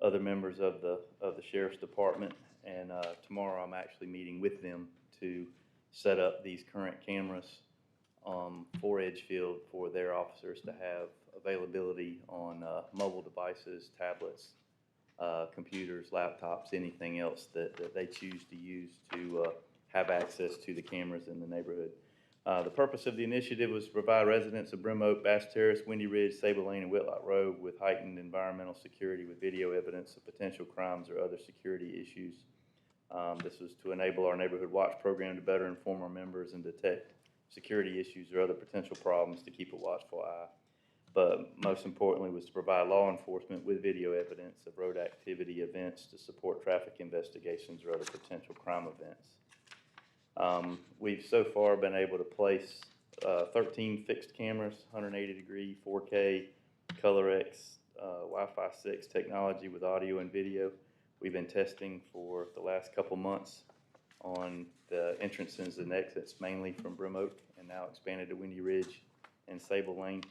other members of the Sheriff's Department. And tomorrow I'm actually meeting with them to set up these current cameras for Edgefield for their officers to have availability on mobile devices, tablets, computers, laptops, anything else that they choose to use to have access to the cameras in the neighborhood. The purpose of the initiative was to provide residents of Brim Oak, Bass Terrace, Windy Ridge, Sable Lane, and Whitlock Road with heightened environmental security with video evidence of potential crimes or other security issues. This was to enable our Neighborhood Watch program to better inform our members and detect security issues or other potential problems to keep a watchful eye. But most importantly was to provide law enforcement with video evidence of road activity events to support traffic investigations or other potential crime events. We've so far been able to place 13 fixed cameras, 180-degree, 4K, ColorX, Wi-Fi 6 technology with audio and video. We've been testing for the last couple months on the entrances and exits, mainly from Brim Oak, and now expanded to Windy Ridge and Sable Lane.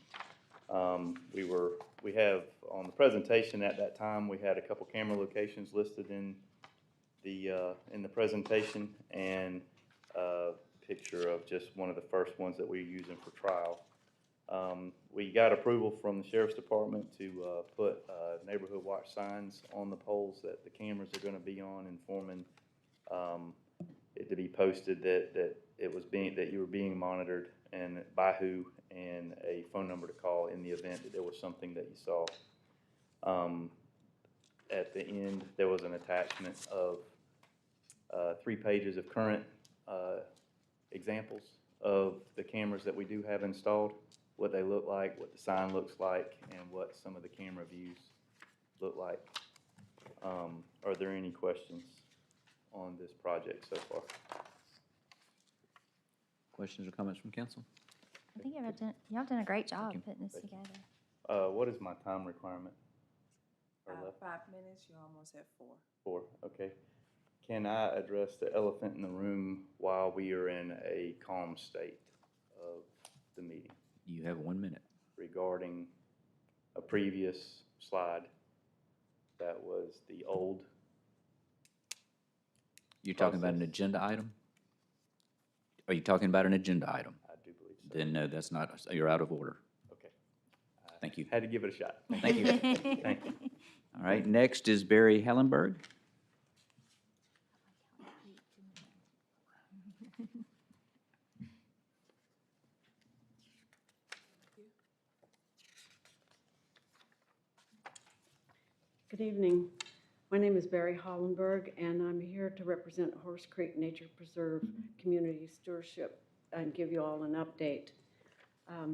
We have on the presentation at that time, we had a couple camera locations listed in the presentation, and a picture of just one of the first ones that we're using for trial. We got approval from the Sheriff's Department to put neighborhood watch signs on the poles that the cameras are going to be on, informing it to be posted that you were being monitored and by who, and a phone number to call in the event that there was something that you saw. At the end, there was an attachment of 3 pages of current examples of the cameras that we do have installed, what they look like, what the sign looks like, and what some of the camera views look like. Are there any questions on this project so far? Questions or comments from council? I think y'all done a great job putting this together. What is my time requirement? 5 minutes, you're almost at 4. 4, okay. Can I address the elephant in the room while we are in a calm state of the meeting? You have 1 minute. Regarding a previous slide that was the old. You're talking about an agenda item? Are you talking about an agenda item? I do believe so. Then no, that's not, you're out of order. Okay. Thank you. Had to give it a shot. Thank you. Thank you. All right, next is Barry Hellenberg. Good evening. My name is Barry Hollenberg, and I'm here to represent Horse Creek Nature Preserve Community Stewardship and give you all an update. I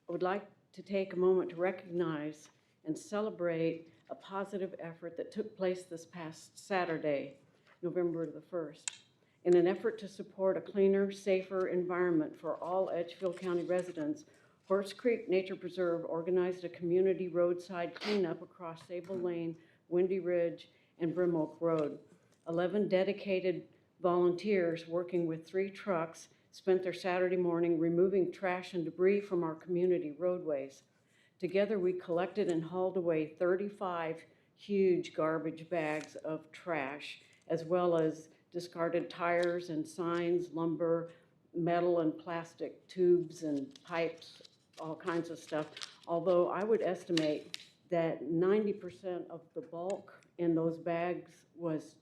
would like to take a moment to recognize and celebrate a positive effort that took place this past Saturday, November the 1st. In an effort to support a cleaner, safer environment for all Edgefield County residents, Horse Creek Nature Preserve organized a community roadside cleanup across Sable Lane, Windy Ridge, and Brim Oak Road. 11 dedicated volunteers working with 3 trucks spent their Saturday morning removing trash and debris from our community roadways. Together, we collected and hauled away 35 huge garbage bags of trash, as well as discarded tires and signs, lumber, metal and plastic tubes and pipes, all kinds of stuff. Although I would estimate that 90% of the bulk in those bags was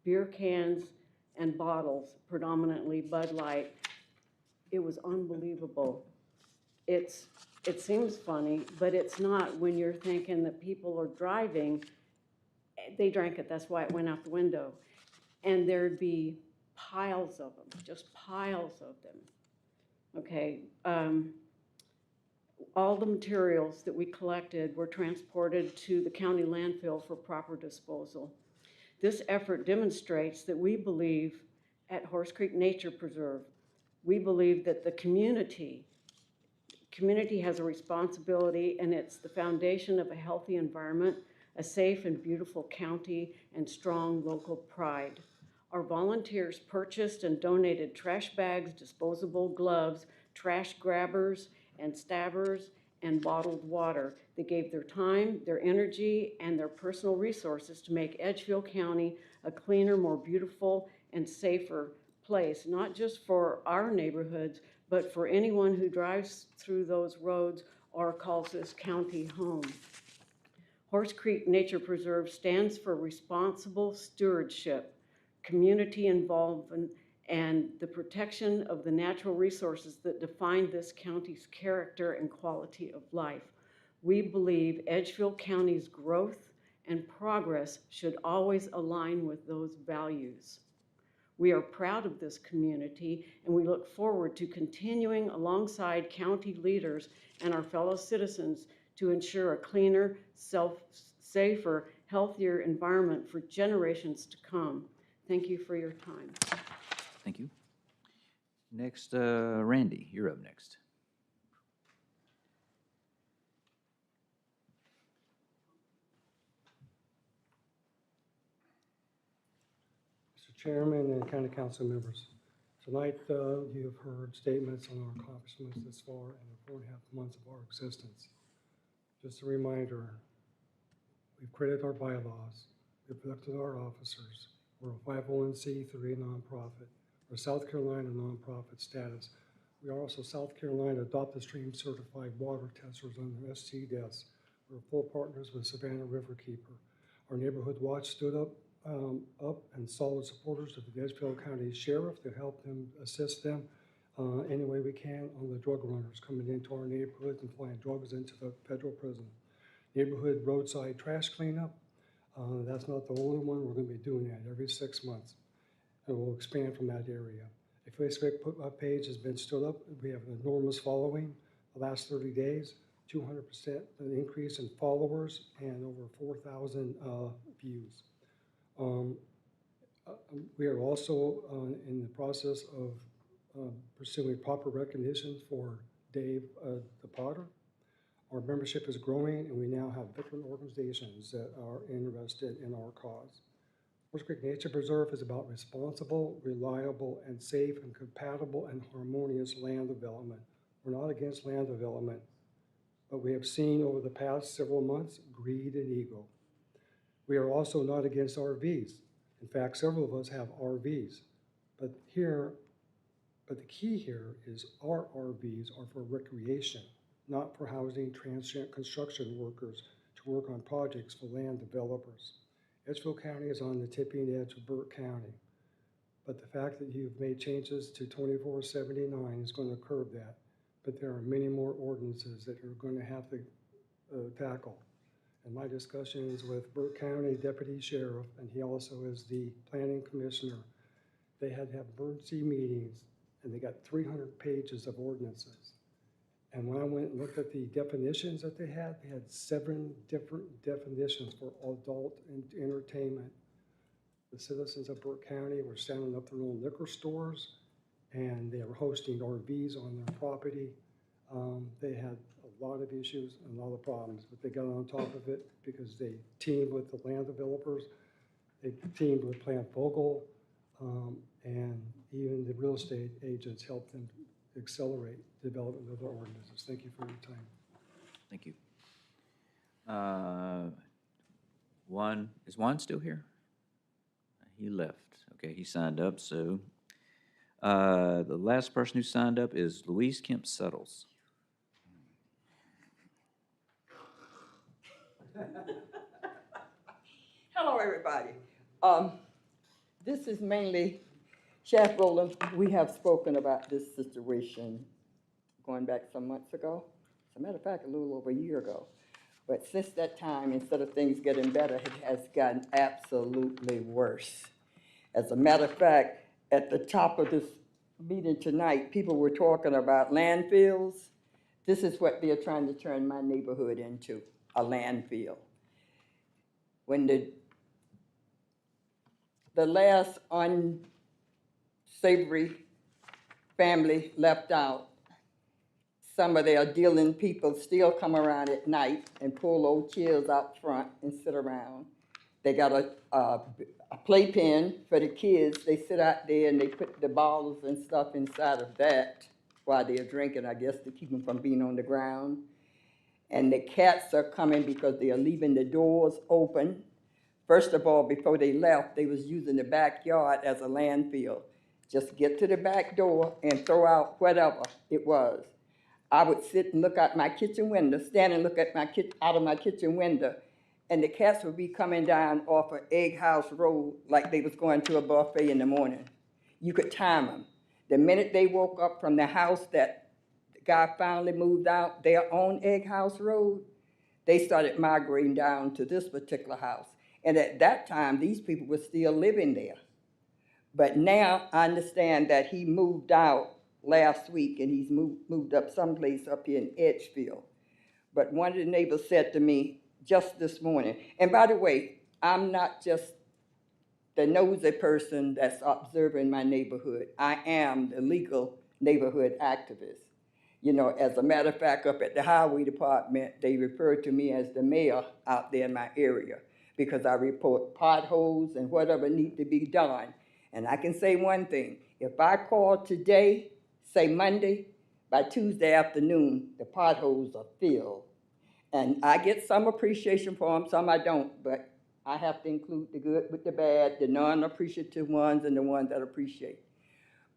beer cans and bottles, predominantly Bud Light. It was unbelievable. It seems funny, but it's not when you're thinking that people are driving. They drank it, that's why it went out the window. And there'd be piles of them, just piles of them. Okay, all the materials that we collected were transported to the county landfill for proper disposal. This effort demonstrates that we believe at Horse Creek Nature Preserve, we believe that the community has a responsibility, and it's the foundation of a healthy environment, a safe and beautiful county, and strong local pride. Our volunteers purchased and donated trash bags, disposable gloves, trash grabbers and stabbers, and bottled water. They gave their time, their energy, and their personal resources to make Edgefield County a cleaner, more beautiful, and safer place, not just for our neighborhoods, but for anyone who drives through those roads or calls this county home. Horse Creek Nature Preserve stands for responsible stewardship, community involvement, and the protection of the natural resources that define this county's character and quality of life. We believe Edgefield County's growth and progress should always align with those values. We are proud of this community, and we look forward to continuing alongside county leaders and our fellow citizens to ensure a cleaner, safer, healthier environment for generations to come. Thank you for your time. Thank you. Next, Randy, you're up next. Mr. Chairman and County Council members, tonight you have heard statements on our accomplishments this far in the 4.5 months of our existence. Just a reminder, we've created our bylaws, we've elected our officers, we're a 501c3 nonprofit, we're South Carolina nonprofit status. We are also South Carolina Adopt Stream certified water testers under SCDS. We're full partners with Savannah Riverkeeper. Our neighborhood watch stood up and solid supporters of the Edgefield County Sheriff to help them, assist them any way we can on the drug runners coming into our neighborhoods and flying drugs into the federal prison. Neighborhood roadside trash cleanup, that's not the only one. We're going to be doing that every 6 months, and we'll expand from that area. A Facebook page has been stood up. We have an enormous following. The last 30 days, 200% increase in followers and over 4,000 views. We are also in the process of pursuing proper recognition for Dave the Potter. Our membership is growing, and we now have different organizations that are interested in our cause. Horse Creek Nature Preserve is about responsible, reliable, and safe and compatible and harmonious land development. We're not against land development, but we have seen over the past several months greed and ego. We are also not against RVs. In fact, several of us have RVs, but the key here is our RVs are for recreation, not for housing transient construction workers to work on projects for land developers. Edgefield County is on the tipping edge of Burke County, but the fact that you've made changes to 2479 is going to curb that. But there are many more ordinances that you're going to have to tackle. And my discussions with Burke County Deputy Sheriff, and he also is the Planning Commissioner, they had to have emergency meetings, and they got 300 pages of ordinances. And when I went and looked at the definitions that they had 7 different definitions for adult entertainment. The citizens of Burke County were setting up their own liquor stores, and they were hosting RVs on their property. They had a lot of issues and a lot of problems, but they got on top of it because they teamed with the land developers, they teamed with Plant Vogel, and even the real estate agents helped them accelerate development of their ordinances. Thank you for your time. Thank you. Is Juan still here? He left. Okay, he signed up, so. The last person who signed up is Louise Kemp Settles. Hello, everybody. This is mainly, Chef Rowland, we have spoken about this situation going back some months ago. As a matter of fact, a little over a year ago. But since that time, instead of things getting better, it has gotten absolutely worse. As a matter of fact, at the top of this meeting tonight, people were talking about landfills. This is what they're trying to turn my neighborhood into, a landfill. When the last unsavory family left out, some of their dealing people still come around at night and pull old chairs out front and sit around. They got a playpen for the kids. They sit out there and they put the bottles and stuff inside of that while they're drinking, I guess, to keep them from being on the ground. And the cats are coming because they are leaving the doors open. First of all, before they left, they was using the backyard as a landfill. Just get to the back door and throw out whatever it was. I would sit and look out my kitchen window, stand and look at out of my kitchen window, and the cats would be coming down off of Egg House Road like they was going to a buffet in the morning. You could time them. The minute they woke up from the house that the guy finally moved out, their own Egg House Road, they started migrating down to this particular house. And at that time, these people were still living there. But now I understand that he moved out last week and he's moved up someplace up here in Edgefield. But one of the neighbors said to me just this morning, and by the way, I'm not just the nosy person that's observing my neighborhood. I am the legal neighborhood activist. You know, as a matter of fact, up at the highway department, they refer to me as the mayor out there in my area because I report potholes and whatever need to be done. And I can say one thing, if I call today, say Monday, by Tuesday afternoon, the potholes are filled. And I get some appreciation for them, some I don't, but I have to include the good with the bad, the non-appreciative ones and the ones that appreciate.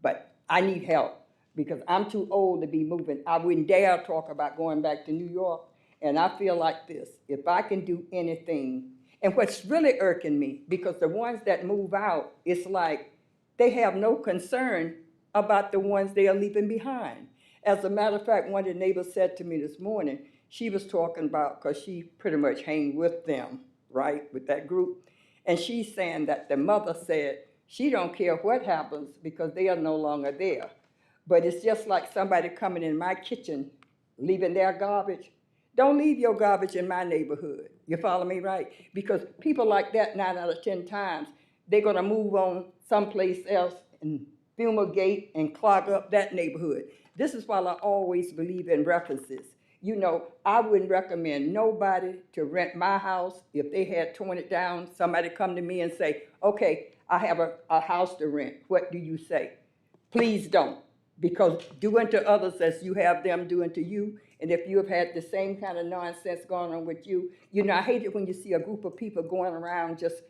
But I need help because I'm too old to be moving. I wouldn't dare talk about going back to New York. And I feel like this, if I can do anything, and what's really irking me, because the ones that move out, it's like they have no concern about the ones they are leaving behind. As a matter of fact, one of the neighbors said to me this morning, she was talking about, because she pretty much hang with them, right, with that group, and she's saying that the mother said she don't care what happens because they are no longer there. But it's just like somebody coming in my kitchen, leaving their garbage. Don't leave your garbage in my neighborhood. You follow me, right? Because people like that 9 out of 10 times, they're gonna move on someplace else and fumigate and clog up that neighborhood. This is why I always believe in references. You know, I wouldn't recommend nobody to rent my house. If they had torn it down, somebody come to me and say, okay, I have a house to rent. What do you say? Please don't, because do unto others as you have them do unto you. And if you have had the same kind of nonsense going on with you, you know, I hate it when you see a group of people going around just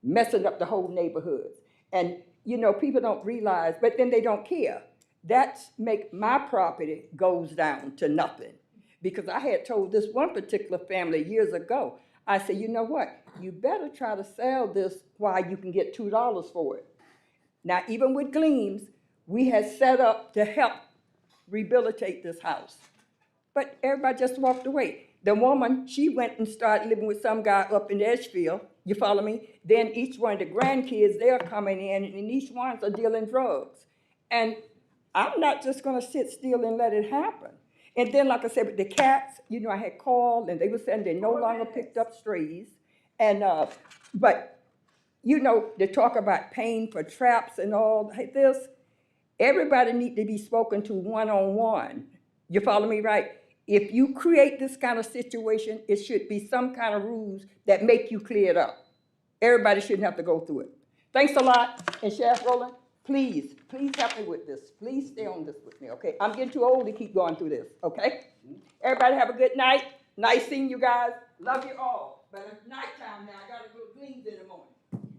messing up the whole neighborhood. And, you know, people don't realize, but then they don't care. That's make my property goes down to nothing. Because I had told this one particular family years ago, I said, you know what? You better try to sell this while you can get $2 for it. Now, even with Gleams, we had set up to help rehabilitate this house. But everybody just walked away. The woman, she went and started living with some guy up in Edgefield, you follow me? Then each one of the grandkids, they're coming in, and each one's are dealing drugs. And I'm not just gonna sit still and let it happen. And then, like I said, with the cats, you know, I had called, and they were saying they no longer picked up strays. And, but, you know, they talk about paying for traps and all this. Everybody need to be spoken to one-on-one. You follow me, right? If you create this kind of situation, it should be some kind of rules that make you clear it up. Everybody shouldn't have to go through it. Thanks a lot, and Chef Rowland, please help me with this. Please stay on this with me, okay? I'm getting too old to keep going through this, okay? Everybody have a good night. Nice seeing you guys. Love you all. But it's nighttime now. I gotta go to Gleams in the morning.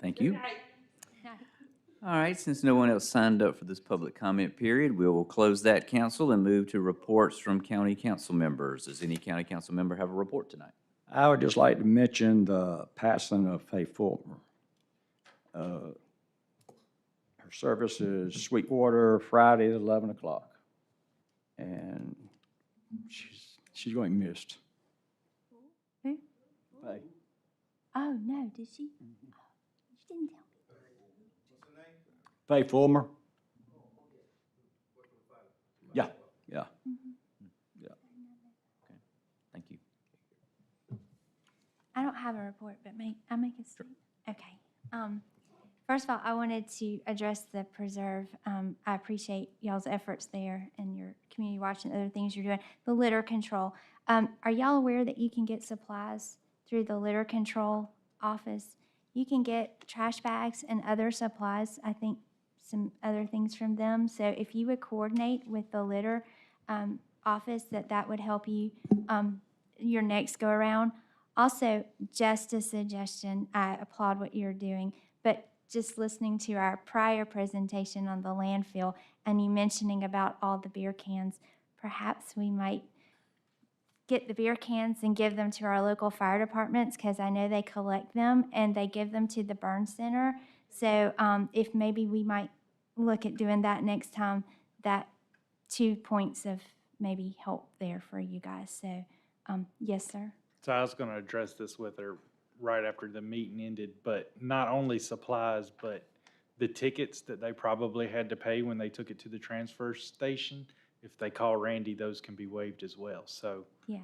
Thank you. Good night. All right, since no one else signed up for this public comment period, we will close that, council, and move to reports from county council members. Does any county council member have a report tonight? I would just like to mention the passing of Faye Fulmer. Her service is Sweetwater, Friday at 11 o'clock. And she's going missed. Who? Faye. Oh, no, did she? Oh, you didn't tell me. Faye Fulmer. Yeah, yeah. Thank you. I don't have a report, but I'll make a statement. Okay. First of all, I wanted to address the preserve. I appreciate y'all's efforts there and your community watch and other things you're doing. The litter control. Are y'all aware that you can get supplies through the litter control office? You can get trash bags and other supplies, I think some other things from them. So if you would coordinate with the litter office, that would help you your next go around. Also, just a suggestion, I applaud what you're doing, but just listening to our prior presentation on the landfill and you mentioning about all the beer cans, perhaps we might get the beer cans and give them to our local fire departments because I know they collect them and they give them to the burn center. So if maybe we might look at doing that next time, that 2 points of maybe help there for you guys. So yes, sir. So I was going to address this with her right after the meeting ended, but not only supplies, but the tickets that they probably had to pay when they took it to the transfer station. If they call Randy, those can be waived as well. So Yeah.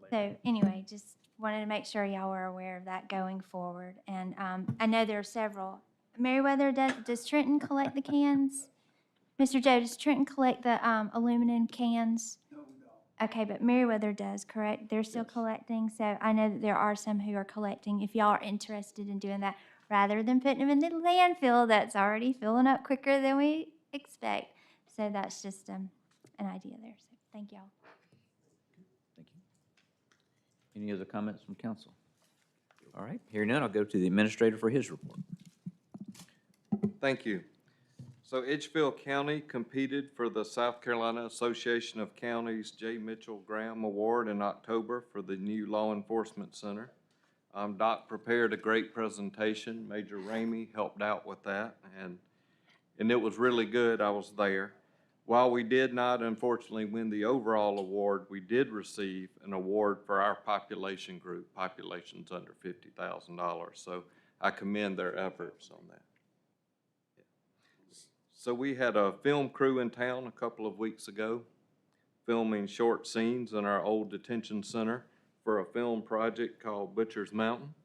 So anyway, just wanted to make sure y'all were aware of that going forward. And I know there are several. Meriwether, does Trenton collect the cans? Mr. Joe, does Trenton collect the aluminum cans? No, we don't. Okay, but Meriwether does, correct? They're still collecting. So I know that there are some who are collecting. If y'all are interested in doing that, rather than putting them in the landfill that's already filling up quicker than we expect. So that's just an idea there. So thank y'all. Thank you. Any other comments from council? All right, hearing none, I'll go to the administrator for his report. Thank you. So Edgefield County competed for the South Carolina Association of Counties J. Mitchell Graham Award in October for the new Law Enforcement Center. Doc prepared a great presentation. Major Ramey helped out with that, and it was really good. I was there. While we did not, unfortunately, win the overall award, we did receive an award for our population group, populations under $50,000. So I commend their efforts on that. So we had a film crew in town a couple of weeks ago, filming short scenes in our old detention center for a film project called Butcher's Mountain.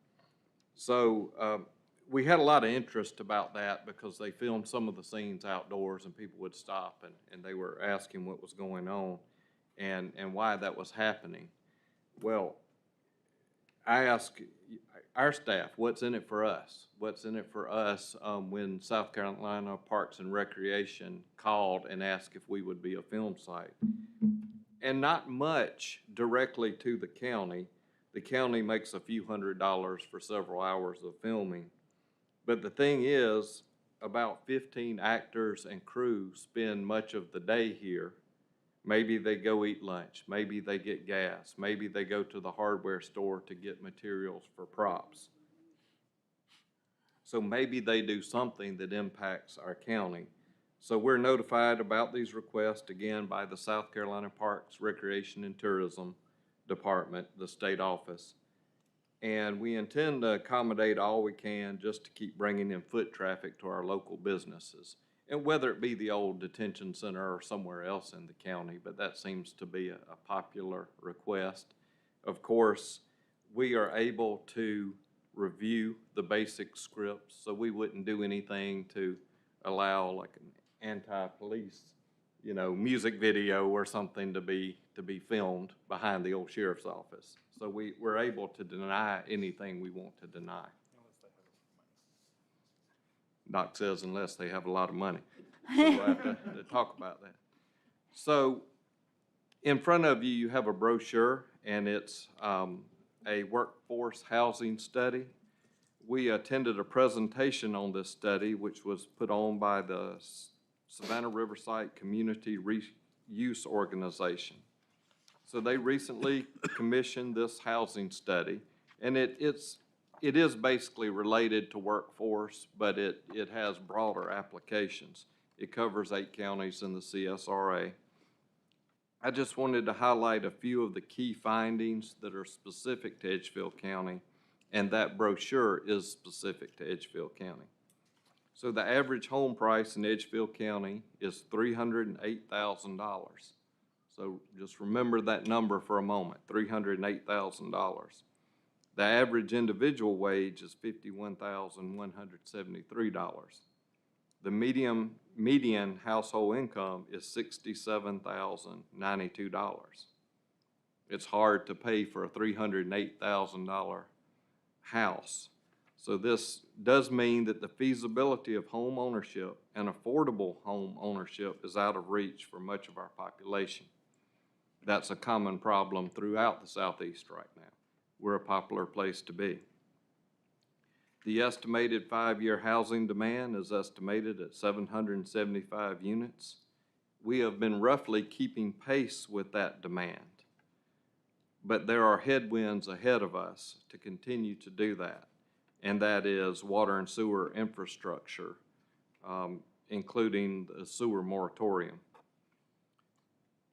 So we had a lot of interest about that because they filmed some of the scenes outdoors and people would stop and they were asking what was going on and why that was happening. Well, I asked our staff, what's in it for us? What's in it for us when South Carolina Parks and Recreation called and asked if we would be a film site? And not much directly to the county. The county makes a few $100s for several hours of filming. But the thing is, about 15 actors and crew spend much of the day here. Maybe they go eat lunch. Maybe they get gas. Maybe they go to the hardware store to get materials for props. So maybe they do something that impacts our county. So we're notified about these requests again by the South Carolina Parks, Recreation, and Tourism Department, the state office. And we intend to accommodate all we can just to keep bringing in foot traffic to our local businesses. And whether it be the old detention center or somewhere else in the county, but that seems to be a popular request. Of course, we are able to review the basic scripts, so we wouldn't do anything to allow like an anti-police, music video or something to be filmed behind the old sheriff's office. So we're able to deny anything we want to deny. Doc says unless they have a lot of money. So we'll have to talk about that. So in front of you, you have a brochure, and it's a workforce housing study. we attended a presentation on this study, which was put on by the Savannah Riverside Community Reuse Organization. So they recently commissioned this housing study, and it is basically related to workforce, but it has broader applications. It covers 8 counties in the CSRA. I just wanted to highlight a few of the key findings that are specific to Edgefield County, and that brochure is specific to Edgefield County. So the average home price in Edgefield County is $308,000. So just remember that number for a moment, $308,000. The average individual wage is $51,173. The median household income is $67,092. It's hard to pay for a $308,000 house. So this does mean that the feasibility of home ownership and affordable home ownership is out of reach for much of our population. That's a common problem throughout the Southeast right now. We're a popular place to be. The estimated 5-year housing demand is estimated at 775 units. We have been roughly keeping pace with that demand, but there are headwinds ahead of us to continue to do that, and that is water and sewer infrastructure, including the sewer moratorium,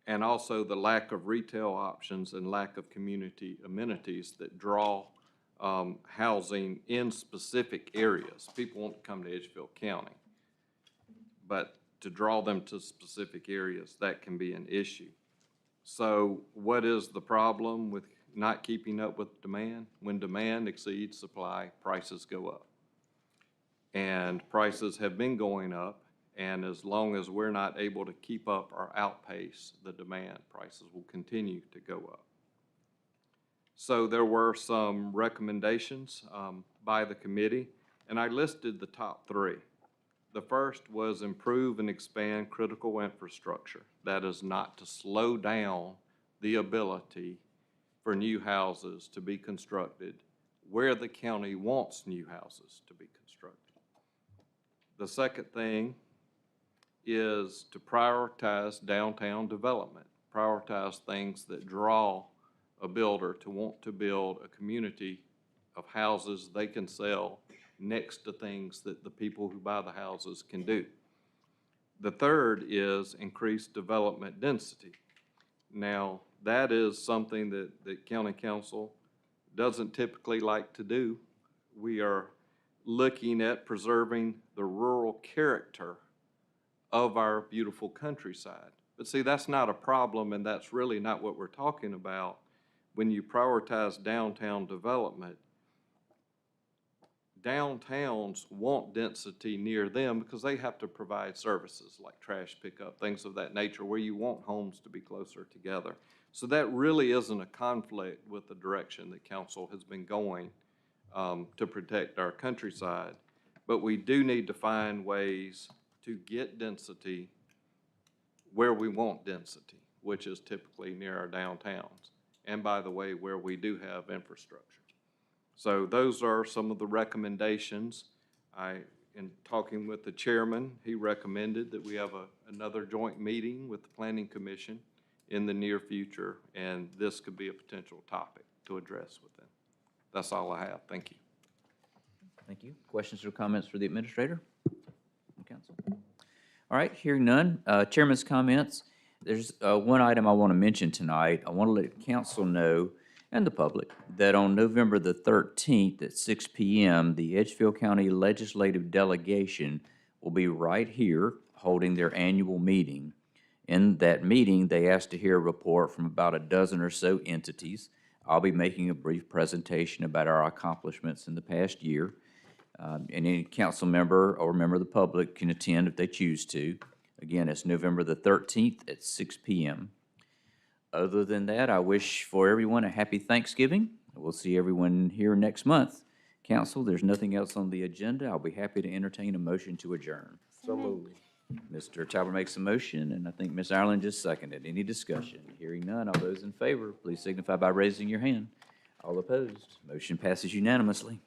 and also the lack of retail options and lack of community amenities that draw housing in specific areas. People want to come to Edgefield County, but to draw them to specific areas, that can be an issue. So what is the problem with not keeping up with demand? When demand exceeds supply, prices go up. And prices have been going up, and as long as we're not able to keep up or outpace the demand, prices will continue to go up. So there were some recommendations by the committee, and I listed the top 3. The first was improve and expand critical infrastructure. That is not to slow down the ability for new houses to be constructed where the county wants new houses to be constructed. The second thing is to prioritize downtown development, prioritize things that draw a builder to want to build a community of houses they can sell next to things that the people who buy the houses can do. The third is increased development density. Now, that is something that the county council doesn't typically like to do. We are looking at preserving the rural character of our beautiful countryside. But see, that's not a problem, and that's really not what we're talking about. When you prioritize downtown development, downtowns want density near them because they have to provide services like trash pickup, things of that nature, where you want homes to be closer together. So that really isn't a conflict with the direction that council has been going to protect our countryside. But we do need to find ways to get density where we want density, which is typically near our downtowns. And by the way, where we do have infrastructure. So those are some of the recommendations. In talking with the chairman, he recommended that we have another joint meeting with the Planning Commission in the near future, and this could be a potential topic to address with them. That's all I have. Thank you. Thank you. Questions or comments for the administrator? Council? All right, hearing none. Chairman's comments. There's one item I want to mention tonight. I want to let council know and the public that on November the 13th at 6 p.m., the Edgefield County Legislative Delegation will be right here holding their annual meeting. In that meeting, they asked to hear a report from about a dozen or so entities. I'll be making a brief presentation about our accomplishments in the past year. And any council member or member of the public can attend if they choose to. Again, it's November the 13th at 6 p.m. Other than that, I wish for everyone a happy Thanksgiving. We'll see everyone here next month. Council, there's nothing else on the agenda. I'll be happy to entertain a motion to adjourn. So moved. Mr. Talbot makes a motion, and I think Ms. Ireland just seconded. Any discussion? Hearing none, all those in favor, please signify by raising your hand. All opposed, motion passes unanimously.